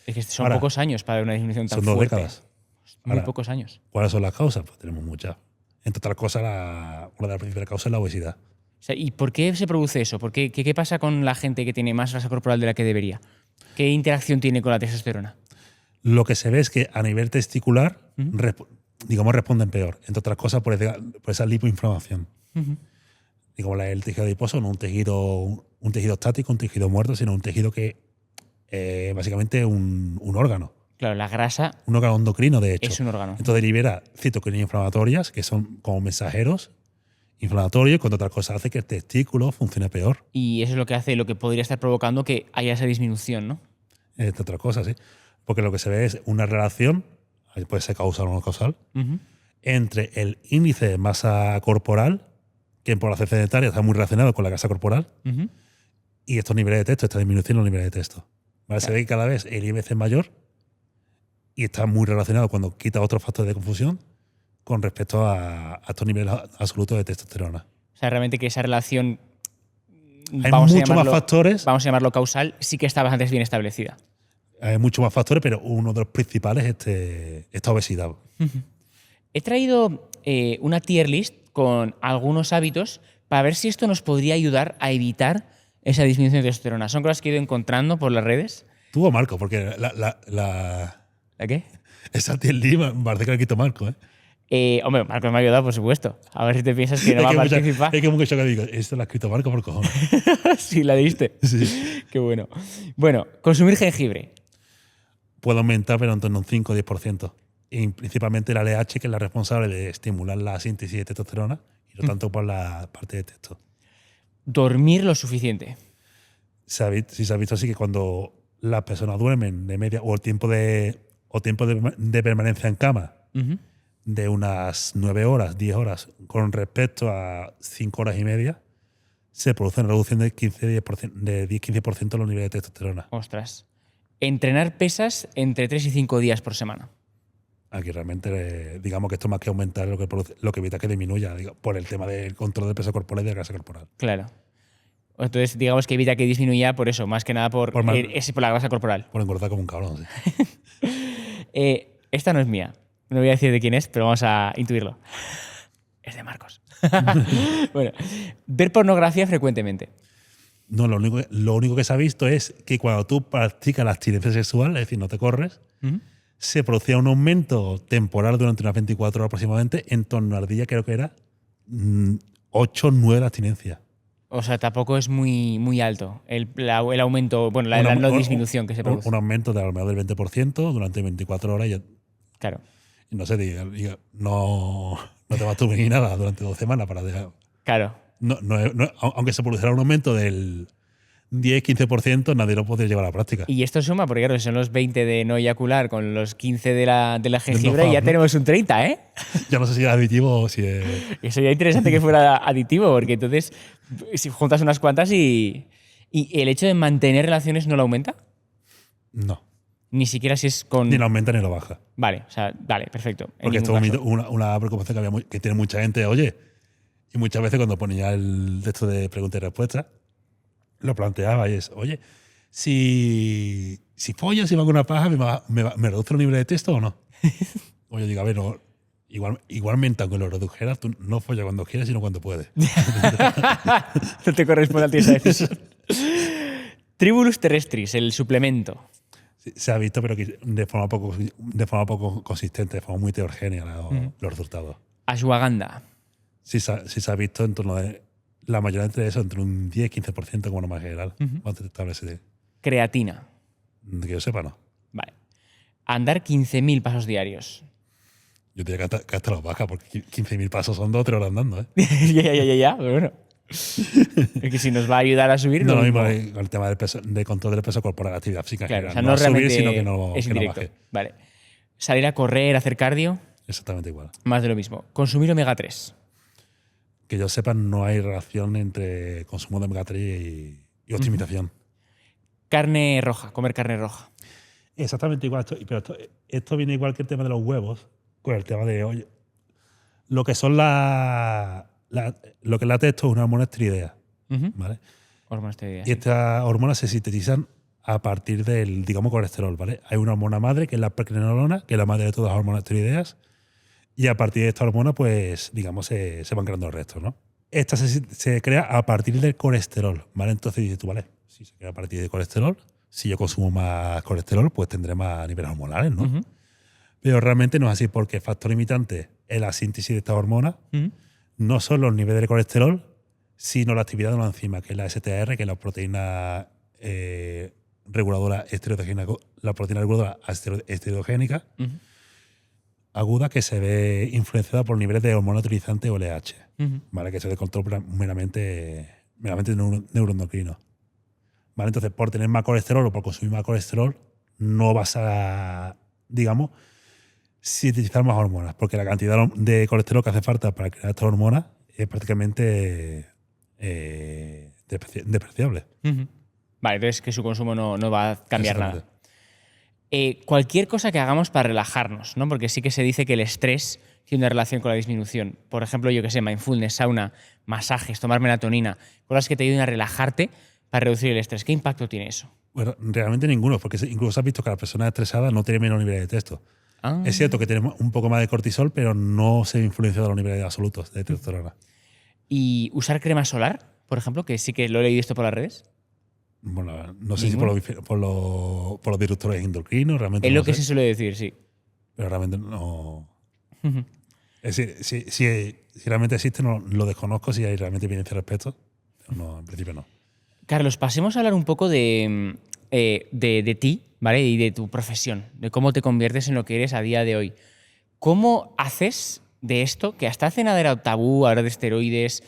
Es que son Ahora, pocos años para una disminución tan son 2 fuerte. décadas. Muy Ahora, pocos años. ¿cuáles son las causas? Pues tenemos muchas. Entre otras cosas, una de las principales causas es la obesidad. O sea, ¿y por qué se produce eso? ¿Qué pasa con la gente que tiene más grasa corporal de la que debería? ¿Qué interacción tiene con la testosterona? Lo que se ve es que a nivel testicular, responden peor. Entre otras cosas, por esa lipoinflamación. Digamos, el tejido adiposo no un tejido estático, un tejido muerto, sino un tejido que básicamente un órgano. Claro, la grasa Un órgano endocrino, de hecho. es un órgano. Entonces libera citoquinas inflamatorias, que son como mensajeros inflamatorios, cuando otra cosa hace que el testículo funcione peor. Y eso es lo que hace, lo que podría estar provocando que haya esa disminución, ¿no? Entre otras cosas, sí. Porque lo que se ve es una relación, puede ser causal o no causal, entre el índice de masa corporal, que en población sedentaria está muy relacionado con la grasa corporal, y estos niveles de testo, esta disminución de los niveles de testo. ¿Vale? Claro. Se ve que cada vez el IMC es mayor y está muy relacionado cuando quita otros factores de confusión con respecto a estos niveles absolutos de testosterona. O sea, realmente que esa relación, hay muchos más factores. Vamos a llamarlo causal, sí que está bastante bien establecida. Hay muchos más factores, pero uno de los principales es esta obesidad. He traído una tier list con algunos hábitos para ver si esto nos podría ayudar a evitar esa disminución de testosterona. Son cosas que he ido encontrando por las redes. Tú o Marco, porque ¿La qué? Esa tier list me parece que la quito Marco, ¿eh? Hombre, Marco me ha ayudado, por supuesto. A ver si te piensas que no va a participar. Es que mucho que digo, esto lo ha escrito Marco por cojones. Sí, la diste. Sí. Qué bueno. Bueno, consumir jengibre. Puede aumentar, pero en torno a un 5 o 10%. Y principalmente la LH, que es la responsable de estimular la síntesis de testosterona, y no tanto por la parte de testo. Dormir lo suficiente. Sí se ha visto así que cuando las personas duermen de media, o tiempo de permanencia en cama Ujú. de unas 9 horas, 10 horas, con respecto a 5 horas y media, se produce una reducción de 10-15% en los niveles de testosterona. Ostras. Entrenar pesas entre 3 y 5 días por semana. Aquí realmente, digamos que esto más que aumentar lo que evita que disminuya, por el tema del control del peso corporal y de la grasa corporal. Claro. Entonces, digamos que evita que disminuya por eso, más que nada por Por la grasa corporal. Por engordar como un cabrón. Sí. Esta no es mía. No voy a decir de quién es, pero vamos a intuirlo. Es de Marcos. Bueno, ver pornografía frecuentemente. No, lo único que se ha visto es que cuando tú practicas la abstinencia sexual, es decir, no te corres, Ujú. se producía un aumento temporal durante unas 24 horas aproximadamente, en torno al día creo que era 8 o 9 de abstinencia. O sea, tampoco es muy alto el aumento, bueno, la no disminución que se produce. Un aumento de alrededor del 20% durante 24 horas. Claro. Y no sé, no te masturbes ni nada durante 2 semanas para dejar. Claro. Aunque se produjera un aumento del 10-15%, nadie lo podría llevar a la práctica. Y esto suma, porque claro, son los 20 de no eyacular con los 15 de la jengibre no, y ya ¿no? tenemos un 30, ¿eh? Ya no sé si es aditivo o si es. Eso sería interesante que fuera aditivo, porque entonces si juntas unas cuantas y el hecho de mantener relaciones no lo aumenta. No. Ni siquiera si es con. Ni lo aumenta ni lo baja. Vale, o sea, vale, perfecto. Porque esto es una preocupación que tiene mucha gente. Oye, y muchas veces cuando ponía el de esto de preguntas y respuestas, lo planteaba y es, oye, si follo, si me hago una paja, ¿me reduce el nivel de texto o no? Oye, digo, a ver, no, igualmente, aunque lo redujeras, tú no follas cuando quieres, sino cuando puedes. No te corresponde a ti esa decisión. Tribulus terrestris, el suplemento. Sí, se ha visto, pero de forma poco consistente, de forma muy heterogénea los resultados. Ashwagandha. Sí se ha visto en torno de la mayoría entre eso, entre un 10-15% como norma general. Más detectable ese. Creatina. Que yo sepa, no. Vale. Andar 15.000 pasos diarios. Yo diría que hasta los baja, porque 15.000 pasos son 2 o 3 horas andando, ¿eh? ya, pero bueno. Es que si nos va a ayudar a subir. No, lo mismo con el tema de control del peso corporal, actividad física. Claro, general. o sea, No no a subir, realmente sino que no, es que no indirecto. baje. Vale. Salir a correr, hacer cardio, Exactamente igual. más de lo mismo. Consumir omega 3. Que yo sepa, no hay relación entre consumo de omega 3 y optimización. Carne roja, comer carne roja. Exactamente igual. Pero esto viene igual que el tema de los huevos, con el tema de, oye, lo que son lo que es la testo es una hormona esteroidea, ¿vale? Hormonas de Y estas hormonas se sintetizan a partir del, digamos, colesterol, ¿vale? Hay una hormona madre, que es la pregnenolona, que es la madre de todas las hormonas esteroideas, y a partir de esta hormona, pues, digamos, se van creando el resto, ¿no? Esta se crea a partir del colesterol, ¿vale? Entonces dices tú, vale, si se crea a partir del colesterol, si yo consumo más colesterol, pues tendré más niveles hormonales, ¿no? Pero realmente no es así, porque el factor limitante en la síntesis de estas hormonas no son los niveles de colesterol, sino la actividad de una enzima, que es la STR, que es la proteína reguladora esteroidogénica, la proteína reguladora esteroidogénica aguda, que se ve influenciada por niveles de hormona utilizante o LH, ¿vale? Que se de control meramente neuroendocrino. ¿Vale? Entonces, por tener más colesterol o por consumir más colesterol, no vas a, digamos, sintetizar más hormonas, porque la cantidad de colesterol que hace falta para crear estas hormonas es prácticamente despreciable. Vale, entonces que su consumo no va a cambiar nada. Cualquier cosa que hagamos para relajarnos, ¿no? Porque sí que se dice que el estrés tiene una relación con la disminución. Por ejemplo, yo que sé, mindfulness, sauna, masajes, tomar melatonina, cosas que te ayuden a relajarte para reducir el estrés. ¿Qué impacto tiene eso? Bueno, realmente ninguno, porque incluso has visto que las personas estresadas no tienen menos niveles de testo. Es cierto que tenemos un poco más de cortisol, pero no se influencia de los niveles absolutos de testosterona. ¿Y usar crema solar, por ejemplo, que sí que lo he leído esto por las redes? Bueno, no sé si por los disruptores endocrinos, realmente. Es no lo que sé, se suele decir, sí. pero realmente no. Es decir, si realmente existe, no, lo desconozco si hay realmente evidencia al respecto. Pero no, en principio no. Carlos, pasemos a hablar un poco de ti, ¿vale? Y de tu profesión, de cómo te conviertes en lo que eres a día de hoy. ¿Cómo haces de esto, que hasta hace nada era tabú, hablar de esteroides,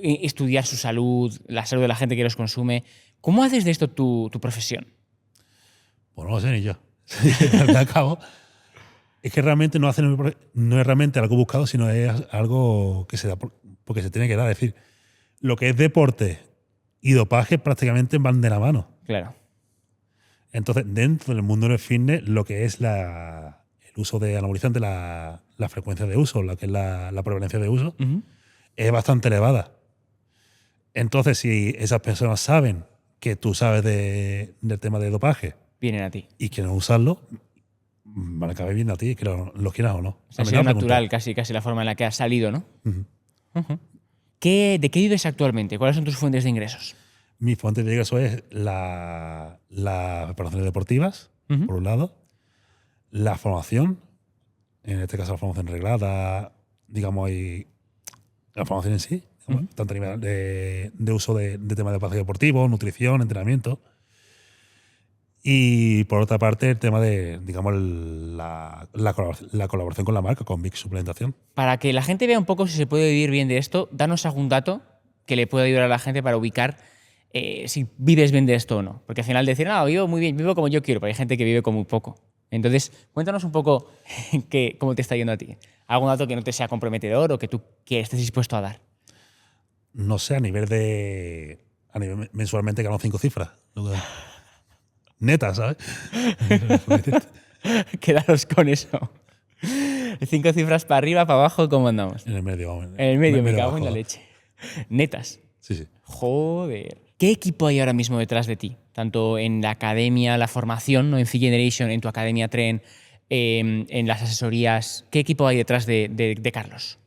estudiar su salud, la salud de la gente que los consume? ¿Cómo haces de esto tu profesión? Pues no lo sé ni yo. Al fin y al cabo, es que realmente no es realmente algo buscado, sino es algo que se da porque se tiene que dar. Es decir, lo que es deporte y dopaje prácticamente van de la mano. Claro. Entonces, dentro del mundo del fitness, lo que es el uso de anabolizantes, la frecuencia de uso, lo que es la prevalencia de uso, es bastante elevada. Entonces, si esas personas saben que tú sabes del tema de dopaje, Vienen a ti. y quieren usarlo, van a acabar viendo a ti, que lo quieras o no. O sea, ha sido natural casi la forma en la que has salido, ¿no? Uh-huh. ¿De qué vives actualmente? ¿Cuáles son tus fuentes de ingresos? Mi fuente de ingreso es las preparaciones deportivas, por un lado, la formación, en este caso la formación reglada, digamos, y la formación en sí, tanto a nivel de uso de temas de espacio deportivo, nutrición, entrenamiento. Y por otra parte, el tema de, digamos, la colaboración con la marca, con Big Suplementación. Para que la gente vea un poco si se puede vivir bien de esto, danos algún dato que le pueda ayudar a la gente para ubicar si vives bien de esto o no. Porque al final decir, no, vivo muy bien, vivo como yo quiero, pero hay gente que vive con muy poco. Entonces, cuéntanos un poco cómo te está yendo a ti. ¿Algún dato que no te sea comprometedor o que tú estés dispuesto a dar? No sé, a nivel mensualmente gano 5 cifras. Neta, ¿sabes? Quedaros con eso. 5 cifras para arriba, para abajo, ¿cómo andamos? En el medio. En el medio, me cago en la leche. Netas. Sí. Joder. ¿Qué equipo hay ahora mismo detrás de ti? Tanto en la academia, la formación, ¿no? En Fit Generation, en tu academia Tren, en las asesorías. ¿Qué equipo hay detrás de Carlos?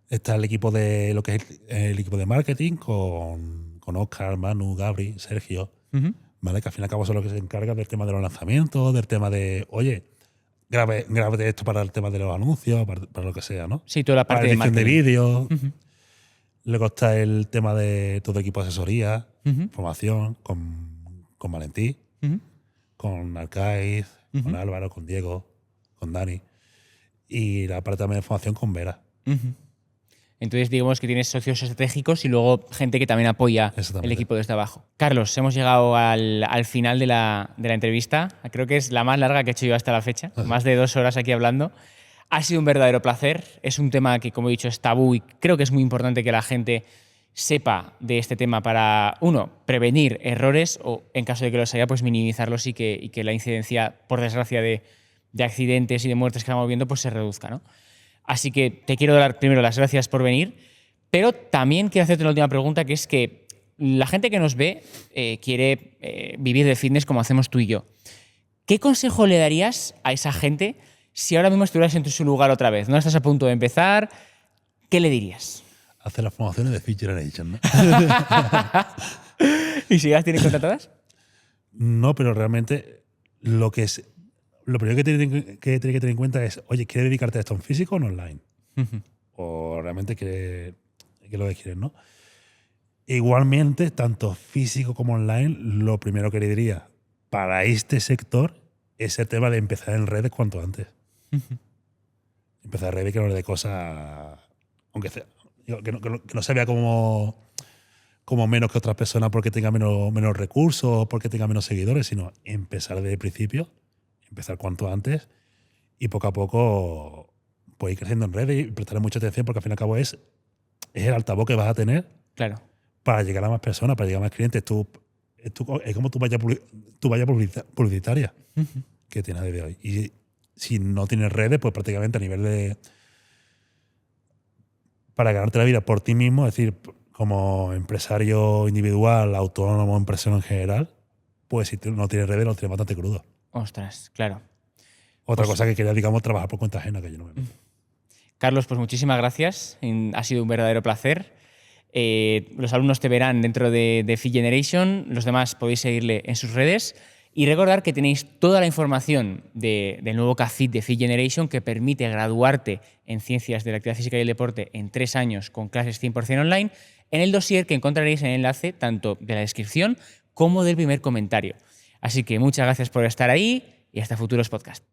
Está el equipo de lo que es el equipo de marketing con Oscar, Manu, Gabri, Sergio. ¿Vale? Que al fin y al cabo son los que se encargan del tema de los lanzamientos, del tema de, oye, grábate esto para el tema de los anuncios, para lo que sea, ¿no? Sí, toda la parte para edición de vídeos. Luego está el tema de todo equipo de asesoría, formación, con Valentí, con Arcaiz, con Álvaro, con Diego, con Dani. Y la parte también de formación con Vera. Entonces, digamos que tienes socios estratégicos y luego gente que también apoya el equipo desde abajo. Carlos, hemos llegado al final de la entrevista. Creo que es la más larga que he hecho yo hasta la fecha. Más de 2 horas aquí hablando. Ha sido un verdadero placer. Es un tema que, como he dicho, es tabú y creo que es muy importante que la gente sepa de este tema para, uno, prevenir errores o, en caso de que los haya, pues minimizarlos y que la incidencia, por desgracia, de accidentes y de muertes que estamos viendo, pues se reduzca, ¿no? Así que te quiero dar primero las gracias por venir, pero también quiero hacerte una última pregunta, que es que la gente que nos ve quiere vivir de fitness como hacemos tú y yo. ¿Qué consejo le darías a esa gente si ahora mismo estuvieras en su lugar otra vez? ¿No estás a punto de empezar? ¿Qué le dirías? Hacer las formaciones de Fit Generation, ¿no? ¿Y si ya las tienes contratadas? No, pero realmente lo primero que tiene que tener en cuenta es, oye, ¿quieres dedicarte a esto en físico o en online? O realmente que lo que quieres, ¿no? Igualmente, tanto físico como online, lo primero que le diría para este sector es el tema de empezar en redes cuanto antes. Empezar en redes que no le dé cosas, aunque sea, que no se vea como menos que otras personas porque tenga menos recursos, porque tenga menos seguidores, sino empezar desde el principio, empezar cuanto antes y poco a poco pues ir creciendo en redes y prestarle mucha atención porque al fin y al cabo es el altavoz que vas a tener, claro, para llegar a más personas, para llegar a más clientes. Es como tu valla publicitaria que tienes a día de hoy. Y si no tienes redes, pues prácticamente a nivel de... Para ganarte la vida por ti mismo, es decir, como empresario individual, autónomo, empresario en general, pues si tú no tienes redes, lo tienes bastante crudo. Ostras, claro. Otra cosa que quería, digamos, trabajar por cuenta ajena, que yo no me meto. Carlos, pues muchísimas gracias. Ha sido un verdadero placer. Los alumnos te verán dentro de Fit Generation. Los demás podéis seguirle en sus redes. Y recordar que tenéis toda la información del nuevo CAFIT de Fit Generation, que permite graduarte en Ciencias de la Actividad Física y el Deporte en 3 años con clases 100% online, en el dossier que encontraréis en el enlace tanto de la descripción como del primer comentario. Así que muchas gracias por estar ahí y hasta futuros podcasts.